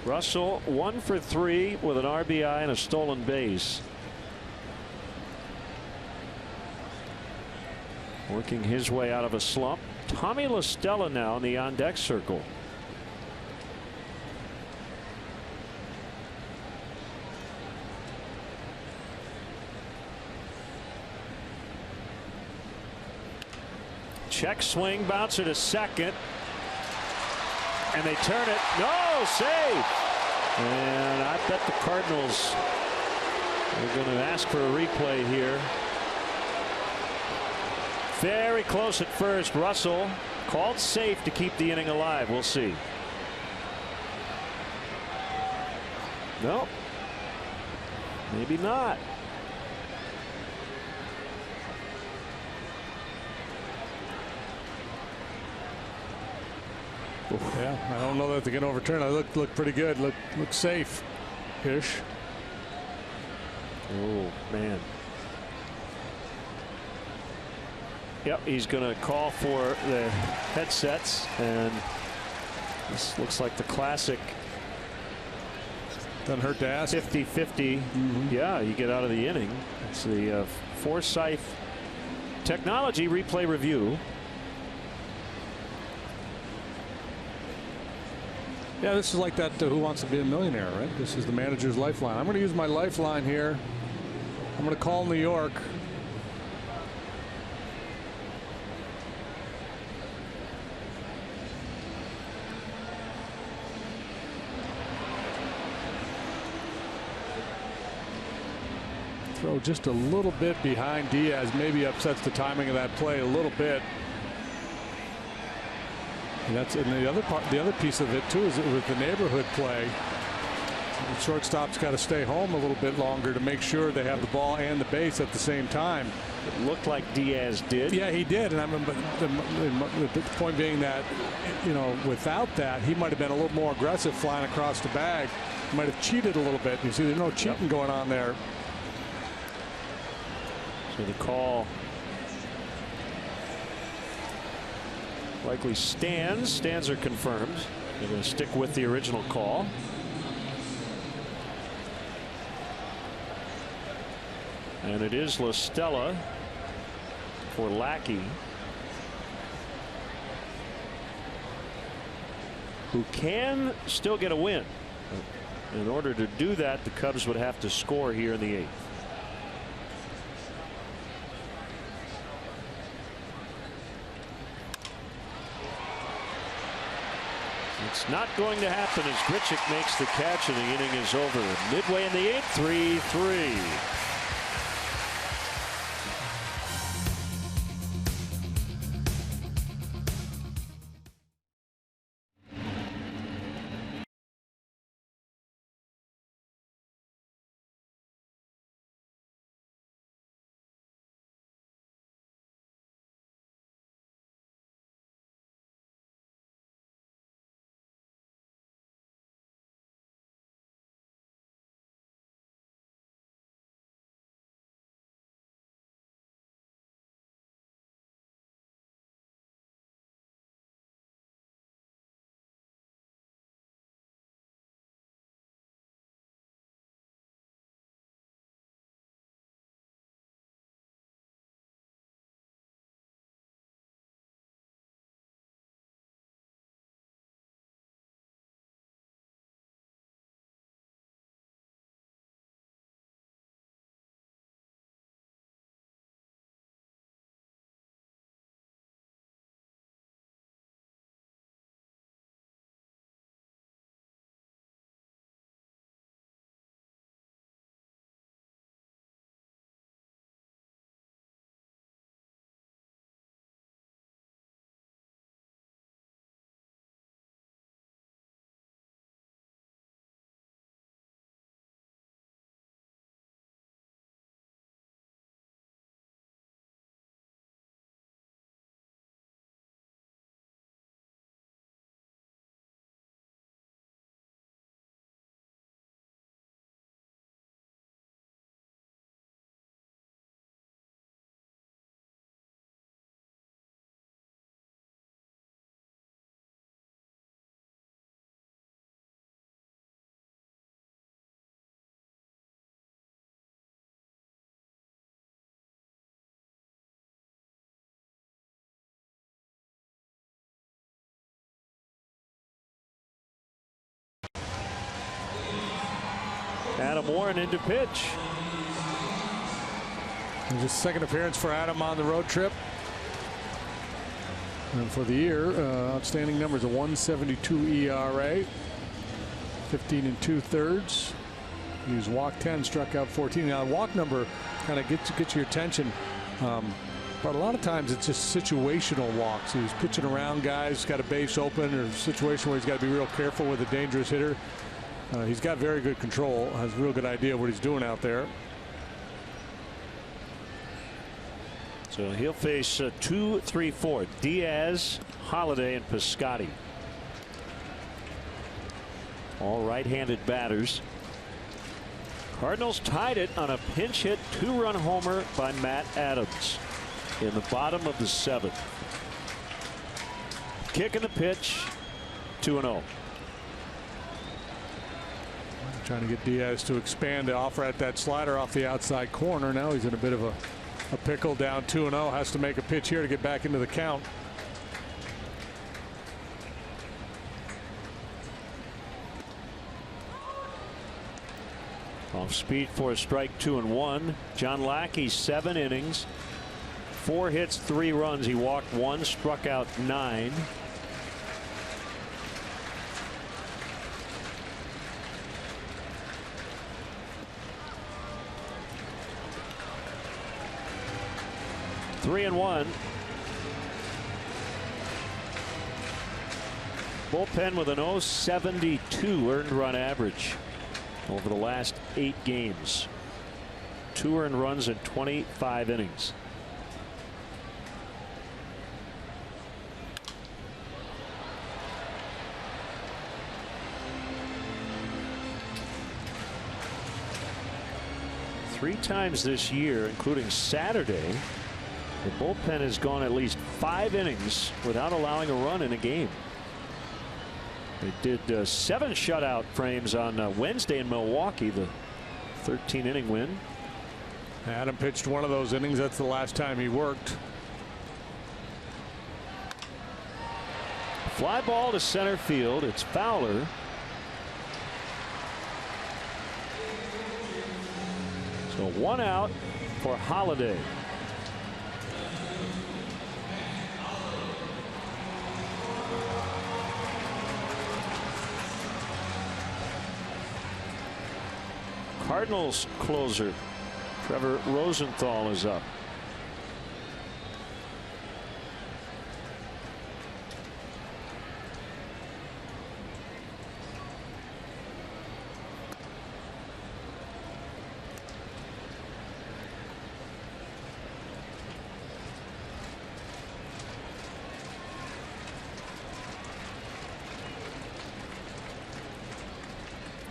Russell 1 for 3 with an RBI and a stolen base. Working his way out of a slump. Tommy La Stella now in the on-deck circle. Check swing, bouncer to second. And they turn it. No, save. And I bet the Cardinals are going to ask for a replay here. Very close at first. Russell called safe to keep the inning alive. We'll see. Nope. Maybe not. Yeah, I don't know that they can overturn it. Look pretty good. Look safe-ish. Oh man. Yep, he's going to call for the headsets, and this looks like the classic. Doesn't hurt to ask. 50-50. Yeah, you get out of the inning. It's the Forsyth technology replay review. Yeah, this is like that Who Wants to Be a Millionaire, right? This is the manager's lifeline. I'm going to use my lifeline here. I'm going to call New York. Throw just a little bit behind Diaz, maybe upsets the timing of that play a little bit. And the other part, the other piece of it too, is with the neighborhood play. The shortstop's got to stay home a little bit longer to make sure they have the ball and the base at the same time. It looked like Diaz did. Yeah, he did, and I mean, the point being that, without that, he might have been a little more aggressive flying across the bag. He might have cheated a little bit. You see, there's no cheating going on there. So the call likely stands. Stands are confirmed. They're going to stick with the original call. And it is La Stella for Lackey, who can still get a win. In order to do that, the Cubs would have to score here in the 8th. It's not going to happen as Grichuk makes the catch and the inning is over. Midway in the 8th, 3-3. Adam Warren into pitch. It's his second appearance for Adam on the road trip. And for the year, outstanding numbers: a 1.72 ERA, 15 2/3. He's walked 10, struck out 14. Now, walk number kind of gets your attention, but a lot of times it's just situational walks. He's pitching around guys, got a base open, or a situation where he's got to be real careful with a dangerous hitter. He's got very good control, has a real good idea what he's doing out there. So he'll face 2, 3, 4. Diaz, Holiday, and Piscotty. All right-handed batters. Cardinals tied it on a pinch hit 2-run homer by Matt Adams in the bottom of the 7th. Kick in the pitch, 2-0. Trying to get Diaz to expand the offer at that slider off the outside corner. Now he's in a bit of a pickle, down 2-0. Has to make a pitch here to get back into the count. Off speed for a strike, 2-1. John Lackey, 7 innings, 4 hits, 3 runs. He walked 1, struck out 9. Three and 1. Bullpen with an 0.72 earned run average over the last 8 games. 2 earned runs in 25 innings. Three times this year, including Saturday, the bullpen has gone at least 5 innings without allowing a run in a game. They did 7 shutout frames on Wednesday in Milwaukee, the 13-inning win. Adam pitched one of those innings. That's the last time he worked. Fly ball to center field. It's Fowler. So 1 out for Holiday. Cardinals closer Trevor Rosenthal is up.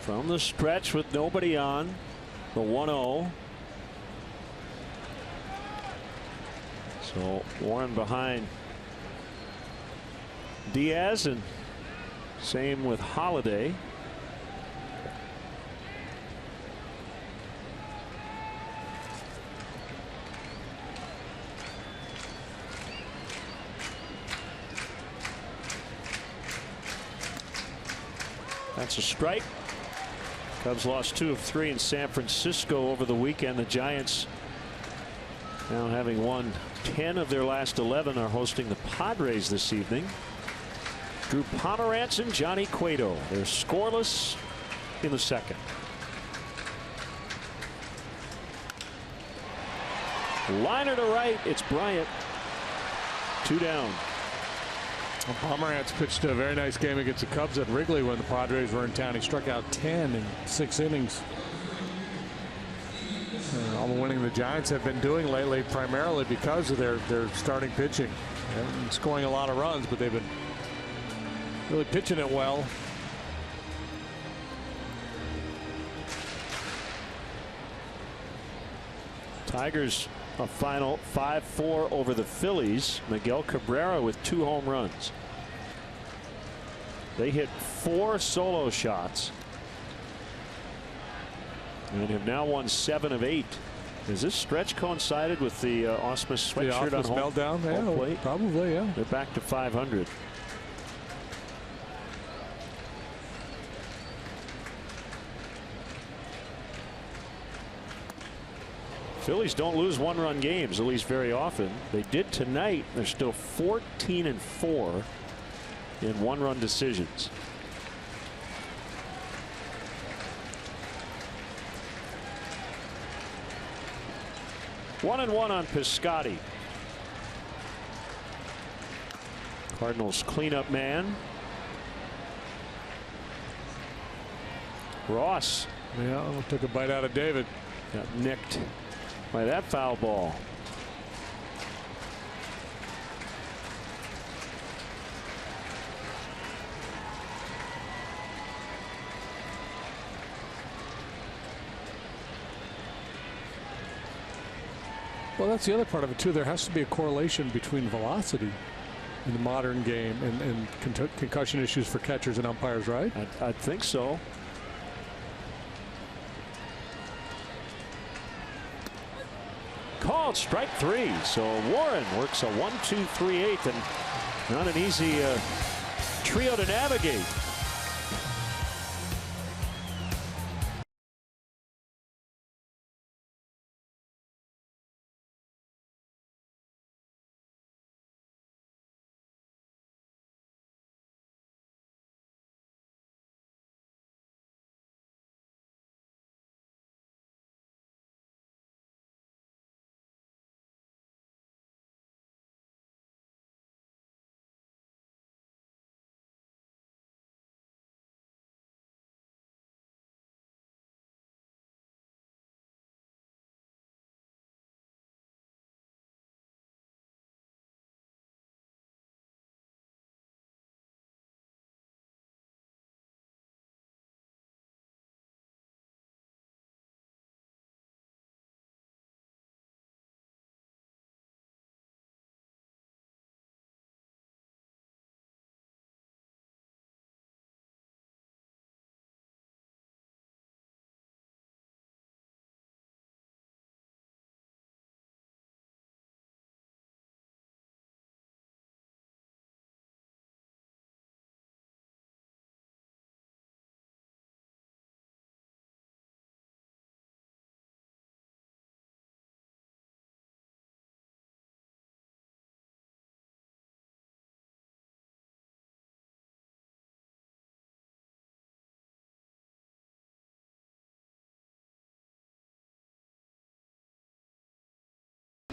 From the stretch with nobody on, the 1-0. So Warren behind Diaz, and same with Holiday. That's a strike. Cubs lost 2 of 3 in San Francisco over the weekend. The Giants, now having won 10 of their last 11, are hosting the Padres this evening. Drew Pomeranz and Johnny Cueto. They're scoreless in the second. Liner to right. It's Bryant. 2 down. Pomeranz pitched a very nice game against the Cubs at Wrigley when the Padres were in town. He struck out 10 in 6 innings. All the winning the Giants have been doing lately, primarily because of their starting pitching. They haven't been scoring a lot of runs, but they've been really pitching it well. Tigers a final 5-4 over the Phillies. Miguel Cabrera with 2 home runs. They hit 4 solo shots and have now won 7 of 8. Has this stretch coincided with the Ausmus sweatshirt on home plate? Probably, yeah. They're back to 500. Phillies don't lose 1-run games, at least very often. They did tonight. They're still 14-4 in 1-run decisions. One and one on Piscotty. Cardinals cleanup man. Ross. Yeah, took a bite out of David. Got nicked by that foul ball. Well, that's the other part of it too. There has to be a correlation between velocity in the modern game and concussion issues for catchers and umpires, right? I think so. Called strike 3. So Warren works a 1-2-3-8, and not an easy trio to navigate.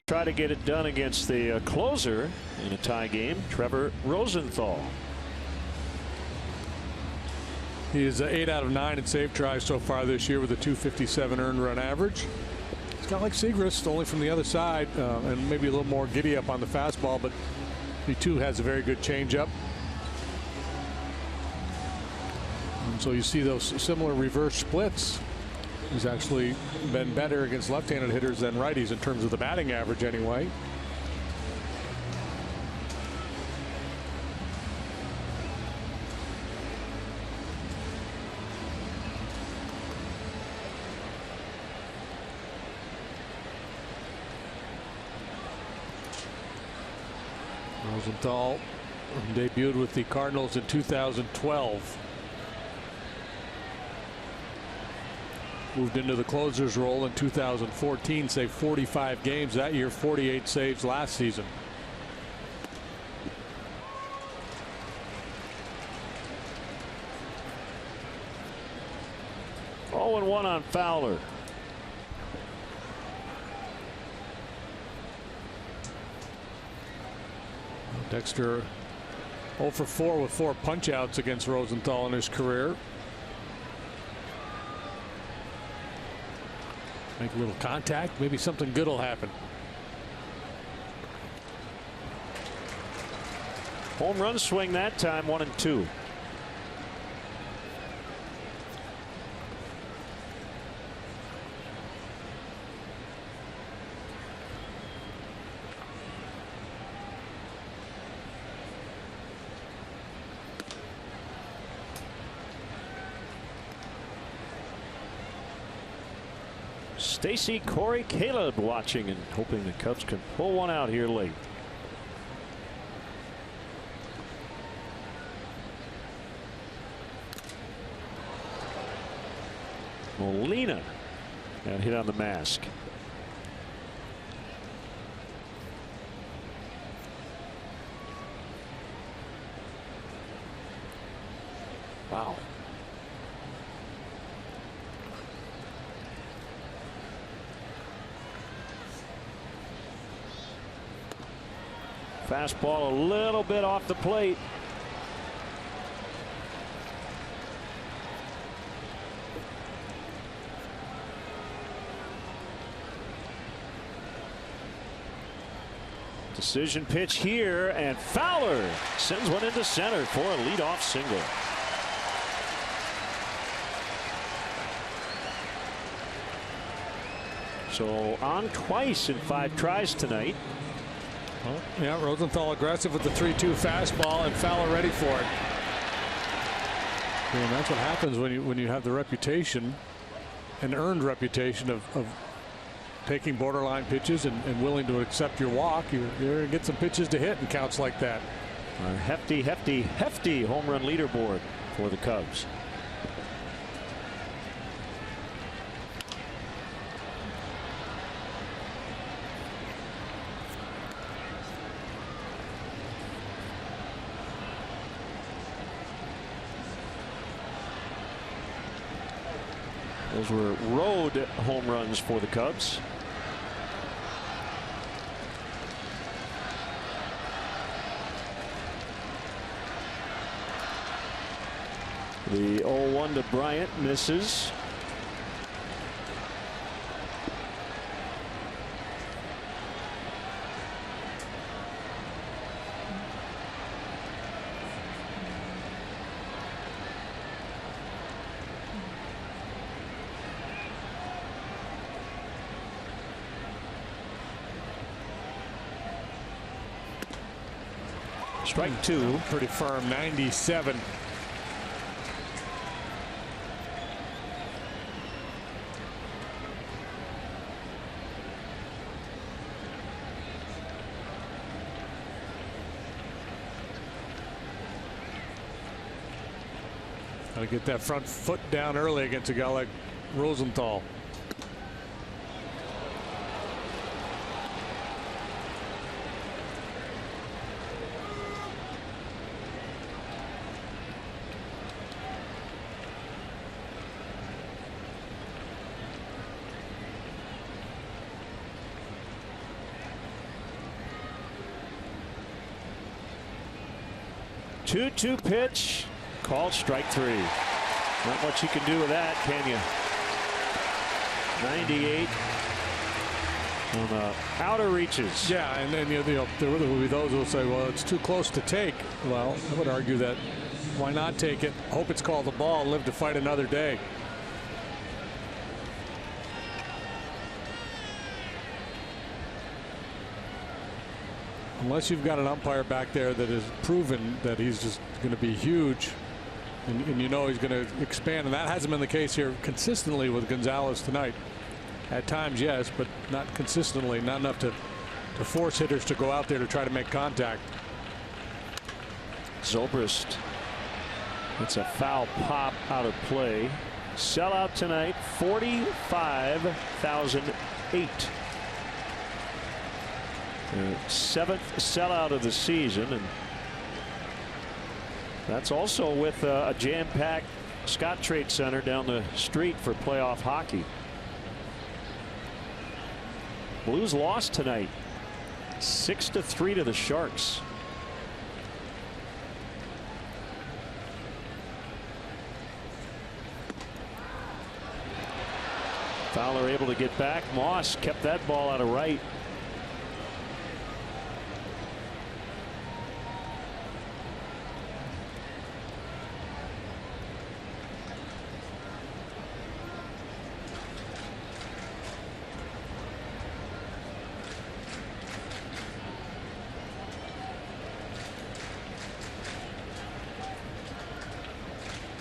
Try to get it done against the closer in a tie game, Trevor Rosenthal. He is 8 out of 9 in save tries so far this year with a .257 earned run average. It's kind of like Segrist, only from the other side, and maybe a little more giddy up on the fastball, but he too has a very good changeup. And so you see those similar reverse splits. He's actually been better against left-handed hitters than righties in terms of the batting average anyway. Rosenthal debuted with the Cardinals in 2012. Moved into the closer's role in 2014, saved 45 games that year, 48 saves last season. Oh, and 1 on Fowler. Dexter 0 for 4 with 4 punch-outs against Rosenthal in his career. Make a little contact, maybe something good will happen. Home run swing that time, 1 and 2. Stacy Corey Caleb watching and hoping the Cubs can pull one out here late. Molina got hit on the mask. Wow. Fastball a little bit off the plate. Decision pitch here, and Fowler sends one into center for a leadoff single. So on twice in 5 tries tonight. Well, yeah, Rosenthal aggressive with the 3-2 fastball, and Fowler ready for it. And that's what happens when you have the reputation, an earned reputation of taking borderline pitches and willing to accept your walk. You're going to get some pitches to hit in counts like that. A hefty home run leaderboard for the Cubs. Those were road home runs for the Cubs. The 0-1 to Bryant misses. Strike 2. Pretty firm, 97. Got to get that front foot down early against a guy like Rosenthal. 2-2 pitch. Called strike 3. Not much you can do with that, can you? 98 on the outer reaches. Yeah, and then there will be those who will say, well, it's too close to take. Well, I would argue that why not take it, hope it's called a ball, and live to fight another day. Unless you've got an umpire back there that has proven that he's just going to be huge, and you know he's going to expand, and that hasn't been the case here consistently with Gonzalez tonight. At times, yes, but not consistently, not enough to force hitters to go out there to try to make contact. Zobrist. It's a foul pop out of play. Sellout tonight, 45,008. The 7th sellout of the season, and that's also with a jam-packed Scottrade Center down the street for playoff hockey. Blues lost tonight, 6-3 to the Sharks. Fowler able to get back. Moss kept that ball out of right.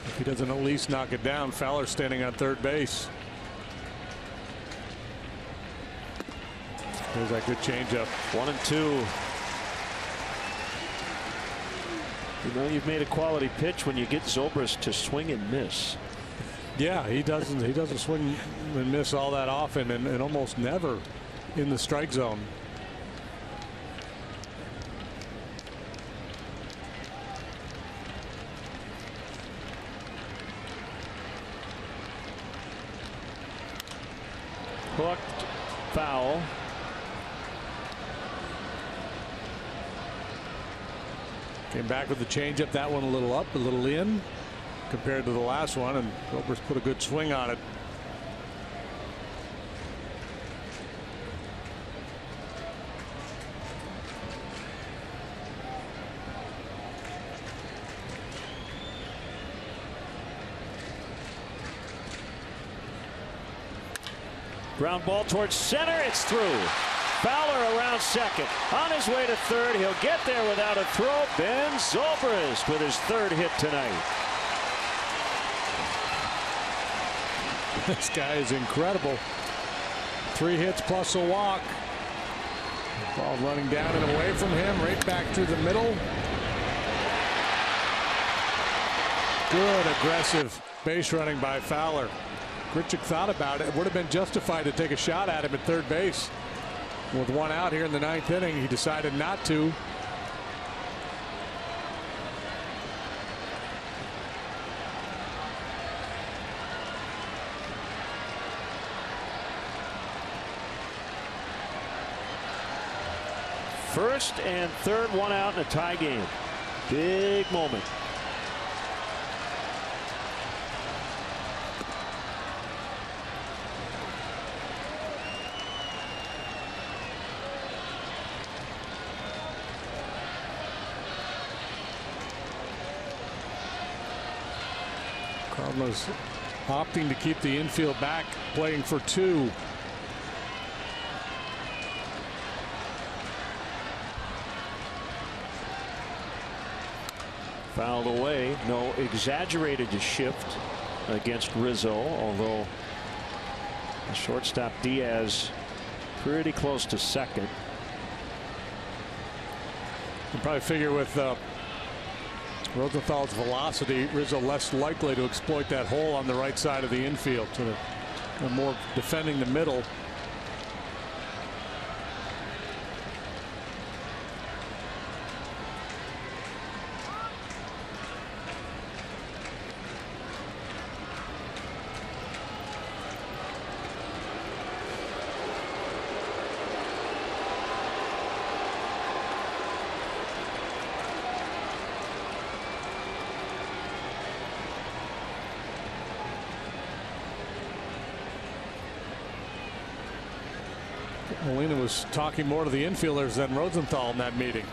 If he doesn't at least knock it down, Fowler standing on third base. There's that good changeup. 1-2. You know you've made a quality pitch when you get Zobrist to swing and miss. Yeah, he doesn't swing and miss all that often, and almost never in the strike zone. Hooked, foul. Came back with the changeup. That one a little up, a little in compared to the last one, and Zobrist put a good swing on it. Ground ball towards center. It's through. Fowler around second. On his way to third. He'll get there without a throw. Ben Zobrist with his 3rd hit tonight. This guy is incredible. 3 hits plus a walk. Ball running down and away from him. Right back through the middle. Good aggressive base running by Fowler. Grichuk thought about it. It would have been justified to take a shot at him at third base. With 1 out here in the 9th inning, he decided not to. First and third, 1 out in a tie game. Big moment. Cardinals opting to keep the infield back, playing for 2. Fouled away. No exaggerated shift against Rizzo, although the shortstop Diaz pretty close to second. You probably figure with Rosenthal's velocity, Rizzo less likely to exploit that hole on the right side of the infield, so they're more defending the middle. Molina was talking more to the infielders than Rosenthal in that meeting.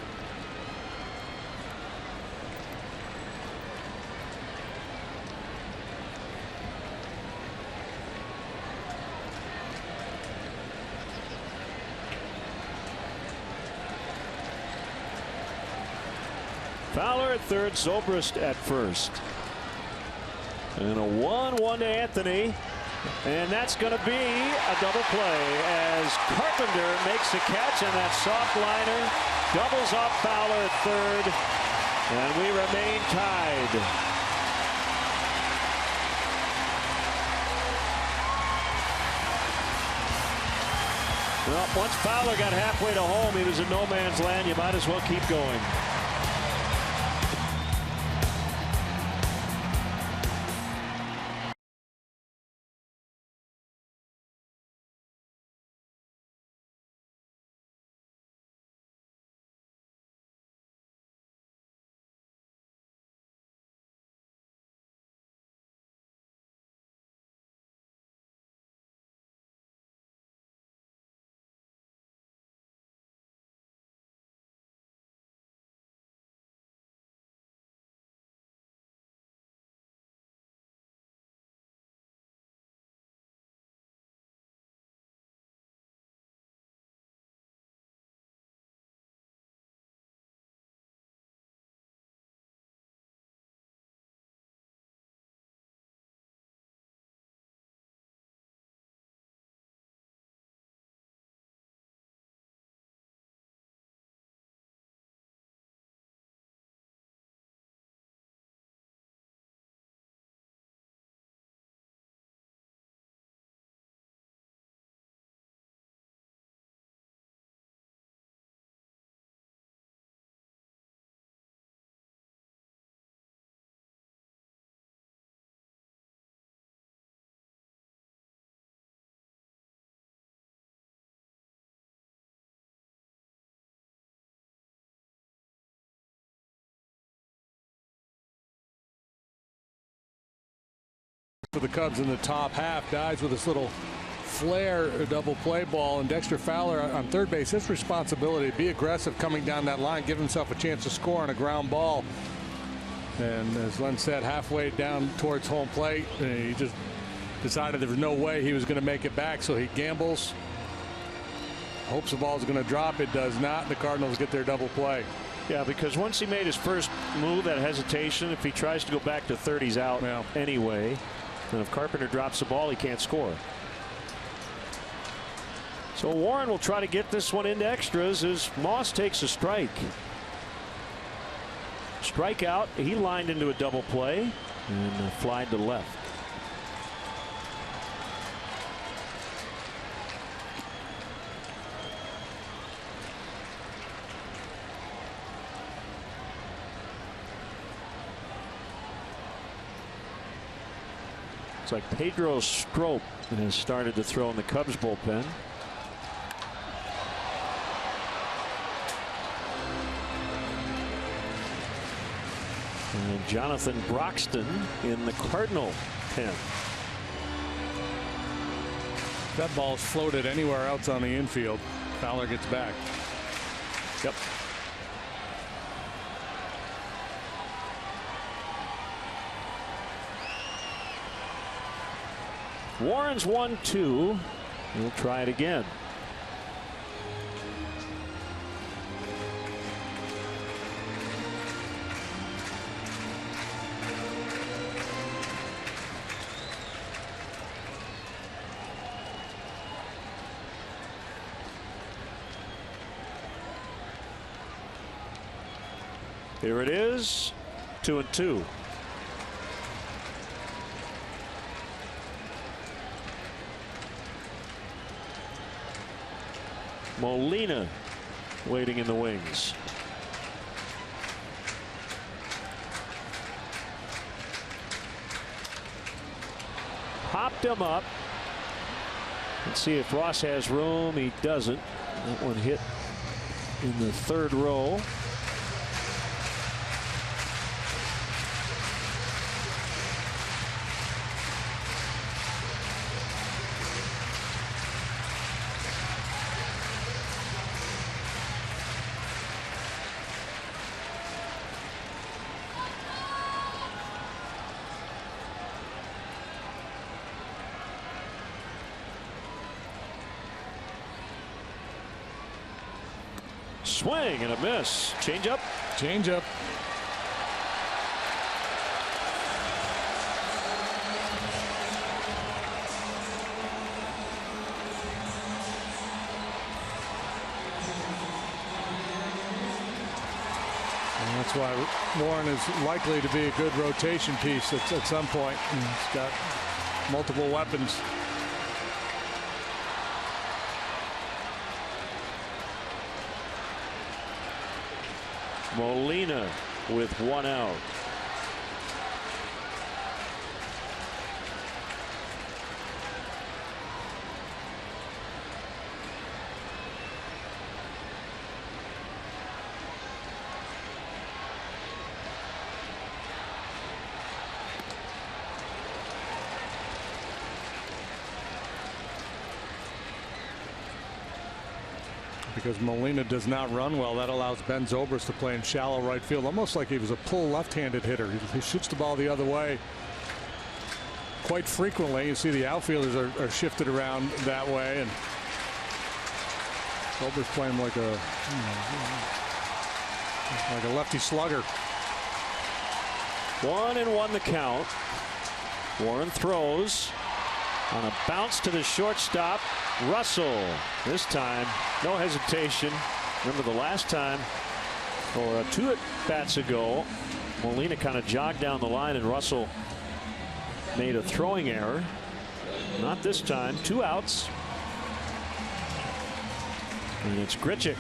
Fowler at third, Zobrist at first. And a 1-1 to Anthony. And that's going to be a double play as Carpenter makes the catch, and that soft liner doubles off Fowler at third. And we remain tied. Well, once Fowler got halfway to home, he was in no man's land. You might as well keep going. For the Cubs in the top half, dies with this little flare double play ball, and Dexter Fowler on third base. His responsibility to be aggressive coming down that line, give himself a chance to score on a ground ball. And as Len said, halfway down towards home plate, he just decided there was no way he was going to make it back, so he gambles, hopes the ball's going to drop. It does not. The Cardinals get their double play. Yeah, because once he made his first move, that hesitation, if he tries to go back to third, he's out anyway. And if Carpenter drops the ball, he can't score. So Warren will try to get this one into extras as Moss takes a strike. Strikeout. He lined into a double play and flied to left. It's like Pedro Strop has started to throw in the Cubs bullpen. And Jonathan Broxton in the Cardinal pen. That ball's floated anywhere else on the infield. Fowler gets back. Yep. Warren's 1-2. We'll try it again. Here it is, 2-2. Molina waiting in the wings. Popped him up. Let's see if Ross has room. He doesn't. That one hit in the third row. swing and a miss. Change up. Change up. That's why Warren is likely to be a good rotation piece at some point. He's got multiple weapons. Molina with 1 out. Because Molina does not run well, that allows Ben Zobrist to play in shallow right field, almost like he was a pull left-handed hitter. He shoots the ball the other way quite frequently. You see the outfielders are shifted around that way, and Zobrist playing like a lefty slugger. 1-1 the count. Warren throws on a bounce to the shortstop. Russell, this time no hesitation. Remember the last time, or 2 at-bats ago, Molina kind of jogged down the line and Russell made a throwing error. Not this time. 2 outs. And it's Grichuk.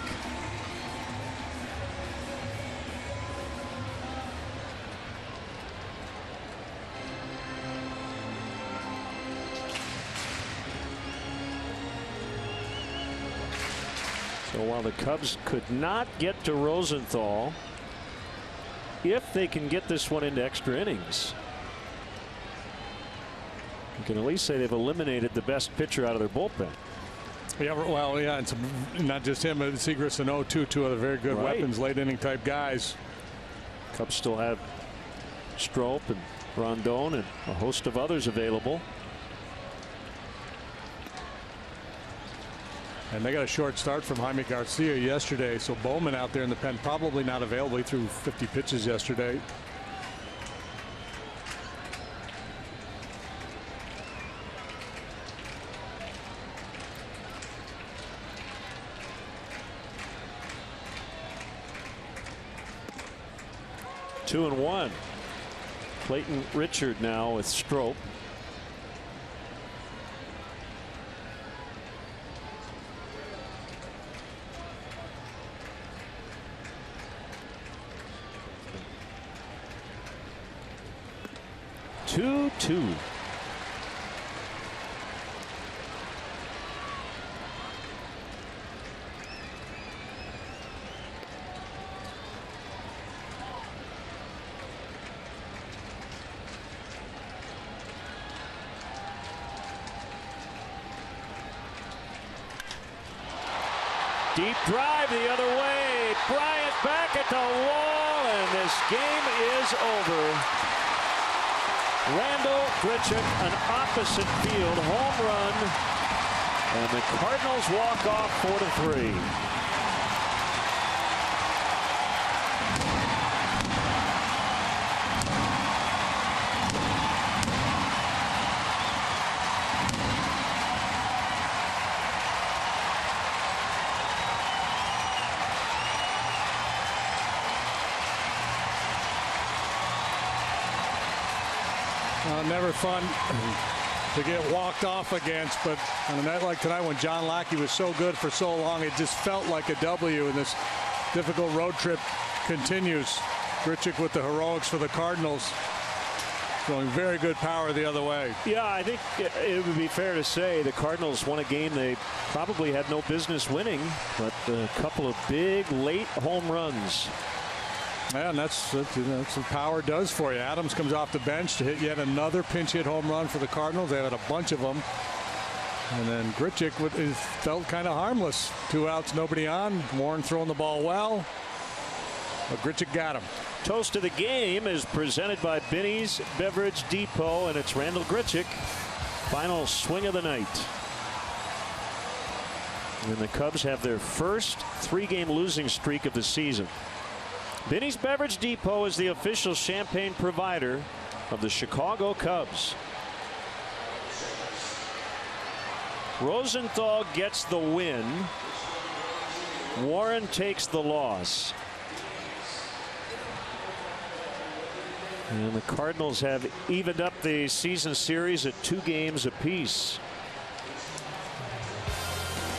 So while the Cubs could not get to Rosenthal, if they can get this one into extra innings, you can at least say they've eliminated the best pitcher out of their bullpen. Yeah, well, yeah, it's not just him, but Segrist and 0-2, 2 other very good weapons, late inning type guys. Cubs still have Strop and Rondon and a host of others available. And they got a short start from Jaime Garcia yesterday, so Bowman out there in the pen probably not available. He threw 50 pitches yesterday. Two and one. Clayton Richard now with Strop. Two. Deep drive the other way. Bryant back at the wall, and this game is over. Randall Grichuk, an opposite field home run, and the Cardinals walk off 4-3. Never fun to get walked off against, but on a night like tonight when John Lackey was so good for so long, it just felt like a W, and this difficult road trip continues. Grichuk with the heroics for the Cardinals, showing very good power the other way. Yeah, I think it would be fair to say the Cardinals won a game they probably had no business winning, but a couple of big late home runs. Yeah, and that's what power does for you. Adams comes off the bench to hit yet another pinch hit home run for the Cardinals. They had a bunch of them. And then Grichuk felt kind of harmless. 2 outs, nobody on. Warren throwing the ball well. But Grichuk got him. Toast of the game is presented by Binny's Beverage Depot, and it's Randall Grichuk. Final swing of the night. And the Cubs have their first 3-game losing streak of the season. Binny's Beverage Depot is the official champagne provider of the Chicago Cubs. Rosenthal gets the win. Warren takes the loss. And the Cardinals have evened up the season series at 2 games apiece.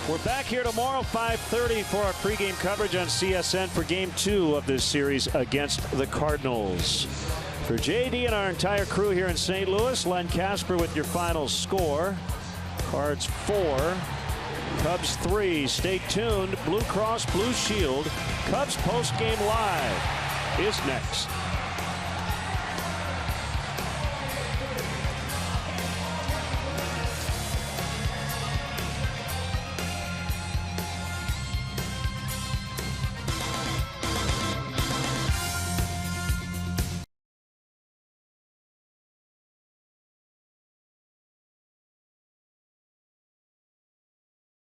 We're back here tomorrow, 5:30, for our pregame coverage on CSN for Game 2 of this series against the Cardinals. For JD and our entire crew here in St. Louis, Len Casper with your final score. Cards 4, Cubs 3. Stay tuned. Blue Cross Blue Shield Cubs postgame live is next.